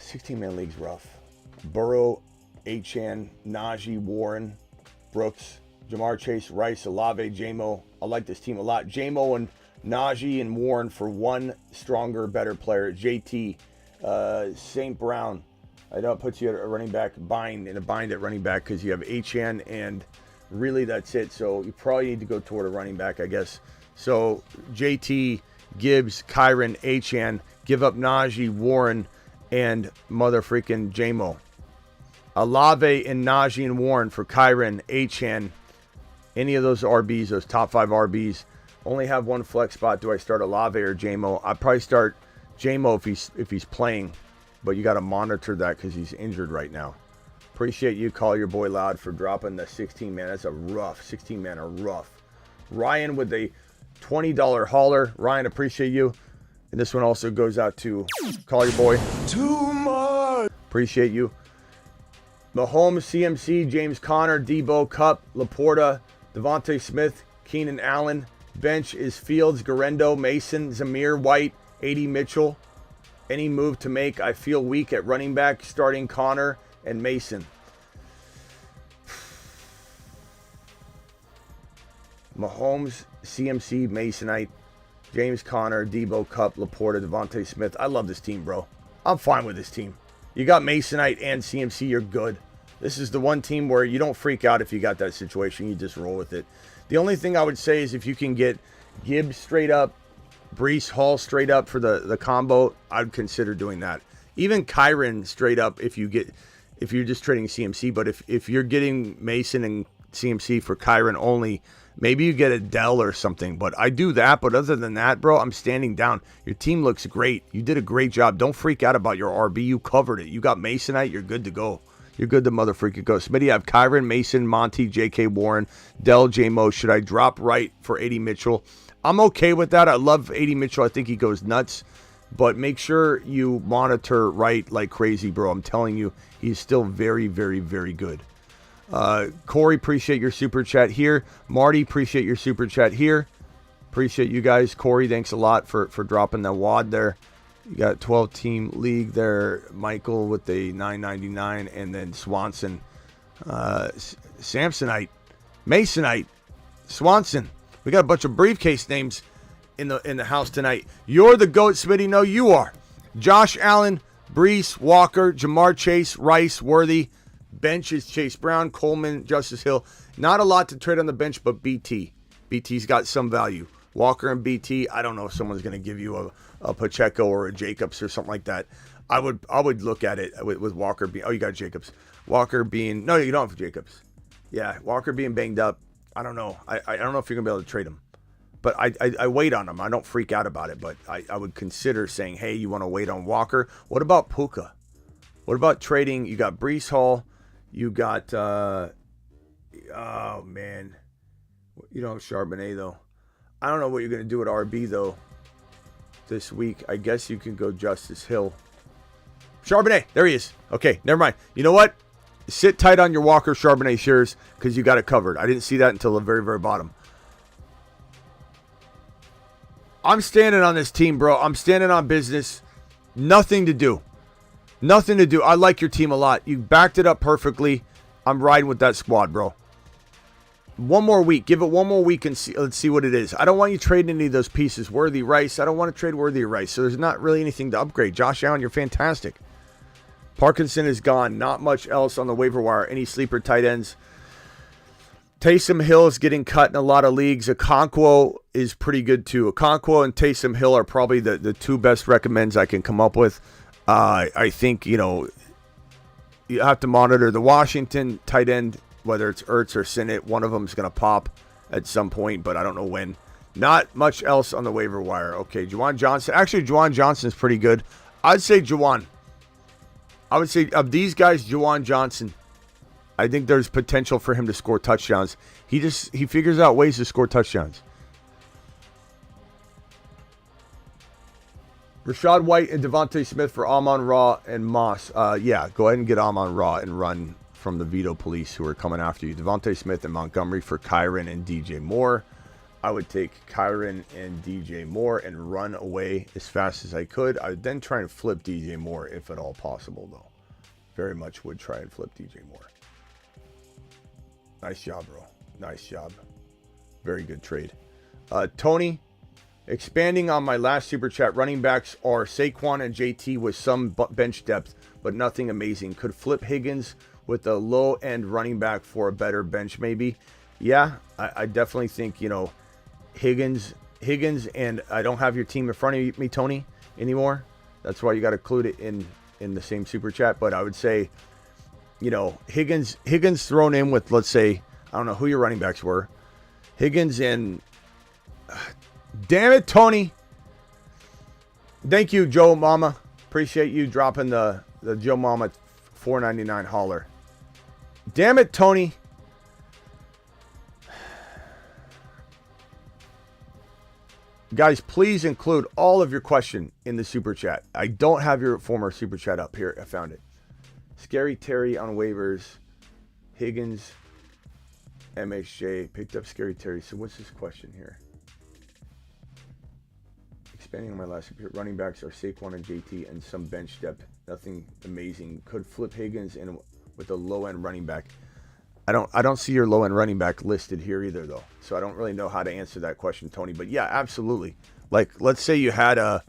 $16-man league's rough. Burrow, Achane, Najee, Warren, Brooks, Jamar Chase, Rice, Olave, J-Mo. I like this team a lot. J-Mo and Najee and Warren for one stronger, better player. JT, St. Brown. I know it puts you at a running back bind at running back because you have Achane and really that's it. So you probably need to go toward a running back, I guess. So JT, Gibbs, Kyron, Achane, give up Najee, Warren, and motherfreaking J-Mo. Olave and Najee and Warren for Kyron, Achane, any of those RBs, those top 5 RBs. Only have one flex spot. Do I start Olave or J-Mo? I'd probably start J-Mo if he's playing, but you got to monitor that because he's injured right now. Appreciate you, Call Your Boy Loud, for dropping the 16-man. That's a rough 16-man, are rough. Ryan with a $20 hauler. Ryan, appreciate you. And this one also goes out to Call Your Boy. Too much. Appreciate you. Mahomes, CMC, James Conner, Debo, Cup, Laporta, Devontae Smith, Keenan Allen. Bench is Fields, Garendo, Mason, Zamir White, AD Mitchell. Any move to make? I feel weak at running back, starting Connor and Mason. Mahomes, CMC, Masonite, James Conner, Debo, Cup, Laporta, Devontae Smith. I love this team, bro. I'm fine with this team. You got Masonite and CMC, you're good. This is the one team where you don't freak out if you got that situation. You just roll with it. The only thing I would say is if you can get Gibbs straight up, Breece Hall straight up for the combo, I'd consider doing that. Even Kyron straight up if you're just trading CMC. But if you're getting Mason and CMC for Kyron only, maybe you get a Dell or something. But I do that. But other than that, bro, I'm standing down. Your team looks great. You did a great job. Don't freak out about your RB. You covered it. You got Masonite. You're good to go. You're good to motherfreaking go. Smitty, I have Kyron, Mason, Monty, J.K. Warren, Dell, J-Mo. Should I drop right for AD Mitchell? I'm okay with that. I love AD Mitchell. I think he goes nuts. But make sure you monitor right like crazy, bro. I'm telling you, he's still very, very, very good. Corey, appreciate your super chat here. Marty, appreciate your super chat here. Appreciate you guys. Corey, thanks a lot for dropping that wad there. You got 12-team league there. Michael with the $9.99, and then Swanson, Samsonite, Masonite, Swanson. We got a bunch of briefcase names in the house tonight. You're the GOAT, Smitty. No, you are. Josh Allen, Breece, Walker, Jamar Chase, Rice, Worthy. Bench is Chase Brown, Coleman, Justice Hill. Not a lot to trade on the bench, but BT. BT's got some value. Walker and BT, I don't know if someone's going to give you a Pacheco or a Jacobs or something like that. I would look at it with Walker being. Oh, you got Jacobs. Walker being. No, you don't have Jacobs. Yeah, Walker being banged up. I don't know. I don't know if you're gonna be able to trade him. But I wait on him. I don't freak out about it. But I would consider saying, hey, you want to wait on Walker? What about Puka? What about trading? You got Breece Hall. You got, oh, man. You don't have Charbonnet, though. I don't know what you're going to do at RB, though, this week. I guess you can go Justice Hill. Charbonnet. There he is. Okay, never mind. You know what? Sit tight on your Walker Charbonnet shares because you got it covered. I didn't see that until the very, very bottom. I'm standing on this team, bro. I'm standing on business. Nothing to do. Nothing to do. I like your team a lot. You backed it up perfectly. I'm riding with that squad, bro. One more week. Give it one more week and see. Let's see what it is. I don't want you trading any of those pieces. Worthy Rice. I don't want to trade Worthy Rice. So there's not really anything to upgrade. Josh Allen, you're fantastic. Parkinson is gone. Not much else on the waiver wire. Any sleeper tight ends? Taysom Hill is getting cut in a lot of leagues. Okonkwo is pretty good too. Okonkwo and Taysom Hill are probably the two best recommends I can come up with. I think, you have to monitor the Washington tight end, whether it's Ertz or Sinnott. One of them is going to pop at some point, but I don't know when. Not much else on the waiver wire. Okay, Juwan Johnson. Actually, Juwan Johnson is pretty good. I'd say Juwan. I would say of these guys, Juwan Johnson. I think there's potential for him to score touchdowns. He figures out ways to score touchdowns. Rashad White and Devontae Smith for Amon-Ra and Moss. Yeah, go ahead and get Amon-Ra and run from the veto police who are coming after you. Devontae Smith and Montgomery for Kyron and DJ Moore. I would take Kyron and DJ Moore and run away as fast as I could. I would then try and flip DJ Moore if at all possible, though. Very much would try and flip DJ Moore. Nice job, bro. Nice job. Very good trade. Tony, expanding on my last super chat, running backs are Saquon and JT with some bench depth, but nothing amazing. Could flip Higgins with a low-end running back for a better bench, maybe. Yeah, I definitely think, Higgins, and I don't have your team in front of me, Tony, anymore. That's why you got to include it in the same super chat. But I would say, Higgins thrown in with, let's say, I don't know who your running backs were. Higgins and, damn it, Tony. Thank you, Joe Mama. Appreciate you dropping the Joe Mama $4.99 holler. Damn it, Tony. Guys, please include all of your question in the super chat. I don't have your former super chat up here. I found it. Scary Terry on waivers. Higgins, MHJ. Picked up Scary Terry. So what's this question here? Expanding on my last running backs are Saquon and JT and some bench depth. Nothing amazing. Could flip Higgins in with a low-end running back. I don't see your low-end running back listed here either, though. So I don't really know how to answer that question, Tony. But yeah, absolutely. Like, let's say you had a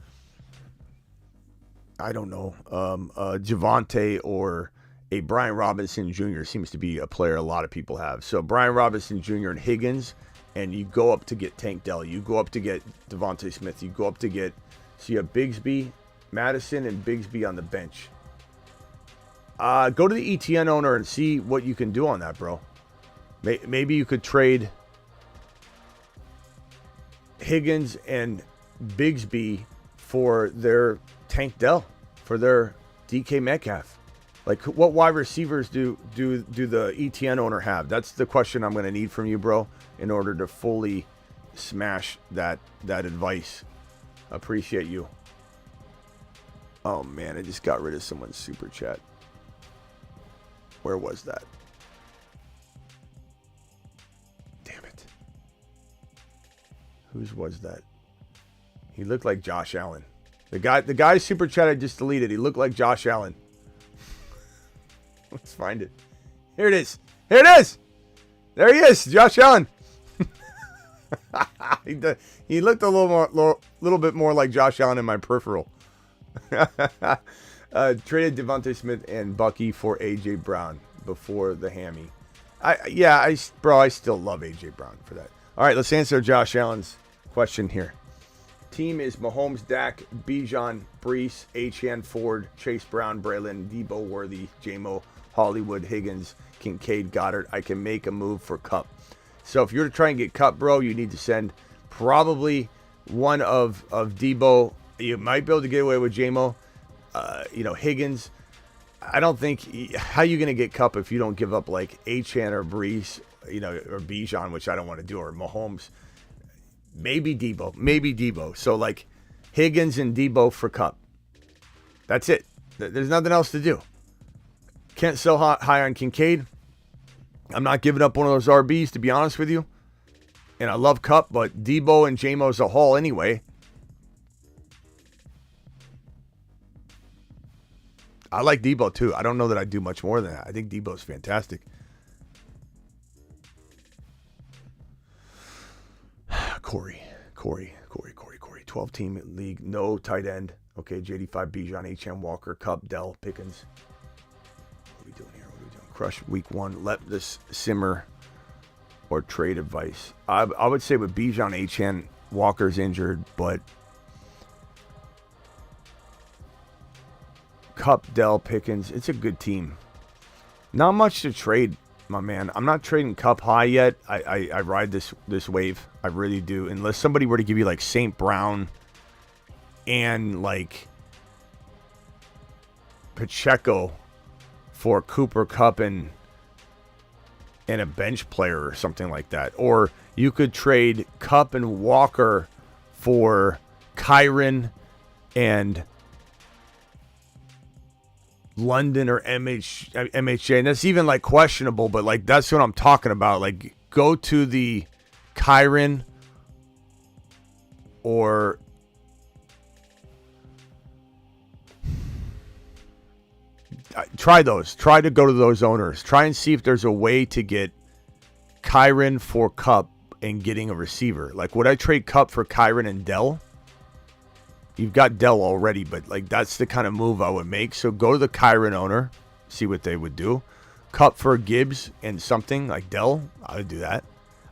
Javonte or a Brian Robinson Jr. seems to be a player a lot of people have. So Brian Robinson Jr. and Higgins, and you go up to get Tank Dell. You go up to get Devontae Smith. You go up to get, so you have Bigsby, Madison, and Bigsby on the bench. Go to the ETN owner and see what you can do on that, bro. Maybe you could trade Higgins and Bigsby for their Tank Dell, for their DK Metcalf. Like, what wide receivers do the ETN owner have? That's the question I'm going to need from you, bro, in order to fully smash that advice. Appreciate you. Oh, man, I just got rid of someone's super chat. Where was that? Damn it. Whose was that? He looked like Josh Allen. The guy's super chat I just deleted. He looked like Josh Allen. Let's find it. Here it is. Here it is. There he is, Josh Allen. He looked a little bit more like Josh Allen in my peripheral. Traded Devontae Smith and Bucky for AJ Brown before the hammy. I still love AJ Brown for that. All right, let's answer Josh Allen's question here. team is Mahomes, Dak, Bijan, Brees, Achane, Ford, Chase Brown, Braylon, Debo, Worthy, J-Mo, Hollywood, Higgins, Kincaid, Goddard. I can make a move for Kupp. So if you're to try and get Kupp, bro, you need to send probably one of Debo. You might be able to get away with J-Mo. Higgins. I don't think, how are you going to get Kupp if you don't give up like Achane or Brees, or Bijan, which I don't want to do, or Mahomes. Maybe Debo. So like Higgins and Debo for Kupp. That's it. There's nothing else to do. Can't sell high on Kincaid. I'm not giving up one of those RBs, to be honest with you. And I love Kupp, but Debo and J-Mo's a haul anyway. I like Debo too. I don't know that I do much more than that. I think Debo's fantastic. Corey. 12-team league, no tight end. Okay, JD5, Bijan, H.M. Walker, Kupp, Dell, Pickens. What are we doing here? Crush week 1. Let this simmer or trade advice. I would say with Bijan, H.M. Walker's injured, but Kupp, Dell, Pickens, it's a good team. Not much to trade, my man. I'm not trading Kupp high yet. I ride this wave. I really do. Unless somebody were to give you like St. Brown and like Pacheco for Cooper Kupp and a bench player or something like that. Or you could trade Kupp and Walker for Kyron and London or MHJ, and that's even like questionable, but like that's what I'm talking about. Like go to the Kyron or try those. Try to go to those owners. Try and see if there's a way to get Kyron for Kupp and getting a receiver. Like would I trade Kupp for Kyron and Dell? You've got Dell already, but like that's the kind of move I would make. So go to the Kyron owner, see what they would do. Kupp for Gibbs and something like Dell, I would do that.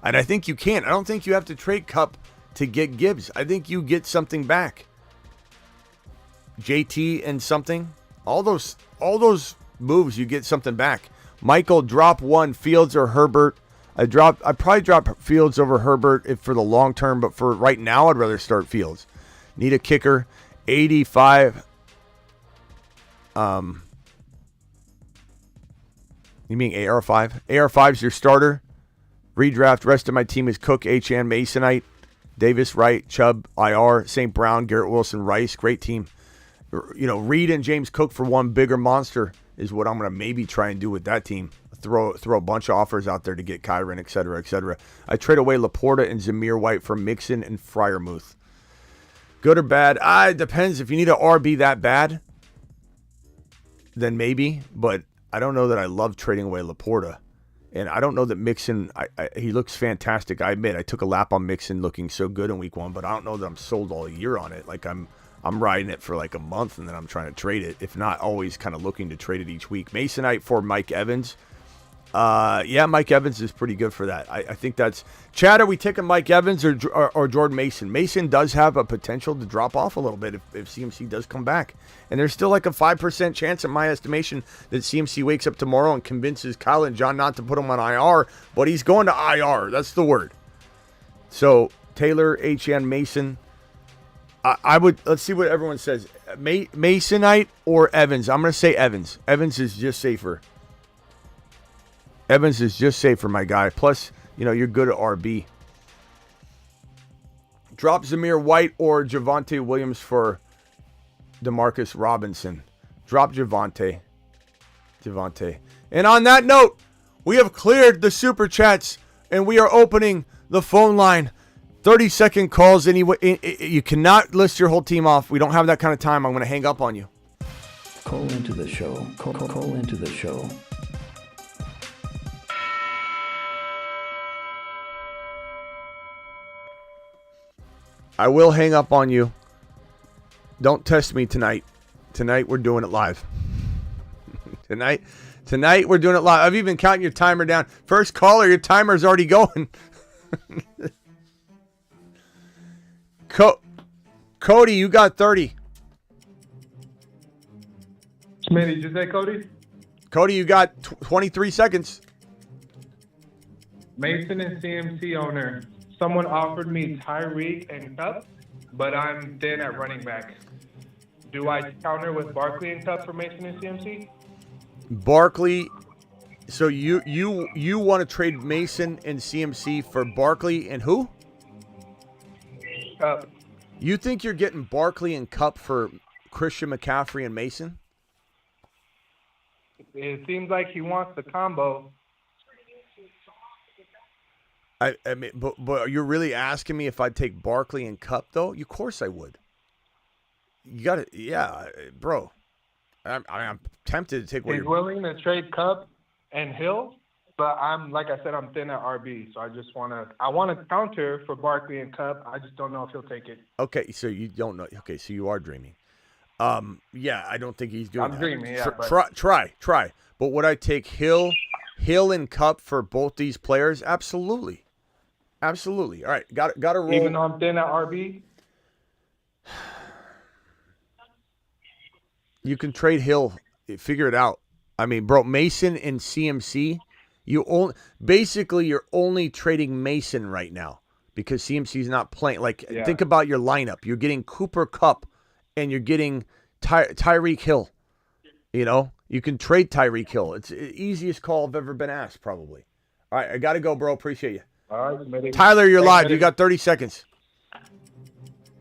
And I think you can. I don't think you have to trade Kupp to get Gibbs. I think you get something back. JT and something. All those moves, you get something back. Michael, drop one, Fields or Herbert. I'd probably drop Fields over Herbert for the long term, but for right now, I'd rather start Fields. Need a kicker. 85. You mean AR5? AR5's your starter. Redraft. Rest of my team is Cook, H.N., Masonite, Davis, Wright, Chubb, IR, St. Brown, Garrett Wilson, Rice. Great team. Reed and James Cook for one bigger monster is what I'm going to maybe try and do with that team. Throw a bunch of offers out there to get Kyron, et cetera, et cetera. I trade away Laporta and Zamir White for Mixon and Freiermuth. Good or bad? It depends. If you need an RB that bad, then maybe. But I don't know that I love trading away Laporta. And I don't know that Mixon, he looks fantastic. I admit, I took a lap on Mixon looking so good in week 1, but I don't know that I'm sold all year on it. Like I'm riding it for like a month and then I'm trying to trade it. If not, always kind of looking to trade it each week. Masonite for Mike Evans. Yeah, Mike Evans is pretty good for that. I think that's... Chad, are we taking Mike Evans or Jordan Mason? Mason does have a potential to drop off a little bit if CMC does come back. And there's still like a 5% chance in my estimation that CMC wakes up tomorrow and convinces Kyle and John not to put him on IR, but he's going to IR. That's the word. So, Taylor, HN, Mason... I would... Let's see what everyone says. Masonite or Evans? I'm going to say Evans. Evans is just safer. Evans is just safer, my guy. Plus, you're good at RB. Drop Zamir White or Javonte Williams for Demarcus Robinson. Drop Javonte. And on that note, we have cleared the super chats and we are opening the phone line. 30-second calls anyway. You cannot list your whole team off. We don't have that kind of time. I'm going to hang up on you. Call into the show. Call into the show. I will hang up on you. Don't test me tonight. Tonight we're doing it live. Tonight we're doing it live. I've even counting your timer down. First caller, your timer's already going. Cody, you got 30. Smitty, did you say Cody? Cody, you got 23 seconds. Mason and CMC owner. Someone offered me Tyreek and Cup, but I'm thin at running back. Do I counter with Barkley and Cup for Mason and CMC? Barkley. So you want to trade Mason and CMC for Barkley and who? Cup. You think you're getting Barkley and Cup for Christian McCaffrey and Mason? It seems like he wants the combo. I mean, but you're really asking me if I'd take Barkley and Cup though? Of course I would. You got to, yeah, bro. I'm tempted to take what He's willing to trade Cup and Hill, but I'm like I said, I'm thin at RB, so I want to counter for Barkley and Cup. I just don't know if he'll take it. Okay, so you don't know. Okay, so you are dreaming. Yeah, I don't think he's doing that. I'm dreaming, yeah. Try. But would I take Hill and Cup for both these players? Absolutely. All right, got to roll. Even though I'm thin at RB? You can trade Hill. Figure it out. I mean, bro, Mason and CMC, you're only trading Mason right now because CMC's not playing. Like, Think about your lineup. You're getting Cooper Kupp and you're getting Tyreek Hill. You know, you can trade Tyreek Hill. It's the easiest call I've ever been asked, probably. All right, I got to go, bro. Appreciate you. All right, Smitty. Tyler, you're live. Smitty. You got 30 seconds.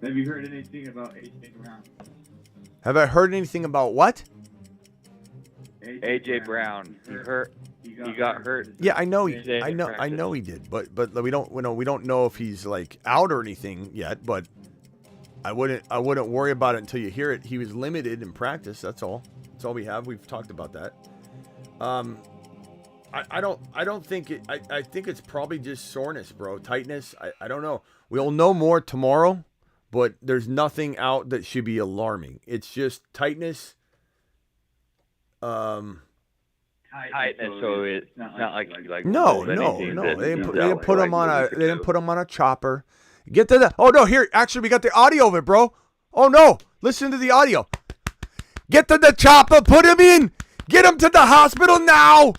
Have you heard anything about AJ Brown? Have I heard anything about what? AJ Brown. He got hurt. Yeah, I know he did, but we don't know if he's like out or anything yet. But I wouldn't worry about it until you hear it. He was limited in practice. That's all. That's all we have. We've talked about that. I don't think it. I think it's probably just soreness, bro. Tightness. I don't know. We'll know more tomorrow, but there's nothing out that should be alarming. It's just tightness. Tightness, so it's not like No. They didn't put him on a chopper. Get to the. Oh no, here. Actually, we got the audio of it, bro. Oh no, listen to the audio. Get to the chopper. Put him in. Get him to the hospital now.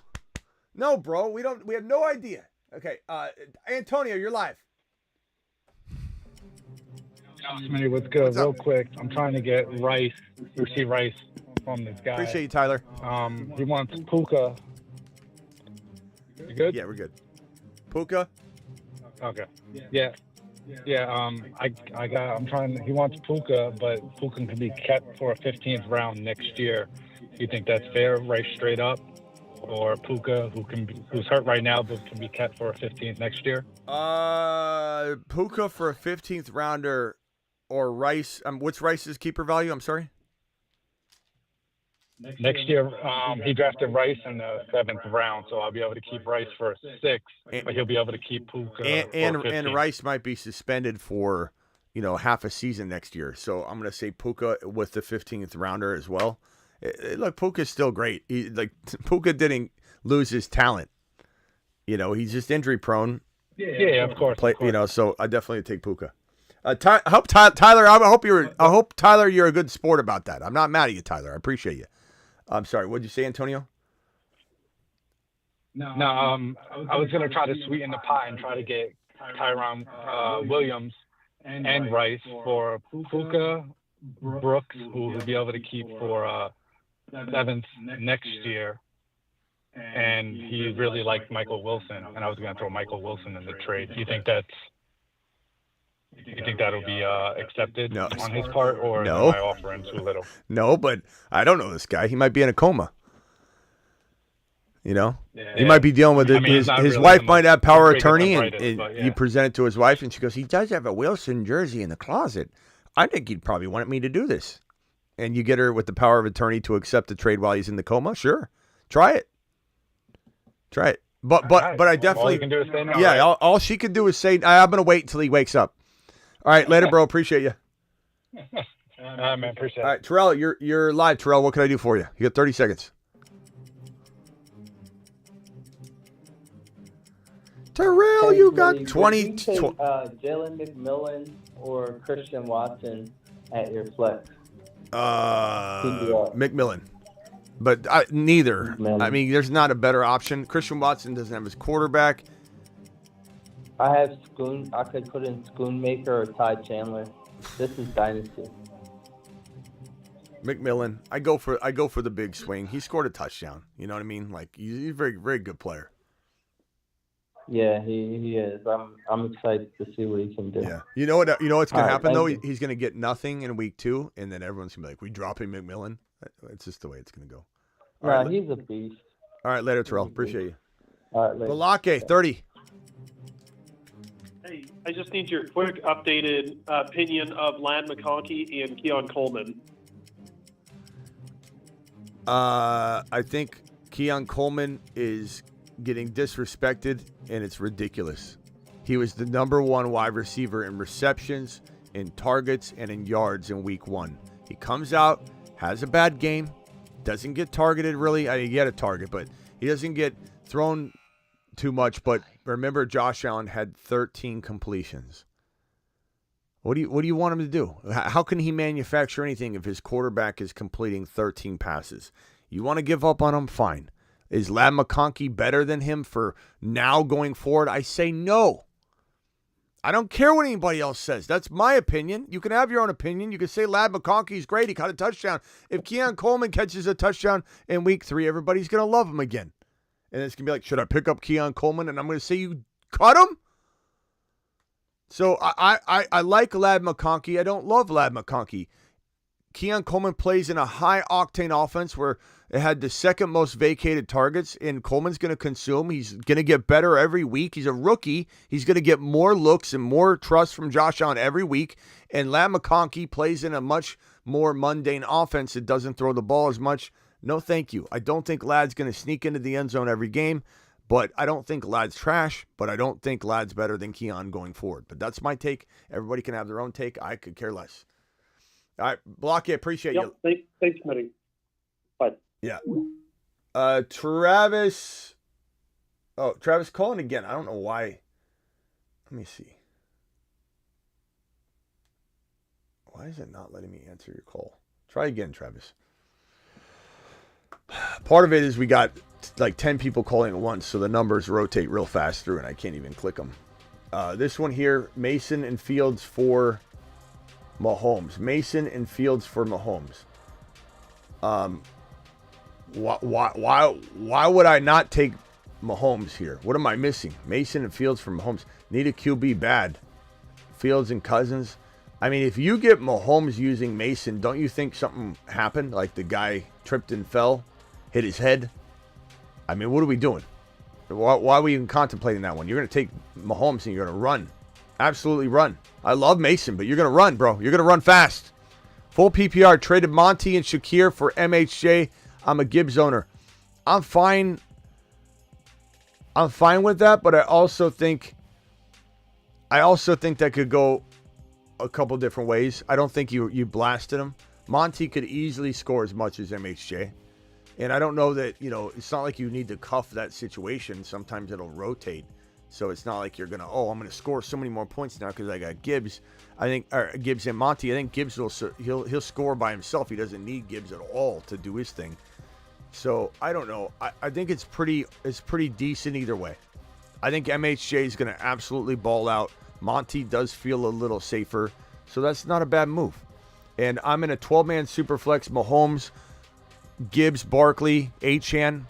No, bro. We have no idea. Okay, Antonio, you're live. Smitty, what's good? Real quick, I'm trying to get receive Rice from this guy. Appreciate you, Tyler. He wants Puka. You good? Yeah, we're good. Puka. Okay. Yeah. He wants Puka, but Puka can be kept for a 15th round next year. You think that's fair? Rice straight up, or Puka, who's hurt right now but can be kept for a 15th next year? Puka for a 15th rounder, or Rice. What's Rice's keeper value? I'm sorry. Next year, he drafted Rice in the 7th round, so I'll be able to keep Rice for a 6th, but he'll be able to keep Puka. And Rice might be suspended for, half a season next year. So I'm gonna say Puka with the 15th rounder as well. Look, Puka's still great. Puka didn't lose his talent. He's just injury prone. Yeah, of course. So I definitely take Puka. I hope Tyler. I hope Tyler, you're a good sport about that. I'm not mad at you, Tyler. I appreciate you. I'm sorry. What'd you say, Antonio? No. I was gonna try to sweeten the pot and try to get Tyron Williams and Rice for Puka, Brooks, who will be able to keep for 7th next year. And he really liked Michael Wilson, and I was gonna throw Michael Wilson in the trade. Do you think that'll be accepted on his part, or am I offering too little? No, but I don't know this guy. He might be in a coma. He might be dealing with it. His wife might have power of attorney, and you present it to his wife, and she goes, "He does have a Wilson jersey in the closet. I think he'd probably want me to do this." And you get her with the power of attorney to accept the trade while he's in the coma. Sure, try it. But I definitely, all you can do is say no, yeah. right? All she can do is say, "I'm gonna wait until he wakes up." All right, later, bro. Appreciate you. Man, appreciate it. All right, Terrell, you're live. Terrell, what can I do for you? You got 30 seconds. Terrell, you got 20. Jalen McMillan or Christian Watson at your flex? McMillan. But neither. McMillan. I mean, there's not a better option. Christian Watson doesn't have his quarterback. I have Schoon. I could put in Schoonmaker or Ty Chandler. This is dynasty. McMillan. I go for the big swing. He scored a touchdown. You know what I mean? Like he's a very, very good player. Yeah, he is. I'm excited to see what he can do. Yeah. You know what's gonna happen though? you. He's gonna get nothing in week 2, and then everyone's gonna be like, "We dropping McMillan." It's just the way it's gonna go. Nah, he's a beast. All right, later, Terrell. Appreciate you. All right, later. Balake, 30. Hey, I just need your quick updated opinion of Ladd McConkey and Keon Coleman. I think Keon Coleman is getting disrespected, and it's ridiculous. He was the number 1 wide receiver in receptions, in targets, and in yards in week 1. He comes out, has a bad game, doesn't get targeted really. I mean, he had a target, but he doesn't get thrown too much. But remember, Josh Allen had 13 completions. What do you want him to do? How can he manufacture anything if his quarterback is completing 13 passes? You want to give up on him? Fine. Is Ladd McConkey better than him for now going forward? I say no. I don't care what anybody else says. That's my opinion. You can have your own opinion. You can say Ladd McConkey's great. He caught a touchdown. If Keon Coleman catches a touchdown in week 3, everybody's going to love him again. And it's going to be like, should I pick up Keon Coleman? And I'm going to say you cut him? So I like Ladd McConkey. I don't love Ladd McConkey. Keon Coleman plays in a high-octane offense where it had the second most vacated targets, and Coleman's going to consume. He's going to get better every week. He's a rookie. He's going to get more looks and more trust from Josh Allen every week. And Ladd McConkey plays in a much more mundane offense that doesn't throw the ball as much. No, thank you. I don't think Ladd's going to sneak into the end zone every game, but I don't think Ladd's trash, but I don't think Ladd's better than Keon going forward. But that's my take. Everybody can have their own take. I could care less. All right, Blocky, I appreciate you. Thanks, Smitty. Bye. Yeah. Travis. Oh, Travis calling again. I don't know why. Let me see. Why is it not letting me answer your call? Try again, Travis. Part of it is we got like 10 people calling at once, so the numbers rotate real fast through, and I can't even click them. This one here, Mason and Fields for Mahomes. Mason and Fields for Mahomes. Why would I not take Mahomes here? What am I missing? Mason and Fields for Mahomes. Need a QB bad. Fields and Cousins. I mean, if you get Mahomes using Mason, don't you think something happened? Like the guy tripped and fell, hit his head? I mean, what are we doing? Why are we even contemplating that one? You're going to take Mahomes and you're going to run. Absolutely run. I love Mason, but you're going to run, bro. You're going to run fast. Full PPR, traded Monty and Shakir for MHJ. I'm a Gibbs owner. I'm fine with that, but I also think that could go a couple different ways. I don't think you blasted him. Monty could easily score as much as MHJ. And I don't know that, it's not like you need to cuff that situation. Sometimes it'll rotate. So it's not like you're going to, I'm going to score so many more points now because I got Gibbs. Gibbs and Monty. I think Gibbs he'll score by himself. He doesn't need Gibbs at all to do his thing. So I don't know. I think it's pretty decent either way. I think MHJ is going to absolutely ball out. Monty does feel a little safer. So that's not a bad move. And I'm in a 12-man superflex. Mahomes, Gibbs, Barkley, Achane,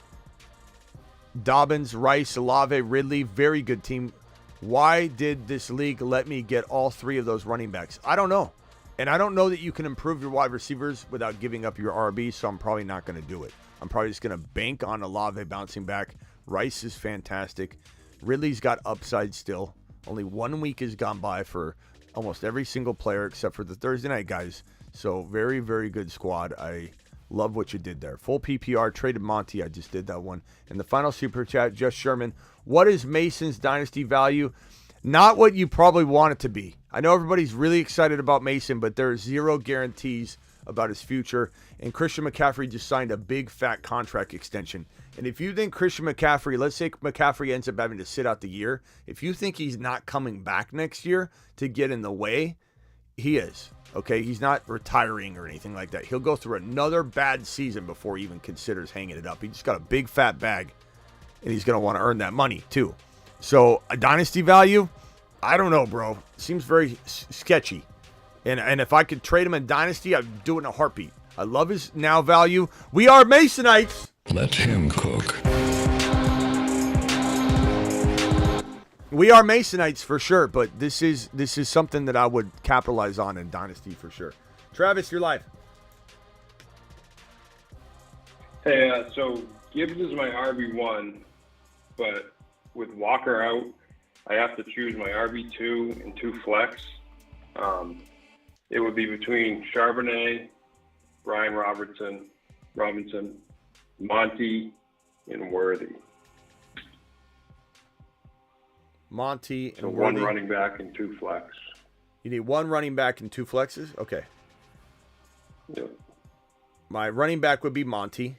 Dobbins, Rice, Olave, Ridley. Very good team. Why did this league let me get all 3 of those running backs? I don't know. And I don't know that you can improve your wide receivers without giving up your RB, so I'm probably not going to do it. I'm probably just going to bank on Olave bouncing back. Rice is fantastic. Ridley's got upside still. Only 1 week has gone by for almost every single player except for the Thursday night guys. So very, very good squad. I love what you did there. Full PPR, traded Monty. I just did that one. And the final super chat, Just Sherman. What is Mason's dynasty value? Not what you probably want it to be. I know everybody's really excited about Mason, but there are 0 guarantees about his future. And Christian McCaffrey just signed a big fat contract extension. And if you think Christian McCaffrey, let's say McCaffrey ends up having to sit out the year, if you think he's not coming back next year to get in the way, he is. Okay, he's not retiring or anything like that. He'll go through another bad season before he even considers hanging it up. He just got a big fat bag, and he's going to want to earn that money too. So a dynasty value, I don't know, bro. Seems very sketchy. And if I could trade him in dynasty, I'd do it in a heartbeat. I love his now value. We are Masonites. Let him cook. We are Masonites for sure, but this is something that I would capitalize on in dynasty for sure. Travis, you're live. Hey, so Gibbs is my RB1, but with Walker out, I have to choose my RB2 and 2 flex. It would be between Charbonnet, Brian Robinson, Monty, and Worthy. Monty and so Worthy. 1 running back and 2 flex. You need 1 running back and 2 flexes? Okay. Yep. My running back would be Monty.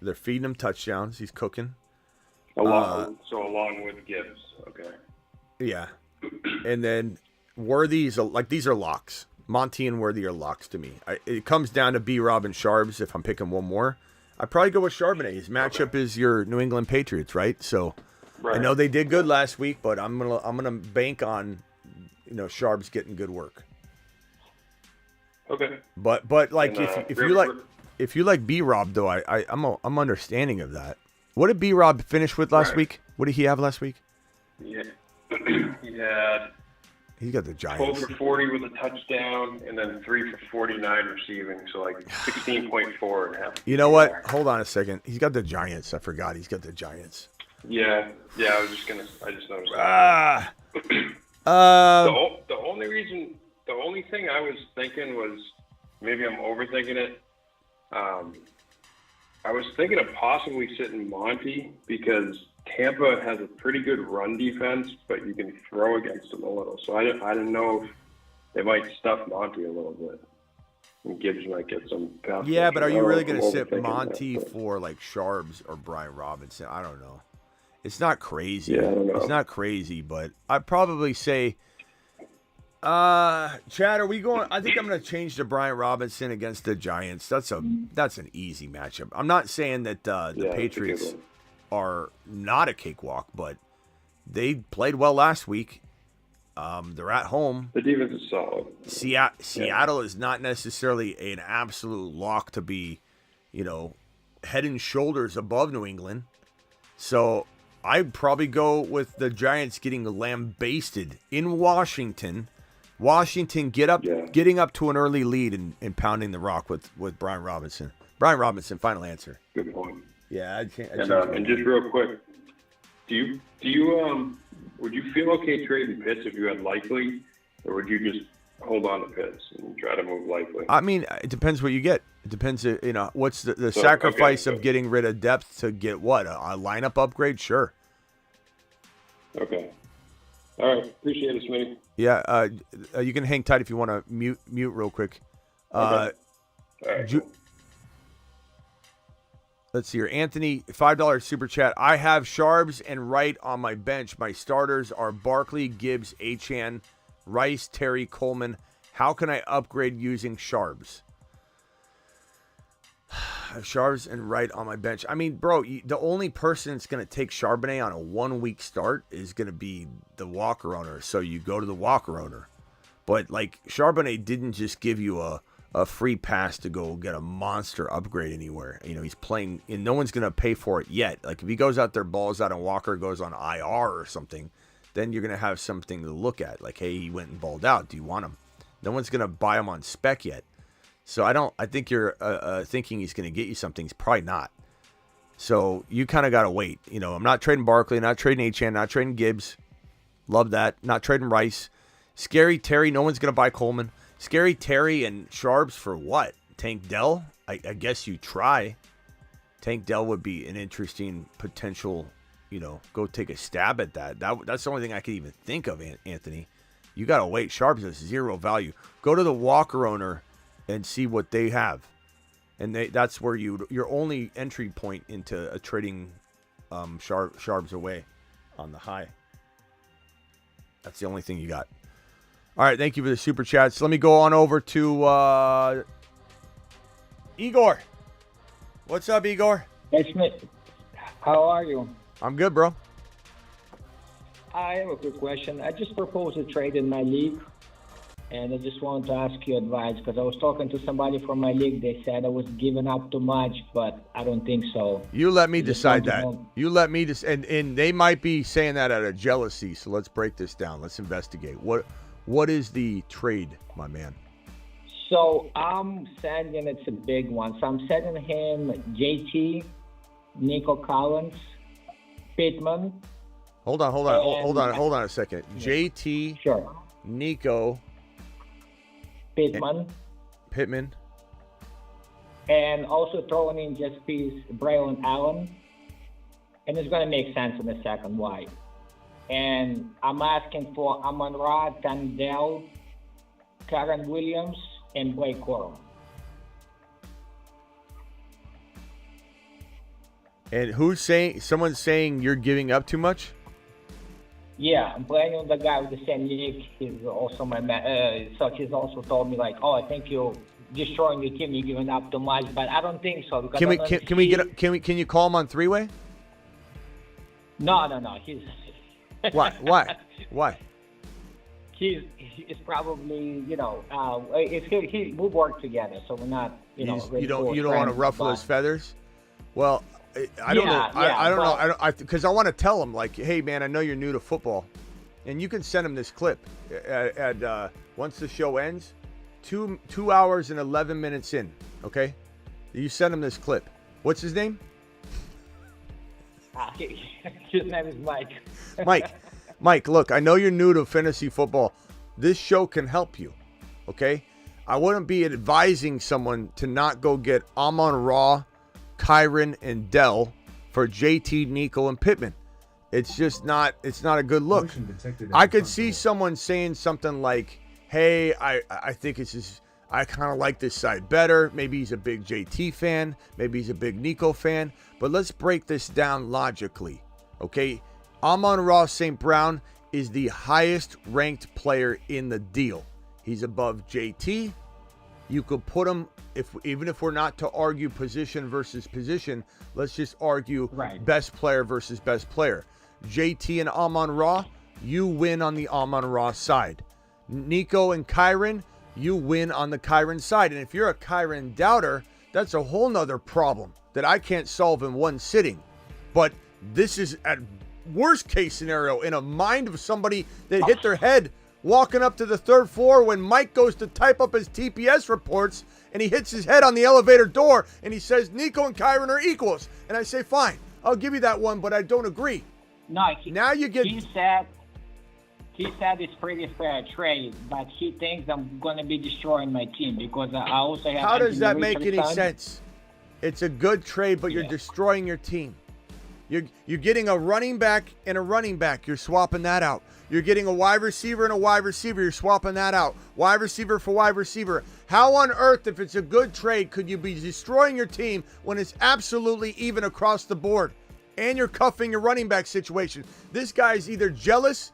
They're feeding him touchdowns. He's cooking. Along with Gibbs. Okay. Yeah. And then Worthy's these are locks. Monty and Worthy are locks to me. It comes down to B-Rob and Sharbs if I'm picking one more. I'd probably go with Charbonnet. His matchup is your New England Patriots, right? So right. I know they did good last week, but I'm gonna bank on Sharbs getting good work. Okay. But like if you like B-Rob though, I'm understanding of that. What did B-Rob finish with last week? What did he have last week? Yeah. He's got the Giants. 12 for 40 with a touchdown, and then 3 for 49 receiving, so like 16.4 and a half. You know what? Hold on a second. He's got the Giants. I forgot he's got the Giants. Yeah. I just noticed. The only thing I was thinking was maybe I'm overthinking it. I was thinking of possibly sitting Monty because Tampa has a pretty good run defense, but you can throw against them a little. So I don't know if they might stuff Monty a little bit. And Gibbs might get some pass. Yeah, but are you really going to sit Monty for like Sharbs or Brian Robinson? I don't know. It's not crazy. Yeah, I don't know. It's not crazy, but I'd probably say, Chad, are we going? I think I'm going to change to Brian Robinson against the Giants. That's an easy matchup. I'm not saying that the Patriots are not a cakewalk, but they played well last week. They're at home. The defense is solid. Seattle is not necessarily an absolute lock to be, head and shoulders above New England. So I'd probably go with the Giants getting lambasted in Washington. Washington getting up to an early lead and pounding the rock with Brian Robinson. Brian Robinson, final answer. Good point. Yeah, and just real quick, do you would you feel okay trading Pitts if you had Likely, or would you just hold on to Pitts and try to move Likely? I mean, it depends what you get. It depends, what's the sacrifice of getting rid of depth to get what? A lineup upgrade? Sure. Okay. All right. Appreciate it, Smitty. Yeah. You can hang tight if you want to mute real quick. Okay. All right. Cool. Let's see here. Anthony, $5 super chat. I have Sharbs and Wright on my bench. My starters are Barkley, Gibbs, Achane, Rice, Terry, Coleman. How can I upgrade using Sharbs? Sharbs and Wright on my bench. I mean, bro, the only person that's going to take Charbonnet on a 1-week start is going to be the Walker owner. So you go to the Walker owner. But, like, Charbonnet didn't just give you a free pass to go get a monster upgrade anywhere. He's playing, and no one's going to pay for it yet. Like, if he goes out there, balls out, and Walker goes on IR or something, then you're going to have something to look at. Like, hey, he went and balled out. Do you want him? No one's going to buy him on spec yet. So I think you're thinking he's going to get you something. He's probably not. So you kind of got to wait. I'm not trading Barkley, not trading Achane, not trading Gibbs. Love that. Not trading Rice. Scary Terry, no one's going to buy Coleman. Scary Terry and Sharbs for what? Tank Dell? I guess you try. Tank Dell would be an interesting potential, go take a stab at that. That's the only thing I could even think of, Anthony. You got to wait. Sharbs has 0 value. Go to the Walker owner and see what they have. And that's where your only entry point into a trading Sharbs away on the high. That's the only thing you got. All right, thank you for the super chats. Let me go on over to Igor. What's up, Igor? Hey, Smith. How are you? I'm good, bro. I have a quick question. I just proposed a trade in my league, and I just wanted to ask your advice because I was talking to somebody from my league. They said I was giving up too much, but I don't think so. You let me decide that. You let me and they might be saying that out of jealousy. So let's break this down. Let's investigate. What is the trade, my man? So I'm sending, it's a big one. So I'm sending him JT, Nico Collins, Pittman. Hold on a second. JT, sure. Nico, Pittman, and also throwing in just piece Braylon Allen, and it's going to make sense in a second why. And I'm asking for Amon-Ra, Tandell, Karen Williams, and Blake Corum. And someone's saying you're giving up too much? Yeah, I'm playing with the guy with the same league. He's also my man. So he's also told me like, oh, I think you're destroying your team. You're giving up too much, but I don't think so. Can you call him on three-way? No. He's Why? He's probably we work together, so we're not you don't want to ruffle his feathers. Well, I don't know. I don't know. Because I want to tell him like, hey man, I know you're new to football, and you can send him this clip at once the show ends, 2 hours and 11 minutes in. Okay, you send him this clip. What's his name? His name is Mike. Mike, look, I know you're new to fantasy football. This show can help you, okay? I wouldn't be advising someone to not go get Amon-Ra, Kyren, and Dell for JT, Nico, and Pittman. It's just not a good look. I could see someone saying something like, hey, I think it's just, I kind of like this side better. Maybe he's a big JT fan. Maybe he's a big Nico fan. But let's break this down logically, okay? Amon-Ra St. Brown is the highest ranked player in the deal. He's above JT. You could put him, even if we're not to argue position versus position, let's just argue best player versus best player. JT and Amon-Ra, you win on the Amon-Ra side. Nico and Kyren, you win on the Kyren side. And if you're a Kyren doubter, that's a whole nother problem that I can't solve in one sitting. But this is at worst case scenario in a mind of somebody that hit their head walking up to the third floor when Mike goes to type up his TPS reports and he hits his head on the elevator door and he says Nico and Kyren are equals. And I say, fine, I'll give you that one, but I don't agree. No, he said it's pretty fair trade, but he thinks I'm going to be destroying my team because I also have... How does that make any sense? It's a good trade, but you're destroying your team. You're getting a running back and a running back. You're swapping that out. You're getting a wide receiver and a wide receiver. You're swapping that out. Wide receiver for wide receiver. How on earth, if it's a good trade, could you be destroying your team when it's absolutely even across the board? And you're cuffing your running back situation. This guy's either jealous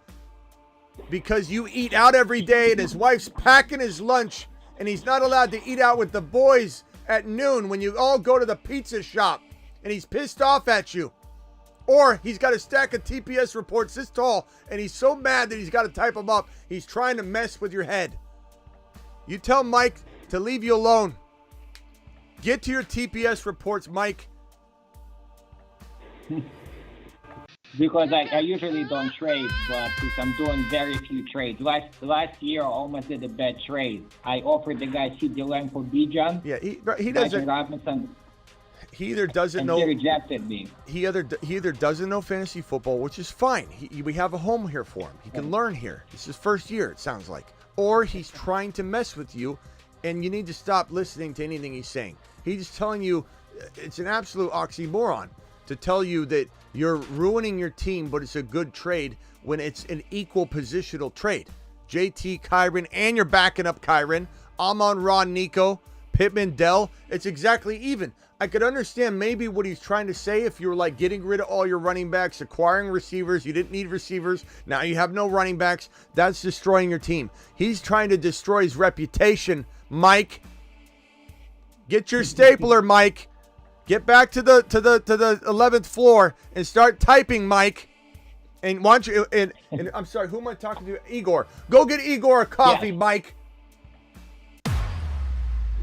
because you eat out every day and his wife's packing his lunch and he's not allowed to eat out with the boys at noon when you all go to the pizza shop and he's pissed off at you. Or he's got a stack of TPS reports this tall, and he's so mad that he's got to type them up. He's trying to mess with your head. You tell Mike to leave you alone. Get to your TPS reports, Mike. Because I usually don't trade, but since I'm doing very few trades. Last year, I almost did a bad trade. I offered the guy CD Lamb for Bijan. Yeah, he doesn't... Robinson. He either doesn't know. He rejected me. He either doesn't know fantasy football, which is fine. We have a home here for him. He can learn here. It's his first year, it sounds like. Or he's trying to mess with you, and you need to stop listening to anything he's saying. He's telling you it's an absolute oxymoron to tell you that you're ruining your team, but it's a good trade when it's an equal positional trade. JT, Kyren, and you're backing up Kyren. Amon-Ra, Nico, Pittman, Dell. It's exactly even. I could understand maybe what he's trying to say if you were like getting rid of all your running backs, acquiring receivers. You didn't need receivers. Now you have no running backs. That's destroying your team. He's trying to destroy his reputation, Mike. Get your stapler, Mike. Get back to the 11th floor and start typing, Mike. And why don't you, and I'm sorry, who am I talking to? Igor. Go get Igor a coffee, Mike.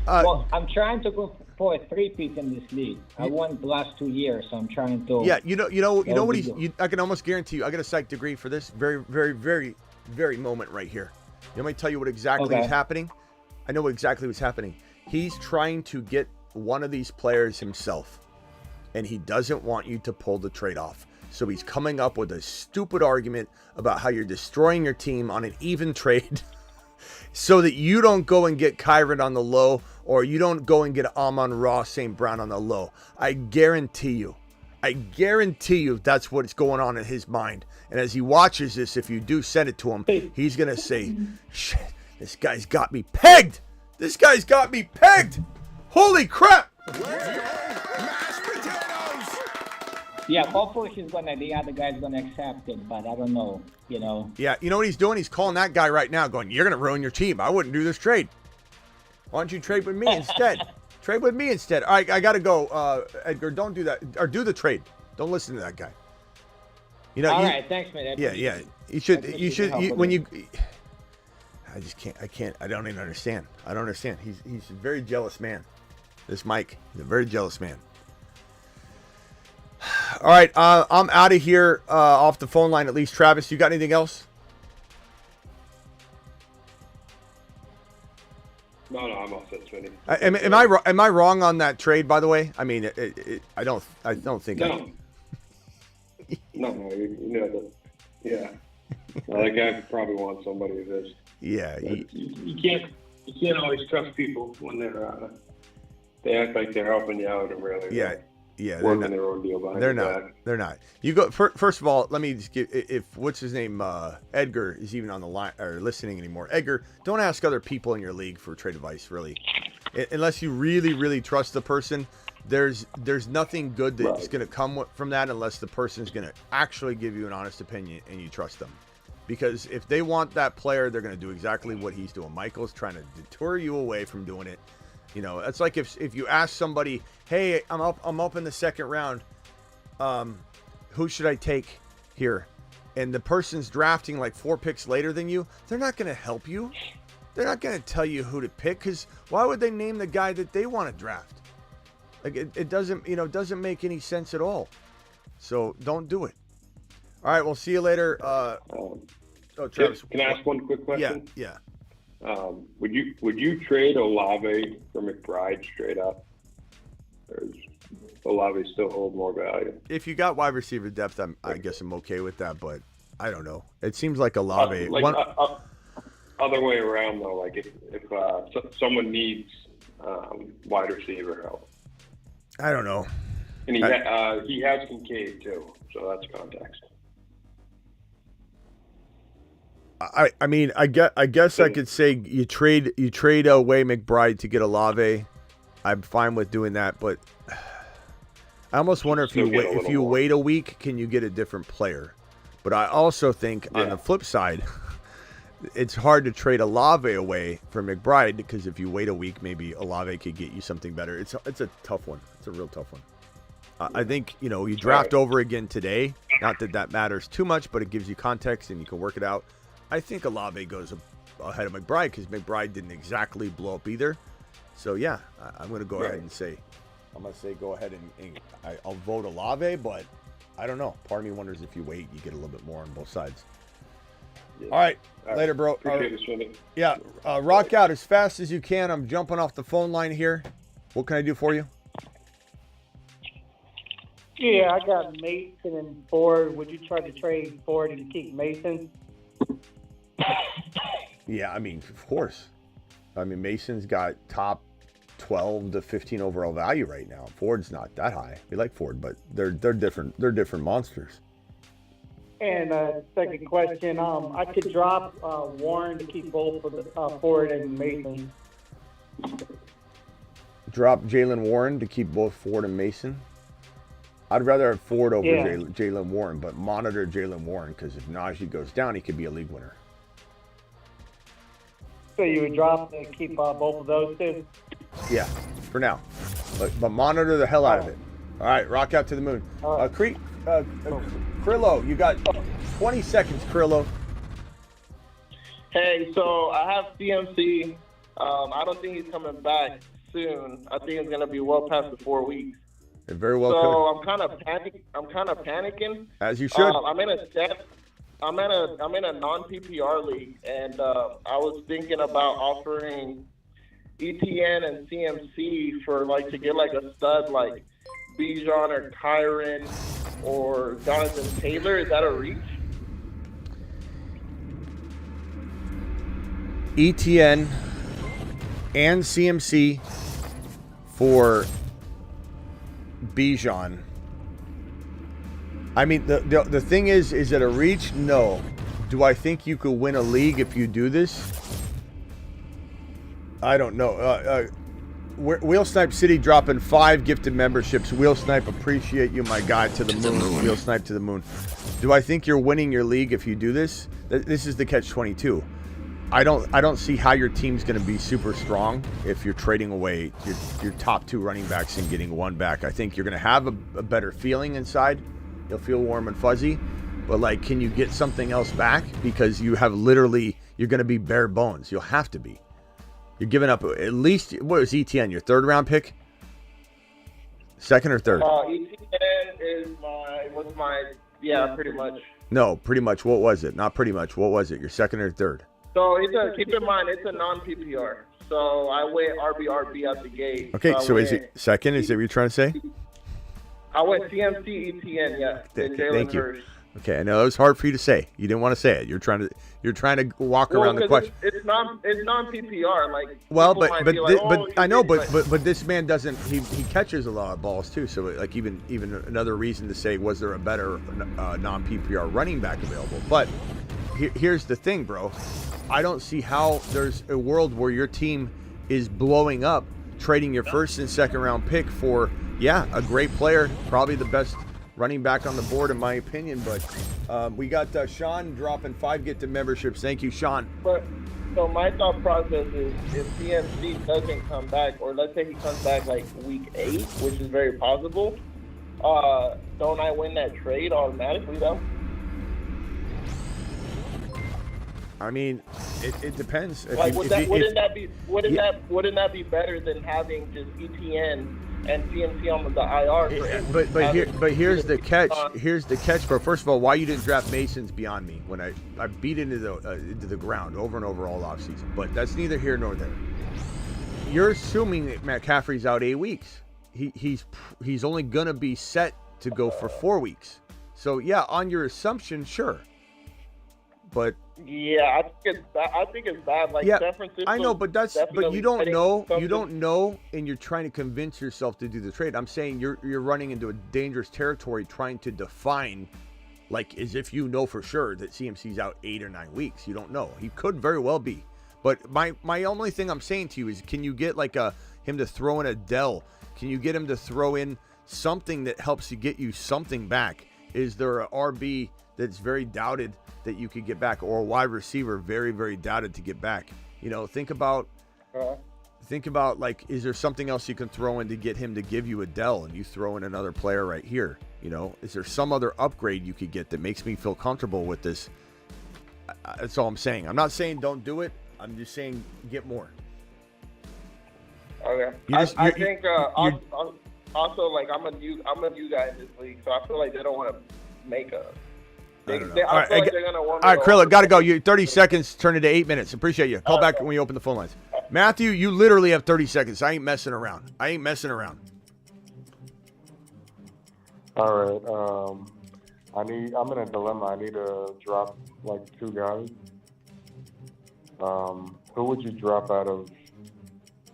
Well, I'm trying to go for a 3-peat in this league. I won the last 2 years, so I'm trying to. Yeah, you know what I can almost guarantee you. I got a psych degree for this very moment right here. Let me tell you what exactly is happening. I know exactly what's happening. He's trying to get one of these players himself, and he doesn't want you to pull the trade off. So he's coming up with a stupid argument about how you're destroying your team on an even trade. So that you don't go and get Kyron on the low, or you don't go and get Amon-Ra St. Brown on the low. I guarantee you that's what's going on in his mind. And as he watches this, if you do send it to him, he's going to say, shit, this guy's got me pegged. This guy's got me pegged. Holy crap. Yeah, hopefully the other guy's gonna accept it, but I don't know, Yeah, you know what he's doing? He's calling that guy right now going, you're going to ruin your team. I wouldn't do this trade. Why don't you trade with me instead? Trade with me instead. All right, I got to go. Edgar, don't do that. Or do the trade. Don't listen to that guy. All right, thanks, man. Yeah. You should, when you, I just can't, I don't even understand. I don't understand. He's a very jealous man. This Mike, he's a very jealous man. All right, I'm out of here off the phone line, at least. Travis, you got anything else? No, I'm all set, Smitty. Am I wrong on that trade, by the way? I mean, I don't think. No. Yeah. Well, that guy probably wants somebody who does. Yeah. You can't always trust people when they act like they're helping you out and really. Yeah, working their own deal behind they're your not. back. They're not. You go first of all. Let me just give. If what's his name, Edgar, is even on the line or listening anymore. Edgar, don't ask other people in your league for trade advice. Really, unless you really trust the person. There's nothing good that's going to come from that unless the person's going to actually give you an honest opinion and you trust them. Because if they want that player, they're going to do exactly what he's doing. Michael's trying to deter you away from doing it. It's like if you ask somebody, hey, I'm up in the second round. Who should I take here? And the person's drafting like 4 picks later than you. They're not going to help you. They're not going to tell you who to pick, because why would they name the guy that they want to draft? Like it doesn't, doesn't make any sense at all. So don't do it. All right, we'll see you later. Travis, can I ask one quick question? Yeah. Would you trade Olave for McBride straight up? Or does Olave still hold more value? If you got wide receiver depth, I guess I'm okay with that, but I don't know. It seems like Olave. Other way around though, like if someone needs wide receiver help. I don't know. And he has Kincaid too, so that's context. I mean, I guess I could say you trade away McBride to get Olave. I'm fine with doing that, but I almost wonder if you wait a week, can you get a different player? But I also think on the flip side, it's hard to trade Olave away for McBride, because if you wait a week, maybe Olave could get you something better. It's a tough one. It's a real tough one. I think, you draft over again today. Not that matters too much, but it gives you context and you can work it out. I think Olave goes ahead of McBride because McBride didn't exactly blow up either. So, yeah, I'm going to go ahead and say, go ahead and I'll vote Olave, but I don't know. Part of me wonders if you wait, you get a little bit more on both sides. Yeah. All right. Later, bro. Appreciate it. Rock out as fast as you can. I'm jumping off the phone line here. What can I do for you? Yeah, I got Mason and Ford. Would you try to trade Ford and keep Mason? Yeah, I mean, of course. I mean, Mason's got top 12 to 15 overall value right now. Ford's not that high. We like Ford, but they're different. They're different monsters. And second question, I could drop Warren to keep both of the Ford and Mason. drop Jalen Warren to keep both Ford and Mason. I'd rather have Ford over Jalen Warren, but monitor Jalen Warren because if Najee goes down, he could be a league winner. So you would drop to keep both of those two? Yeah, for now. But monitor the hell out of it. All right, rock out to the moon. Krillo, you got 20 seconds, Krillo. Hey, so I have CMC. I don't think he's coming back soon. I think it's gonna be well past the 4 weeks. It very well so could. I'm kind of panicking. As you should. I'm in a non-PPR league, and I was thinking about offering ETN and CMC for to get a stud like Bijan or Kyron or Jonathan Taylor. Is that a reach? ETN and CMC for Bijan. I mean, the thing is it a reach? No. Do I think you could win a league if you do this? I don't know. Wheel Snipe City dropping 5 gifted memberships. Wheel Snipe, appreciate you, my guy, to the moon. Wheel Snipe to the moon. Do I think you're winning your league if you do this? This is the catch-22. I don't see how your team's going to be super strong if you're trading away your top 2 running backs and getting one back. I think you're going to have a better feeling inside. You'll feel warm and fuzzy. But, can you get something else back? Because you have literally, you're going to be bare bones. You'll have to be. You're giving up at least, what was ETN, your 3rd round pick? 2nd or 3rd? ETN was my, pretty much. No, pretty much. What was it? Not pretty much. What was it? Your 2nd or 3rd? So keep in mind, it's a non-PPR. So I went RB at the gate. Okay, so is it 2nd? Is that what you're trying to say? I went CMC, ETN, yeah. Thank you. Okay, I know it was hard for you to say. You didn't want to say it. You're trying to walk around the question. It's non-PPR. Well, but I know, but this man doesn't. He catches a lot of balls too. So even another reason to say, was there a better non-PPR running back available? But here's the thing, bro. I don't see how there's a world where your team is blowing up, trading your 1st and 2nd round pick for a great player, probably the best running back on the board in my opinion. But we got Sean dropping 5 gifted memberships. Thank you, Sean. But so my thought process is, if CMC doesn't come back, or let's say he comes back week 8, which is very possible, don't I win that trade automatically though? I mean, it depends. Wouldn't that be better than having just ETN and CMC on the IR? But here's the catch. Here's the catch, bro. First of all, why you didn't draft Mason's beyond me when I beat into the ground over and over all offseason. But that's neither here nor there. You're assuming that McCaffrey's out 8 weeks. He's only gonna be set to go for 4 weeks. So on your assumption, sure. But I think it's bad. San Francisco. I know, but you don't know. You don't know, and you're trying to convince yourself to do the trade. I'm saying you're running into a dangerous territory trying to define, as if you know for sure that CMC's out 8 or 9 weeks. You don't know. He could very well be. But my only thing I'm saying to you is, can you get him to throw in a Dell? Can you get him to throw in something that helps you get you something back? Is there a RB that's very doubted that you could get back, or a wide receiver very, very doubted to get back? Think about is there something else you can throw in to get him to give you a Dell, and you throw in another player right here? Is there some other upgrade you could get that makes me feel comfortable with this? That's all I'm saying. I'm not saying don't do it. I'm just saying get more. Okay. I think also I'm a new guy in this league, so I feel like they don't want to make a. All right, Krilla, got to go. You 30 seconds, turn into 8 minutes. Appreciate you. Call back when you open the phone lines. Matthew, you literally have 30 seconds. I ain't messing around. All right. I'm in a dilemma. I need to drop 2 guys. Who would you drop out of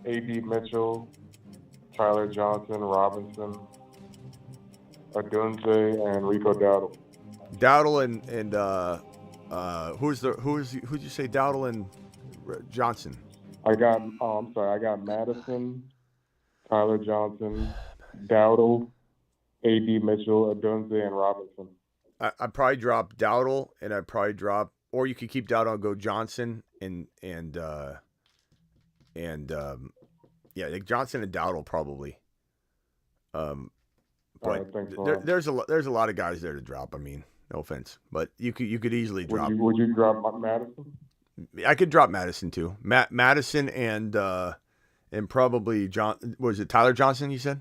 A.B. Mitchell, Tyler Johnson, Robinson, Odunze, and Rico Dowdle? Dowdle and who'd you say? Dowdle and Johnson. I got Madison, Tyler Johnson, Dowdle, A.D. Mitchell, Adunze, and Robinson. I'd probably drop Dowdle, and I'd probably drop, or you could keep Dowdle and go Johnson and yeah, like Johnson and Dowdle probably. But there's a lot of guys there to drop. I mean, no offense, but you could easily drop. Would you drop Madison? I could drop Madison too. Madison and probably John. Was it Tyler Johnson? You said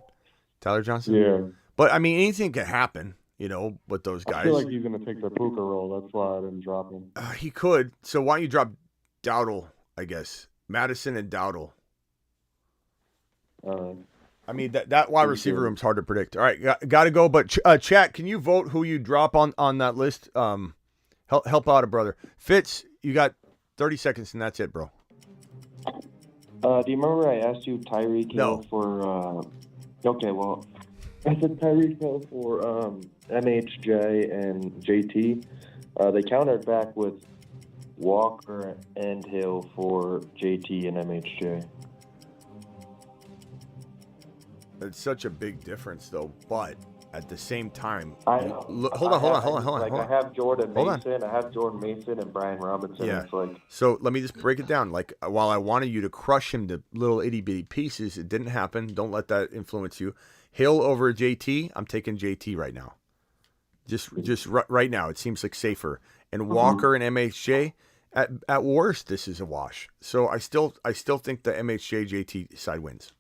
Tyler Johnson. Yeah. But I mean, anything could happen, with those guys. I feel like he's gonna take the Puka role. That's why I didn't drop him. He could. So why don't you drop Dowdle? I guess Madison and Dowdle. All right. I mean, that wide receiver room's hard to predict. All right, got to go. But chat, can you vote who you drop on that list? Help out a brother. Fitz, you got 30 seconds, and that's it, bro. Do you remember I asked you Tyreek Hill for? Okay, well, I said Tyreek Hill for MHJ and JT. They countered back with Walker and Hill for JT and MHJ. It's such a big difference, though. But at the same time, hold on. I have Jordan Mason and Brian Robinson. Yeah. It's like, so let me just break it down. Like, while I wanted you to crush him to little itty bitty pieces, it didn't happen. Don't let that influence you. Hill over JT. I'm taking JT right now. Just right now, it seems like safer. And Walker and MHJ. At worst, this is a wash. So I still think the MHJ JT side wins.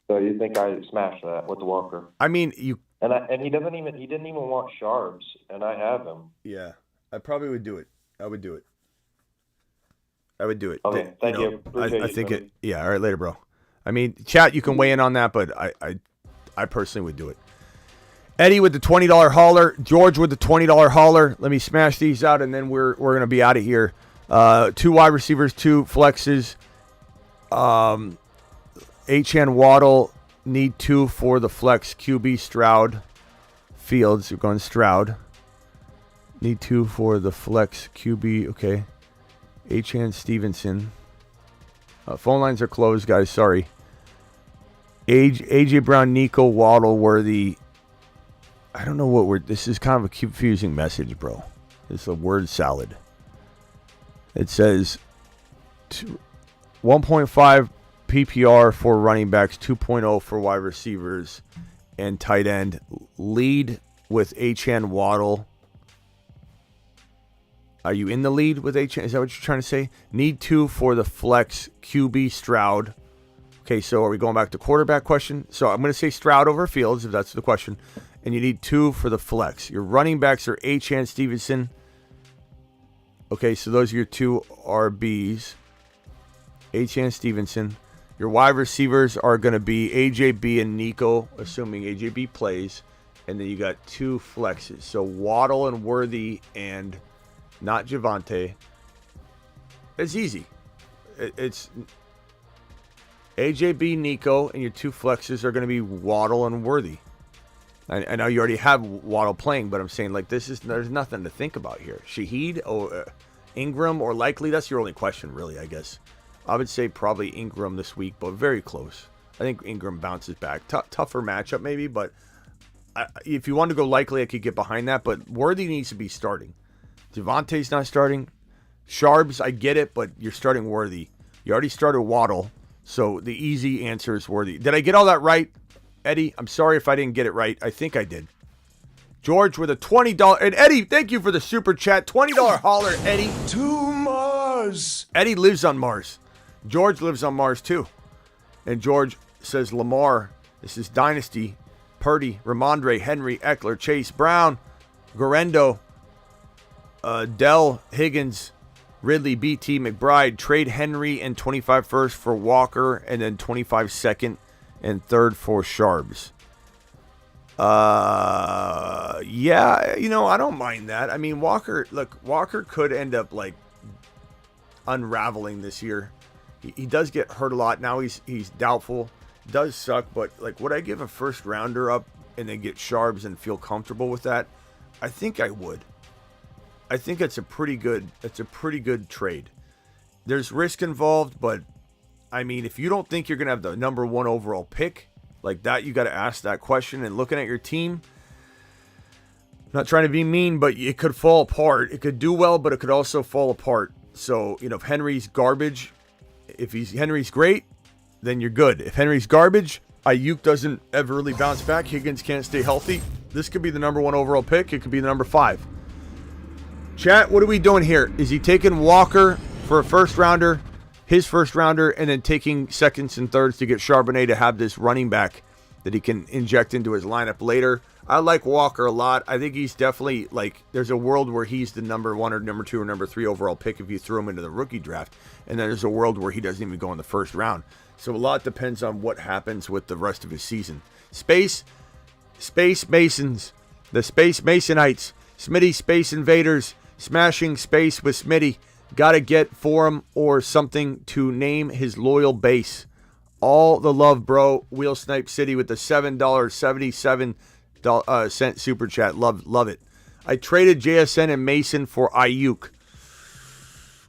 so you think I smashed that with the Walker? I mean, you and he didn't even want Sharps, and I have him. Yeah, I probably would do it. I would do it. Okay, thank you. I think it. Yeah, all right, later, bro. I mean, chat, you can weigh in on that, but I personally would do it. Eddie with the $20 hauler, George with the $20 hauler. Let me smash these out, and then we're gonna be out of here. 2 wide receivers, 2 flexes. H.N. Waddle, need 2 for the flex. QB Stroud, Fields. You're going Stroud. Need 2 for the flex. QB. Okay. H.N. Stevenson. Phone lines are closed, guys. Sorry. AJ Brown, Nico, Waddle, Worthy. I don't know what word. This is kind of a confusing message, bro. It's a word salad. It says 1.5 PPR for running backs, 2.0 for wide receivers and tight end. Lead with H.N. Waddle. Are you in the lead with H.N.? Is that what you're trying to say? Need 2 for the flex, QB Stroud. Okay, so are we going back to quarterback question? So I'm going to say Stroud over Fields, if that's the question. And you need 2 for the flex. Your running backs are H.N. Stevenson. Okay, so those are your 2 RBs. H.N. Stevenson. Your wide receivers are going to be AJB and Nico, assuming AJB plays. And then you got 2 flexes. So Waddle and Worthy and not Javonte. It's easy. It's AJB, Nico, and your 2 flexes are going to be Waddle and Worthy. I know you already have Waddle playing, but I'm saying there's nothing to think about here. Shaheed or Ingram or likely, that's your only question really, I guess. I would say probably Ingram this week, but very close. I think Ingram bounces back. Tougher matchup maybe, but if you want to go likely, I could get behind that, but Worthy needs to be starting. Javonte's not starting. Sharps, I get it, but you're starting Worthy. You already started Waddle, so the easy answer is Worthy. Did I get all that right, Eddie? I'm sorry if I didn't get it right. I think I did. George with a $20. And Eddie, thank you for the super chat. $20 holler, Eddie. To Mars. Eddie lives on Mars. George lives on Mars too. And George says Lamar. This is Dynasty. Purdy, Ramondre, Henry, Eckler, Chase, Brown, Garendo, Dell, Higgins, Ridley, BT, McBride. Trade Henry and 25 first for Walker, and then 25 second and third for Sharps. Yeah, I don't mind that. I mean, Walker could end up like unraveling this year. He does get hurt a lot. Now he's doubtful. Does suck, but like, would I give a first rounder up and then get Sharps and feel comfortable with that? I think I would. I think it's a pretty good trade. There's risk involved, but I mean, if you don't think you're going to have the number 1 overall pick, like that, you got to ask that question. And looking at your team, not trying to be mean, but it could fall apart. It could do well, but it could also fall apart. So, if Henry's garbage, if Henry's great, then you're good. If Henry's garbage, Ayuk doesn't ever really bounce back, Higgins can't stay healthy, this could be the number 1 overall pick. It could be the number 5. Chat, what are we doing here? Is he taking Walker for a first rounder, his first rounder, and then taking seconds and thirds to get Charbonnet to have this running back that he can inject into his lineup later? I like Walker a lot. I think he's definitely, there's a world where he's the number 1 or number 2 or number 3 overall pick if you throw him into the rookie draft. And then there's a world where he doesn't even go in the first round. So a lot depends on what happens with the rest of his season. Space Masons, the Space Masonites, Smitty Space Invaders, smashing space with Smitty. Gotta get for him or something to name his loyal base. All the love, bro. Wheel Snipe City with the $7.77 cent super chat. Love it. I traded JSN and Mason for Ayuk.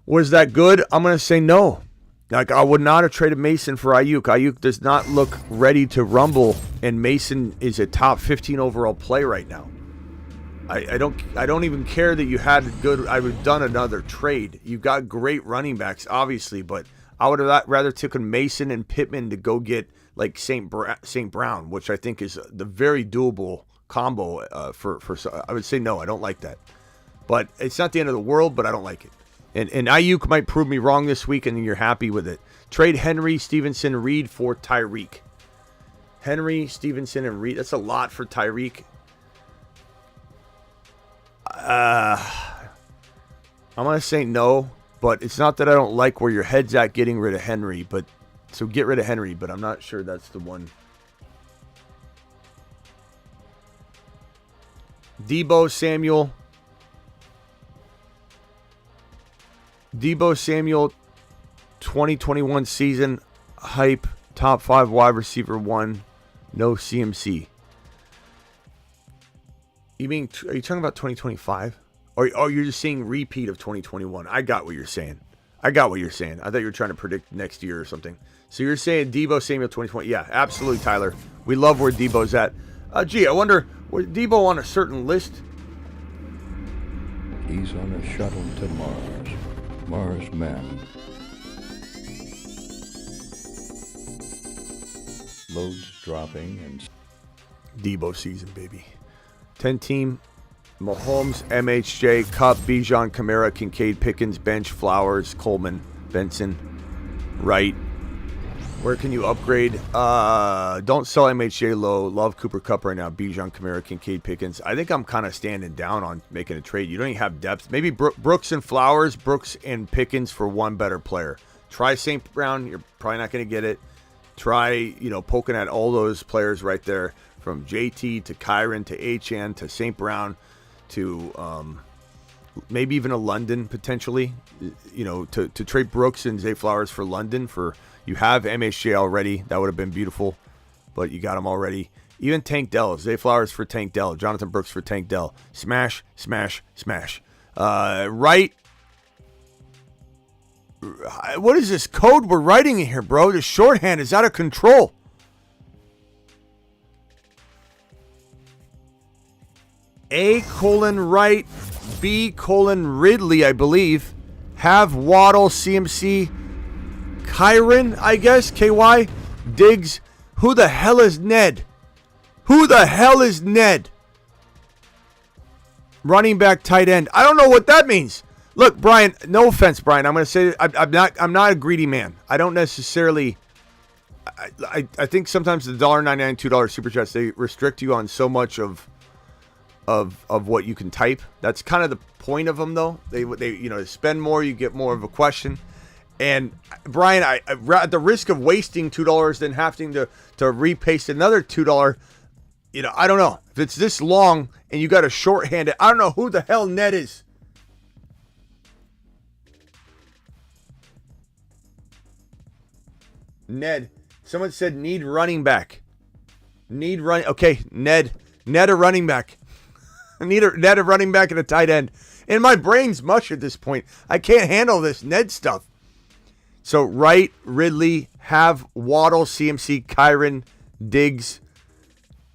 Was that good? I'm going to say no. I would not have traded Mason for Ayuk. Ayuk does not look ready to rumble, and Mason is a top 15 overall play right now. I don't even care that you had I would have done another trade. You got great running backs, obviously, but I would have rather taken Mason and Pittman to go get St. Brown, which I think is the very doable combo for I would say no, I don't like that. But it's not the end of the world, but I don't like it. And Ayuk might prove me wrong this week, and you're happy with it. Trade Henry, Stevenson, Reed for Tyreek. Henry, Stevenson, and Reed. That's a lot for Tyreek. I'm going to say no, but it's not that I don't like where your head's at getting rid of Henry, so get rid of Henry, but I'm not sure that's the one. Debo Samuel, 2021 season hype, top 5 wide receiver 1, no CMC. Are you talking about 2025? Or you're just saying repeat of 2021? I got what you're saying. I thought you were trying to predict next year or something. So you're saying Debo Samuel 2020. Yeah, absolutely, Tyler. We love where Debo's at. I wonder, was Debo on a certain list? He's on a shuttle to Mars. Mars man. Loads dropping and... Debo season, baby. 10-team, Mahomes, MHJ, Cup, Bijan, Kamara, Kincaid, Pickens, Bench, Flowers, Coleman, Benson, Wright. Where can you upgrade? Don't sell MHJ low. Love Cooper Cup right now. Bijan, Kamara, Kincaid, Pickens. I think I'm kind of standing down on making a trade. You don't even have depth. Maybe Brooks and Flowers, Brooks and Pickens for one better player. Try St. Brown. You're probably not going to get it. Try, poking at all those players right there. From JT to Kyron to HN to St. Brown to maybe even a London potentially, to trade Brooks and Zay Flowers for London. You have MHJ already. That would have been beautiful, but you got him already. Even Tank Dell, Zay Flowers for Tank Dell, Jonathan Brooks for Tank Dell. Smash, smash, smash. Right. What is this code we're writing in here, bro? The shorthand is out of control. A:(Wright), B:(Ridley), I believe. Have Waddle, CMC, Kyron, I guess, KY, Diggs. Who the hell is Ned? Running back, tight end. I don't know what that means. Look, Brian, no offense, Brian. I'm going to say I'm not a greedy man. I don't necessarily... I think sometimes the $1.99, $2 super chats, they restrict you on so much of what you can type. That's kind of the point of them, though. They spend more, you get more of a question. And Brian, I at the risk of wasting $2 then having to repaste another $2, I don't know if it's this long and you got to shorthand it. I don't know who the hell Ned is. Ned. Someone said need running back. Okay, Ned a running back. I need a running back and a tight end. And my brain's mush at this point. I can't handle this Ned stuff. So Wright, Ridley, have Waddle, CMC, Kyron, Diggs,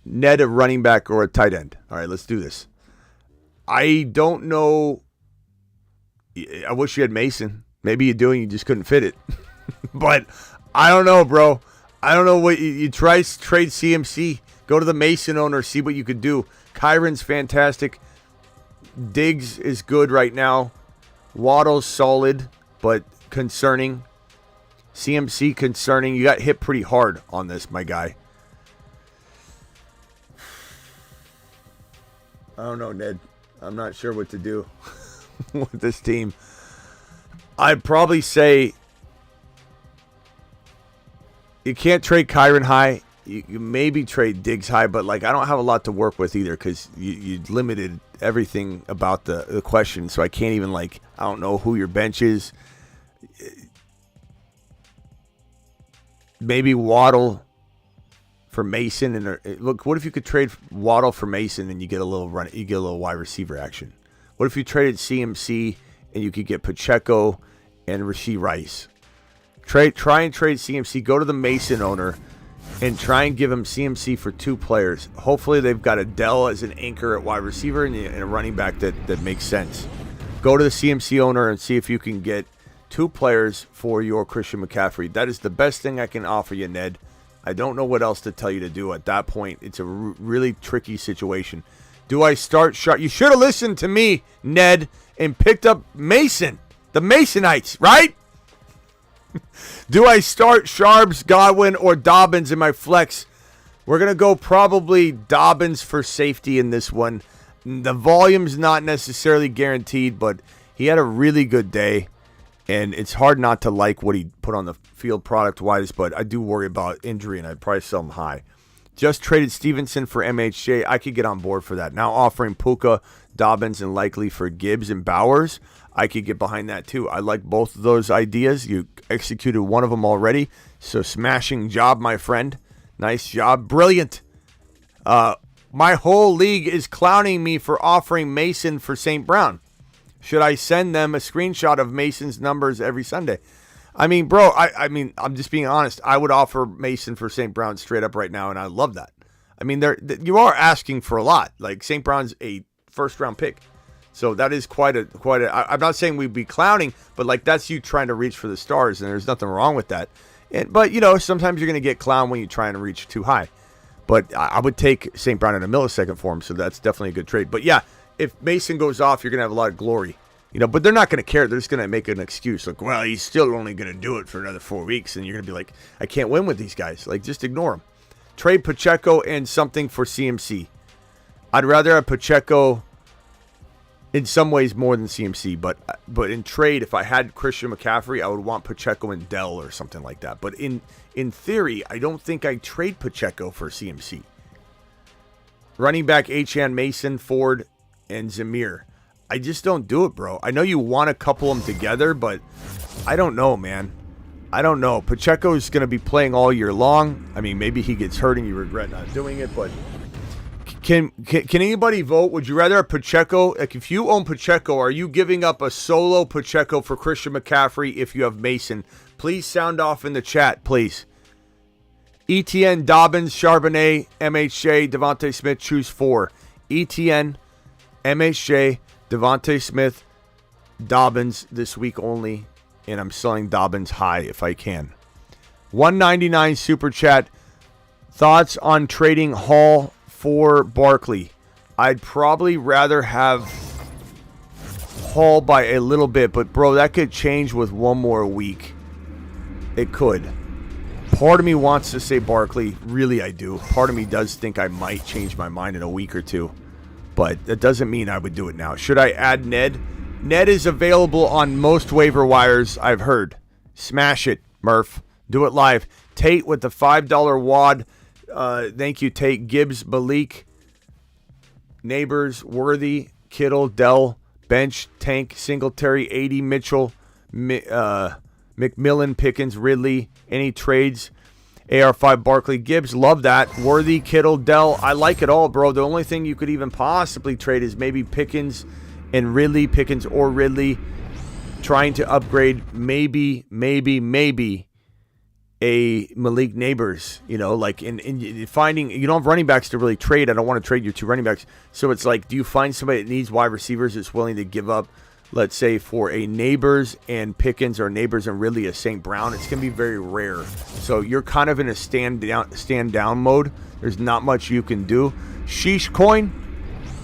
Ned a running back or a tight end. All right, let's do this. I don't know. I wish you had Mason. Maybe you do and you just couldn't fit it. But I don't know, bro. I don't know what you try trade CMC. Go to the Mason owner, see what you could do. Kyron's fantastic. Diggs is good right now. Waddle's solid, but concerning. CMC concerning. You got hit pretty hard on this, my guy. I don't know, Ned. I'm not sure what to do with this team. I'd probably say you can't trade Kyron high. You maybe trade Diggs high, but like I don't have a lot to work with either because you limited everything about the question, so I can't even I don't know who your bench is. Maybe Waddle for Mason, and look, what if you could trade Waddle for Mason and you get a little wide receiver action? What if you traded CMC and you could get Pacheco and Rashee Rice? Try and trade CMC. Go to the Mason owner and try and give him CMC for 2 players. Hopefully they've got a Dell as an anchor at wide receiver and a running back that makes sense. Go to the CMC owner and see if you can get 2 players for your Christian McCaffrey. That is the best thing I can offer you, Ned. I don't know what else to tell you to do at that point. It's a really tricky situation. Do I start Sharp? You should have listened to me, Ned, and picked up Mason. The Masonites, right? Do I start Sharps, Godwin, or Dobbins in my flex? We're going to go probably Dobbins for safety in this one. The volume's not necessarily guaranteed, but he had a really good day. And it's hard not to like what he put on the field product-wise, but I do worry about injury, and I'd probably sell him high. Just traded Stevenson for MHJ. I could get on board for that. Now offering Puka, Dobbins, and likely for Gibbs and Bowers. I could get behind that too. I like both of those ideas. You executed one of them already, so smashing job, my friend. Nice job. Brilliant. My whole league is clowning me for offering Mason for St. Brown. Should I send them a screenshot of Mason's numbers every Sunday? I mean, bro, I mean, I'm just being honest. I would offer Mason for St. Brown straight up right now, and I love that. I mean, you are asking for a lot. Like, St. Brown's a first-round pick. So that is quite a. I'm not saying we'd be clowning, but, like, that's you trying to reach for the stars, and there's nothing wrong with that. But, you know, sometimes you're going to get clowned when you're trying to reach too high. But I would take St. Brown in a millisecond for him, so that's definitely a good trade. But, yeah, if Mason goes off, you're going to have a lot of glory. You know, but they're not going to care. They're just going to make an excuse. Like, well, he's still only going to do it for another 4 weeks. And you're going to be like, I can't win with these guys. Like, just ignore them. Trade Pacheco and something for CMC. I'd rather have Pacheco in some ways more than CMC. But in trade, if I had Christian McCaffrey, I would want Pacheco and Dell or something like that. But in theory, I don't think I'd trade Pacheco for CMC. Running back H.N. Mason, Ford, and Zamir. I just don't do it, bro. I know you want to couple them together, but I don't know, man. I don't know. Pacheco's going to be playing all year long. I mean, maybe he gets hurt and you regret not doing it, but can anybody vote? Would you rather have Pacheco? Like, if you own Pacheco, are you giving up a solo Pacheco for Christian McCaffrey if you have Mason? Please sound off in the chat, please. ETN, Dobbins, Charbonnet, MHJ, Devontae Smith, choose 4. ETN, MHJ, Devontae Smith, Dobbins this week only, and I'm selling Dobbins high if I can. 199 Super Chat. Thoughts on trading Hall for Barkley? I'd probably rather have Hall by a little bit, but bro, that could change with one more week. It could. Part of me wants to say Barkley. Really, I do. Part of me does think I might change my mind in a week or two. But that doesn't mean I would do it now. Should I add Ned? Ned is available on most waiver wires, I've heard. Smash it, Murph. Do it live. Tate with the $5 wad. Thank you, Tate. Gibbs, Malik, Neighbors, Worthy, Kittle, Dell, Bench, Tank, Singletary, 80, Mitchell, McMillan, Pickens, Ridley. Any trades? AR5, Barkley, Gibbs, love that. Worthy, Kittle, Dell, I like it all, bro. The only thing you could even possibly trade is maybe Pickens and Ridley, Pickens or Ridley. trying to upgrade maybe a Malik Neighbors, like in finding, you don't have running backs to really trade. I don't want to trade your 2 running backs. So it's like, do you find somebody that needs wide receivers that's willing to give up, let's say, for a Neighbors and Pickens or Neighbors and Ridley, a St. Brown? It's going to be very rare. So you're kind of in a stand down mode. There's not much you can do. Sheesh Coin,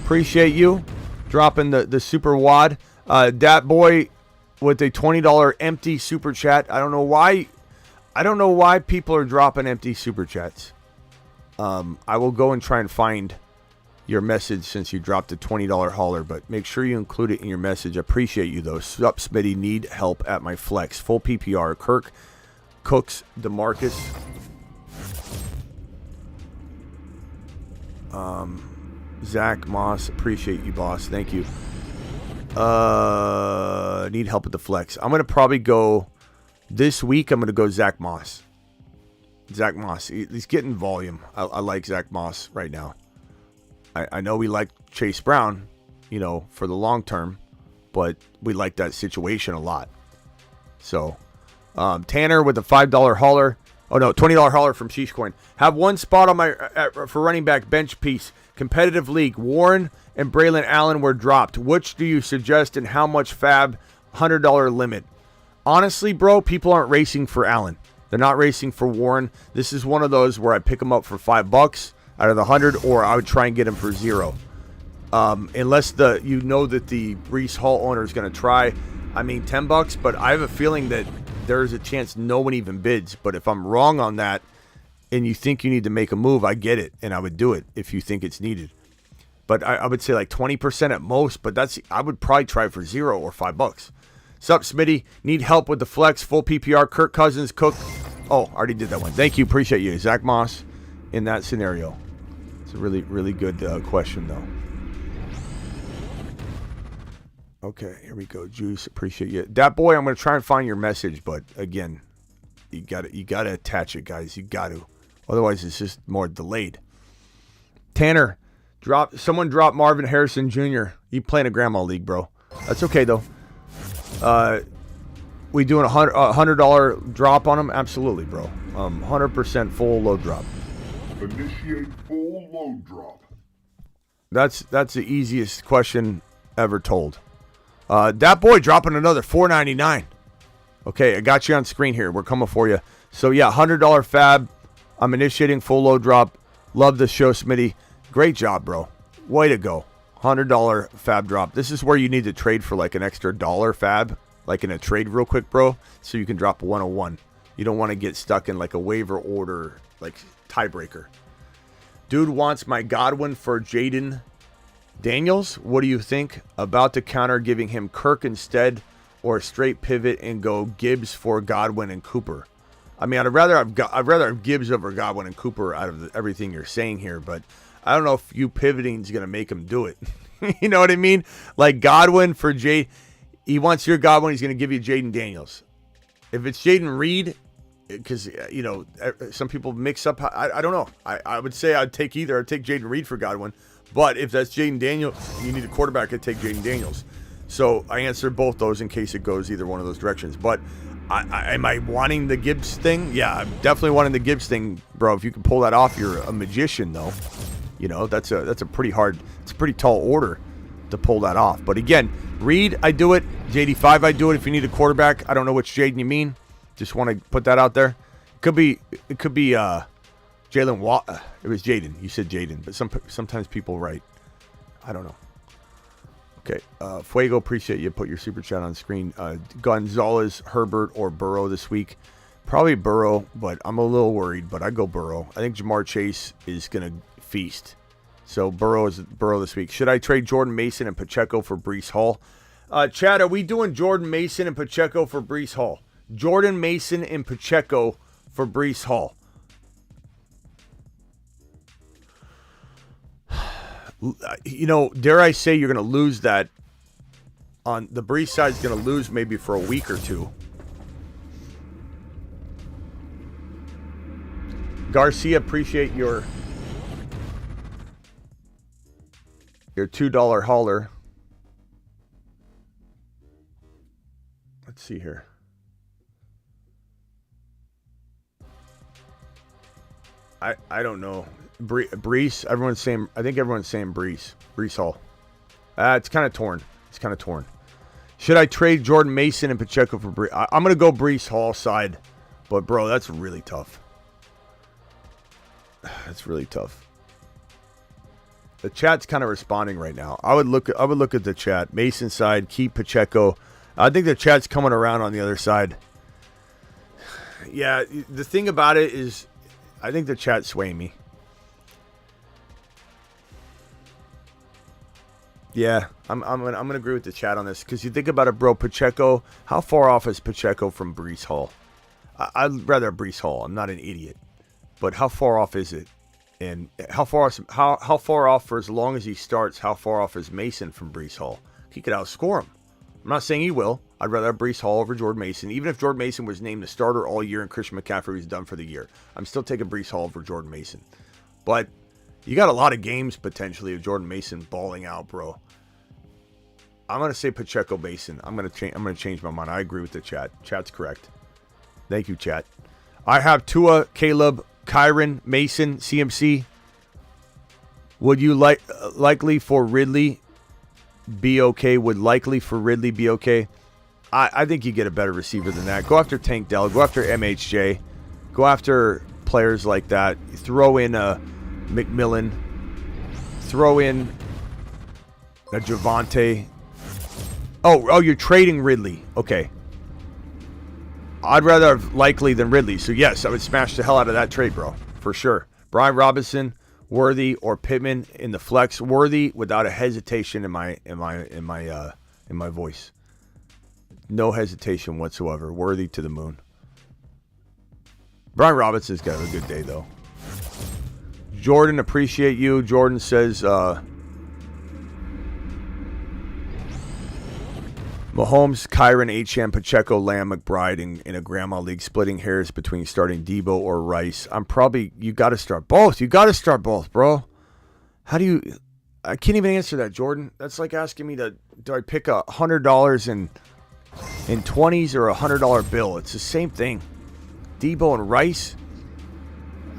appreciate you dropping the super wad. Dat Boy with a $20 empty super chat. I don't know why people are dropping empty super chats. I will go and try and find your message since you dropped a $20 hauler, but make sure you include it in your message. I appreciate you though. Sup, Smitty, need help at my flex. Full PPR. Kirk, Cooks, DeMarcus. Zach Moss, appreciate you, boss. Thank you. Need help with the flex. I'm going to probably go this week. I'm going to go Zach Moss. Zach Moss. He's getting volume. I like Zach Moss right now. I know we like Chase Brown, for the long term, but we like that situation a lot. So, Tanner with a $5 hauler. Oh no, $20 hauler from Sheesh Coin. Have one spot on my for running back bench piece. Competitive league. Warren and Braylon Allen were dropped. Which do you suggest and how much fab? $100 limit. Honestly, bro, people aren't racing for Allen. They're not racing for Warren. This is one of those where I pick him up for $5 out of the 100, or I would try and get him for 0. Unless that the Breece Hall owner is going to try. I mean, $10, but I have a feeling that there's a chance no one even bids. But if I'm wrong on that and you think you need to make a move, I get it, and I would do it if you think it's needed. But I would say like 20% at most, but I would probably try for 0 or $5. Sup, Smitty? Need help with the flex, full PPR, Kirk Cousins, Cook. Oh, already did that one. Thank you, appreciate you. Zach Moss in that scenario. It's a really, really good question, though. Okay, here we go. Juice, appreciate you. Dat Boy, I'm going to try and find your message, but again, you got to attach it, guys. You got to. Otherwise, it's just more delayed. Tanner, someone drop Marvin Harrison Jr. You playing a grandma league, bro. That's okay, though. We doing a $100 drop on him? Absolutely, bro. 100% full load drop. Initiate full load drop. That's the easiest question ever told. Dat Boy dropping another $4.99. Okay, I got you on screen here. We're coming for you. So yeah, $100 fab. I'm initiating full load drop. Love the show, Smitty. Great job, bro. Way to go. $100 fab drop. This is where you need to trade for like an extra $1 fab, like in a trade real quick, bro, so you can drop 101. You don't want to get stuck in like a waiver order, like tiebreaker. Dude wants my Godwin for Jaden Daniels. What do you think? About to counter giving him Kirk instead, or a straight pivot and go Gibbs for Godwin and Cooper. I mean, I'd rather have Gibbs over Godwin and Cooper out of everything you're saying here, but I don't know if you pivoting is going to make him do it. You know what I mean? Like Godwin for he wants your Godwin, he's going to give you Jaden Daniels. If it's Jaden Reed, because, some people mix up. I don't know. I would say I'd take either. I'd take Jaden Reed for Godwin. But if that's Jaden Daniels, you need a quarterback, I'd take Jaden Daniels. So I answer both those in case it goes either one of those directions. But am I wanting the Gibbs thing? Yeah, I'm definitely wanting the Gibbs thing, bro. If you can pull that off, you're a magician, though. That's a pretty hard, it's a pretty tall order to pull that off. But again, Reed, I do it. JD5, I do it. If you need a quarterback, I don't know which Jaden you mean. Just want to put that out there. It could be Jalen Watt. It was Jaden. You said Jaden, but sometimes people write. I don't know. Okay, Fuego, appreciate you. Put your super chat on screen. Gonzalez, Herbert, or Burrow this week. Probably Burrow, but I'm a little worried. But I go Burrow. I think Jamar Chase is gonna feast. So Burrow this week. Should I trade Jordan Mason and Pacheco for Breece Hall? Chad, are we doing Jordan Mason and Pacheco for Breece Hall? Jordan Mason and Pacheco for Breece Hall. Dare I say you're going to lose that on the Breece side, is going to lose maybe for a week or two. Garcia, appreciate your $2 hauler. Let's see here. I don't know. Brees. Everyone's saying. I think everyone's saying Brees. Brees Hall. It's kind of torn. Should I trade Jordan Mason and Pacheco for Brees? I'm going to go Brees Hall side. But, bro, that's really tough. That's really tough. The chat's kind of responding right now. I would look at the chat. Mason side, keep Pacheco. I think the chat's coming around on the other side. Yeah, the thing about it is I think the chat's swaying me. Yeah, I'm gonna agree with the chat on this because you think about it, bro. Pacheco, how far off is Pacheco from Brees Hall? I'd rather Brees Hall. I'm not an idiot, but how far off is it? And how far off for as long as he starts? How far off is Mason from Brees Hall? He could outscore him. I'm not saying he will. I'd rather have Brees Hall over Jordan Mason, even if Jordan Mason was named the starter all year and Christian McCaffrey was done for the year. I'm still taking Brees Hall over Jordan Mason, but you got a lot of games potentially of Jordan Mason balling out, bro. I'm gonna say Pacheco Mason. I'm gonna change my mind. I agree with the chat. Chat's correct. Thank you, chat. I have Tua, Caleb, Kyron, Mason, CMC. Would you likely for Ridley be okay? Would likely for Ridley be okay? I think you get a better receiver than that. Go after Tank Dell. Go after MHJ. Go after players like that. Throw in a McMillan. Throw in a Javonte. Oh, you're trading Ridley. Okay. I'd rather have likely than Ridley. So yes, I would smash the hell out of that trade, bro, for sure. Brian Robinson, Worthy, or Pittman in the flex. Worthy without a hesitation in my voice. No hesitation whatsoever. Worthy to the moon. Brian Robinson's got a good day though. Jordan, appreciate you. Jordan says Mahomes, Kyron, Achane, Pacheco, Lamb, McBride in a grandma league, splitting hairs between starting Debo or Rice. You got to start both. You got to start both, bro. How do you? I can't even answer that, Jordan. That's like asking me do I pick $100 in 20s or $100 bill? It's the same thing. Debo and Rice.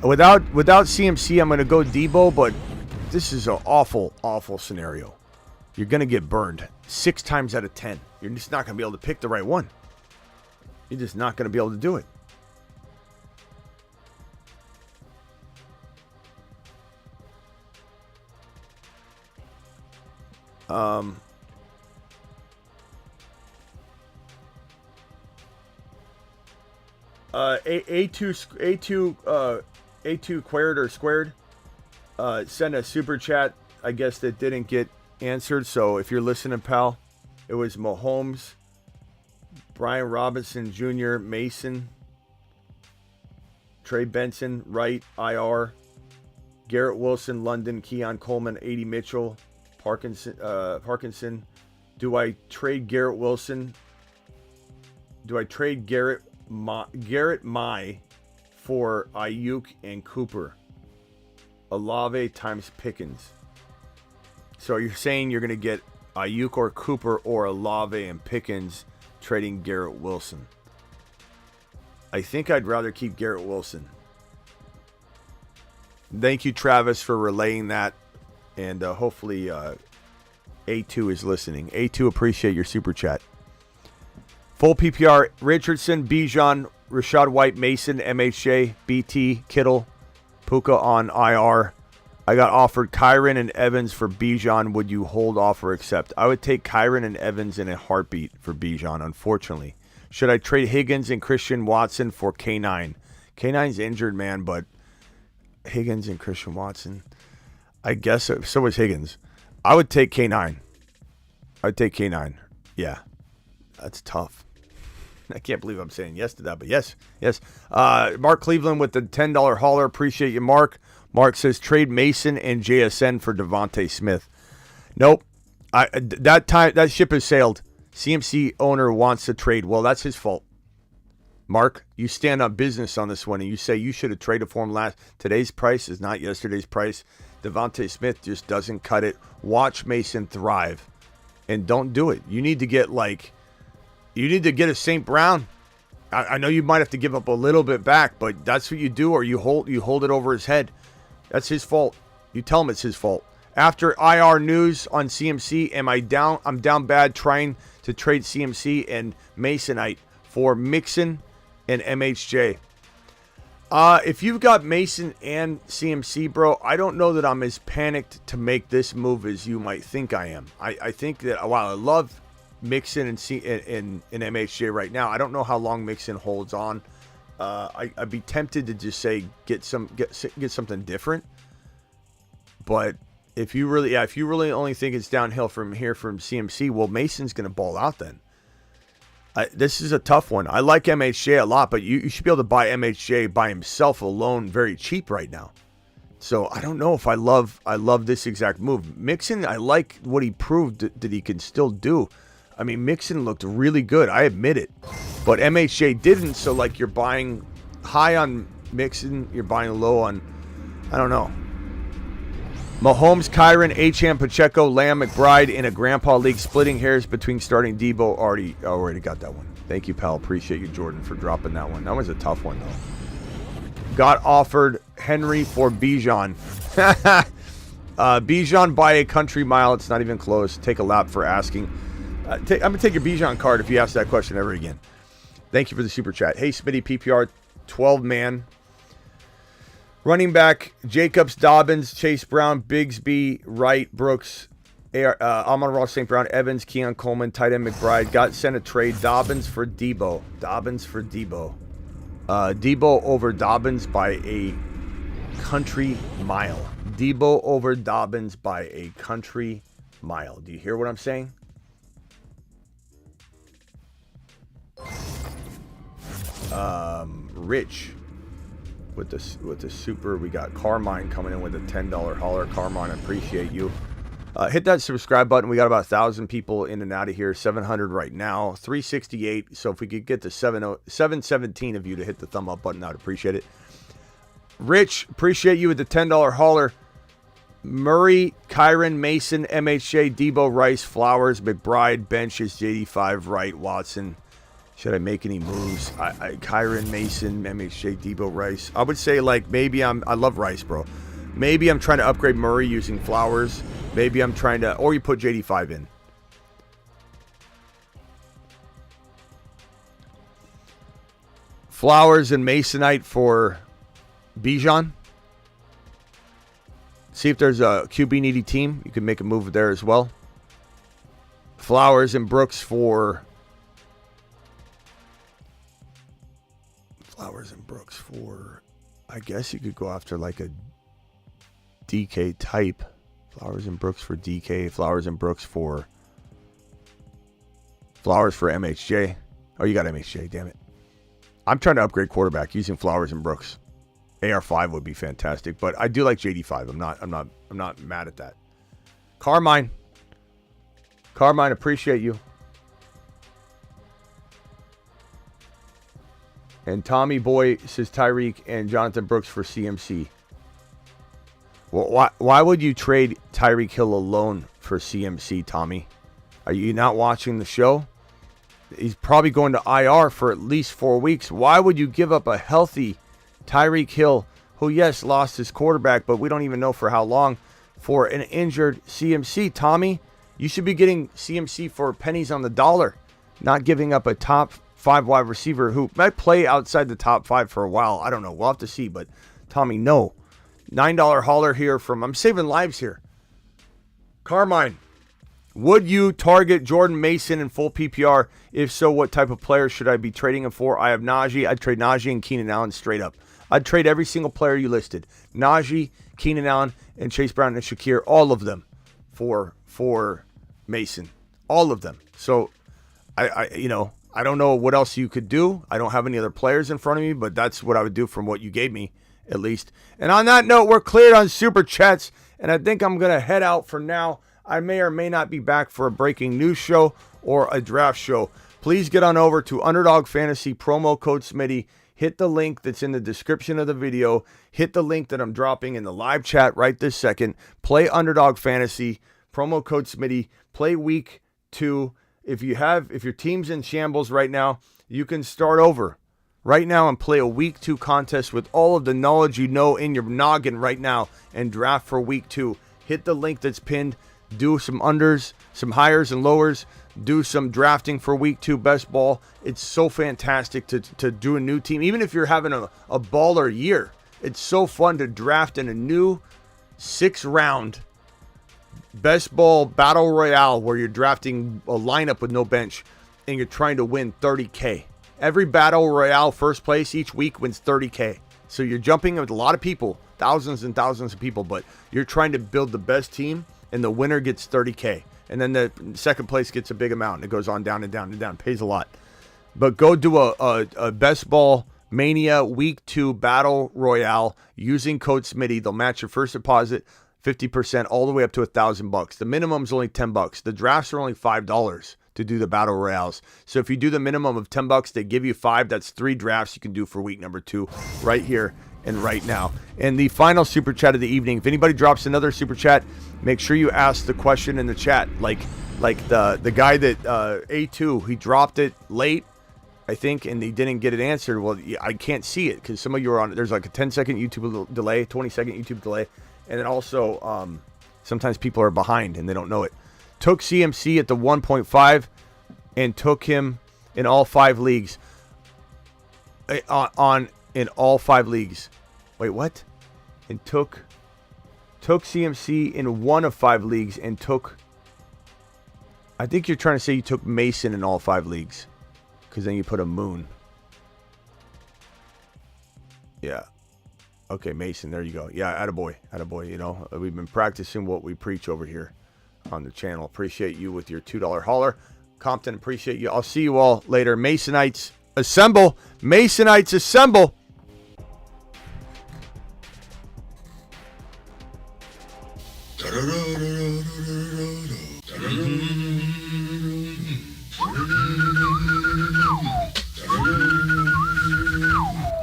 Without CMC, I'm going to go Debo, but this is an awful, awful scenario. You're going to get burned 6 times out of 10. You're just not going to be able to pick the right one. You're just not going to be able to do it. A2 squared send a super chat, I guess, that didn't get answered. So if you're listening, pal, it was Mahomes, Brian Robinson Jr., Mason, Trey Benson, Wright, IR, Garrett Wilson, London, Keon Coleman, 80 Mitchell, Parkinson. Do I trade Garrett Wilson? Do I trade Garrett Mai for Ayuk and Cooper? Olave times Pickens. So you're saying you're going to get Ayuk or Cooper or Olave and Pickens trading Garrett Wilson. I think I'd rather keep Garrett Wilson. Thank you, Travis, for relaying that. And hopefully A2 is listening. A2, appreciate your super chat. Full PPR, Richardson, Bijan, Rashad White, Mason, MHJ, BT, Kittle, Puka on IR. I got offered Kyron and Evans for Bijan. Would you hold off or accept? I would take Kyron and Evans in a heartbeat for Bijan, unfortunately. Should I trade Higgins and Christian Watson for K9? K9's injured, man, but Higgins and Christian Watson. I guess so is Higgins. I would take K9. I'd take K9. Yeah. That's tough. I can't believe I'm saying yes to that, but yes. Mark Cleveland with the $10 hauler. Appreciate you, Mark. Mark says trade Mason and JSN for Devontae Smith. Nope. That ship has sailed. CMC owner wants to trade. Well, that's his fault. Mark, you stand on business on this one, and you say you should have traded for him last. Today's price is not yesterday's price. Devontae Smith just doesn't cut it. Watch Mason thrive, and don't do it. You need to get like You need to get a St. Brown. I know you might have to give up a little bit back, but that's what you do, or you hold it over his head. That's his fault. You tell him it's his fault. After IR news on CMC, I'm down bad trying to trade CMC and Masonite for Mixon and MHJ. If you've got Mason and CMC, bro, I don't know that I'm as panicked to make this move as you might think I am. I think that while I love Mixon and MHJ right now, I don't know how long Mixon holds on. I'd be tempted to just say get something different. But if you really only think it's downhill from here from CMC, well, Mason's going to ball out then. This is a tough one. I like MHJ a lot, but you should be able to buy MHJ by himself alone very cheap right now. So I don't know if I love this exact move. Mixon, I like what he proved that he can still do. I mean, Mixon looked really good. I admit it. But MHJ didn't, so like you're buying high on Mixon, you're buying low on, I don't know. Mahomes, Kyron, Achane, Pacheco, Lamb, McBride in a Grandpa League, splitting hairs between starting Debo. Already got that one. Thank you, pal. Appreciate you, Jordan, for dropping that one. That was a tough one, though. Got offered Henry for Bijan. Bijan by a country mile. It's not even close. Take a lap for asking. I'm going to take your Bijan card if you ask that question ever again. Thank you for the super chat. Hey, Smitty, PPR, 12-man. Running back, Jacobs, Dobbins, Chase Brown, Bigsby, Wright, Brooks, Amon-Ra St. Brown, Evans, Keon Coleman, tight end McBride. Got sent a trade. Dobbins for Debo. Debo over Dobbins by a country mile. Debo over Dobbins by a country mile. Do you hear what I'm saying? Rich with the super. We got Carmine coming in with a $10 hauler. Carmine, appreciate you. Hit that subscribe button. We got about 1,000 people in and out of here. 700 right now. 368. So if we could get to 717 of you to hit the thumb up button, I'd appreciate it. Rich, appreciate you with the $10 hauler. Murray, Kyron, Mason, MHJ, Debo, Rice, Flowers, McBride, benches, JD5, Wright, Watson. Should I make any moves? Kyron, Mason, MHJ, Debo, Rice. I would say like maybe I love Rice, bro. Maybe I'm trying to upgrade Murray using Flowers. Maybe I'm trying to, or you put JD5 in. Flowers and Masonite for Bijan. See if there's a QB needy team. You can make a move there as well. Flowers and Brooks for I guess you could go after like a DK type. Flowers and Brooks for DK. Flowers and Brooks for MHJ. Oh, you got MHJ, damn it. I'm trying to upgrade quarterback using Flowers and Brooks. AR5 would be fantastic, but I do like JD5. I'm not mad at that. Carmine, appreciate you. And Tommy Boy says Tyreek and Jonathan Brooks for CMC. Well, why would you trade Tyreek Hill alone for CMC, Tommy? Are you not watching the show? He's probably going to IR for at least 4 weeks. Why would you give up a healthy Tyreek Hill, who, yes, lost his quarterback, but we don't even know for how long, for an injured CMC? Tommy, you should be getting CMC for pennies on the dollar, not giving up a top 5 wide receiver who might play outside the top 5 for a while. I don't know. We'll have to see. But, Tommy, no. $9 hauler here from, I'm saving lives here. Carmine, would you target Jordan Mason in full PPR? If so, what type of player should I be trading him for? I have Najee. I'd trade Najee and Keenan Allen straight up. I'd trade every single player you listed. Najee, Keenan Allen, and Chase Brown and Shakir, all of them for Mason. All of them. So, I don't know what else you could do. I don't have any other players in front of me, but that's what I would do from what you gave me, at least. And on that note, we're cleared on Super Chats, and I think I'm going to head out for now. I may or may not be back for a breaking news show or a draft show. Please get on over to Underdog Fantasy, promo code Smitty. Hit the link that's in the description of the video. Hit the link that I'm dropping in the live chat right this second. Play Underdog Fantasy, promo code Smitty. Play week 2 if your team's in shambles right now, you can start over right now and play a week 2 contest with all of the knowledge you know in your noggin right now and draft for week 2. Hit the link that's pinned. Do some unders, some higher and lowers. Do some drafting for week 2 best ball. It's so fantastic to do a new team. Even if you're having a baller year, it's so fun to draft in a new 6-round best ball battle royale where you're drafting a lineup with no bench and you're trying to win $30K. Every battle royale first place each week wins $30K. So you're jumping with a lot of people, thousands and thousands of people, but you're trying to build the best team and the winner gets $30K. And then the second place gets a big amount. And it goes on down and down and down. Pays a lot. But go do a best ball mania week 2 battle royale using code Smitty. They'll match your first deposit 50% all the way up to $1,000. The minimum's only $10. The drafts are only $5 to do the battle royales. So if you do the minimum of $10, they give you 5. That's 3 drafts you can do for week number 2 right here and right now. And the final super chat of the evening. If anybody drops another super chat, make sure you ask the question in the chat. Like the guy that A2, he dropped it late, I think, and he didn't get it answered. Well, I can't see it because some of you are on. There's like a 10-second YouTube delay, 20-second YouTube delay, and then also sometimes people are behind and they don't know it. Took CMC at the 1.5 and took him in all 5 leagues. In all 5 leagues. Wait, what? And took CMC in 1 of 5 leagues and took... I think you're trying to say you took Mason in all 5 leagues. Because then you put a moon. Yeah. Okay, Mason, there you go. Yeah, attaboy. You know, we've been practicing what we preach over here on the channel. Appreciate you with your $2 hauler. Compton, appreciate you. I'll see you all later. Masonites, assemble. Masonites, assemble.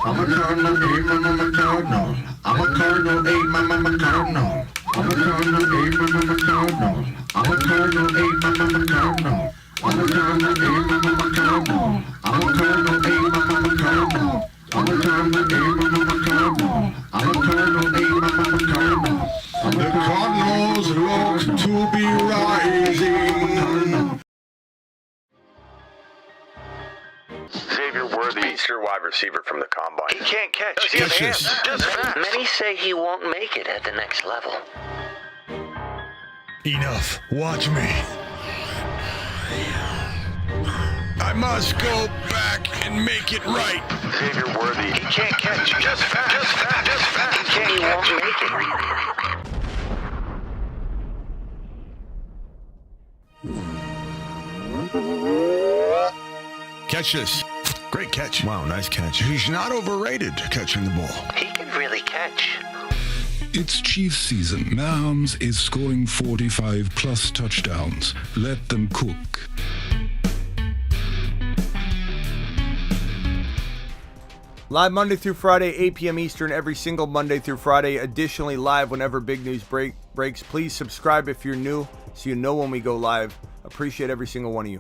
I'm a cardinal, I'm a cardinal. I'm a cardinal, I'm a cardinal. I'm a cardinal, I'm a cardinal. I'm a cardinal, I'm a cardinal. I'm a cardinal, I'm a cardinal. I'm a cardinal, I'm a cardinal. I'm a cardinal, I'm a cardinal. I'm a cardinal, I'm a cardinal. The Cardinals look to be rising. Xavier Worthy, Easter wide receiver from the combine. He can't catch. Does he have hands? Just fast. Many say he won't make it at the next level. Enough. Watch me. I must go back and make it right. Xavier Worthy. He can't catch. Just fast. He can't catch. He won't make it. Catch this. Great catch. Wow, nice catch. He's not overrated catching the ball. He can really catch. It's Chiefs season. Mahomes is scoring 45+ touchdowns. Let them cook. Live Monday through Friday, 8 p.m. Eastern, every single Monday through Friday. Additionally, live whenever big news breaks. Please subscribe if you're new so you know when we go live. Appreciate every single one of you.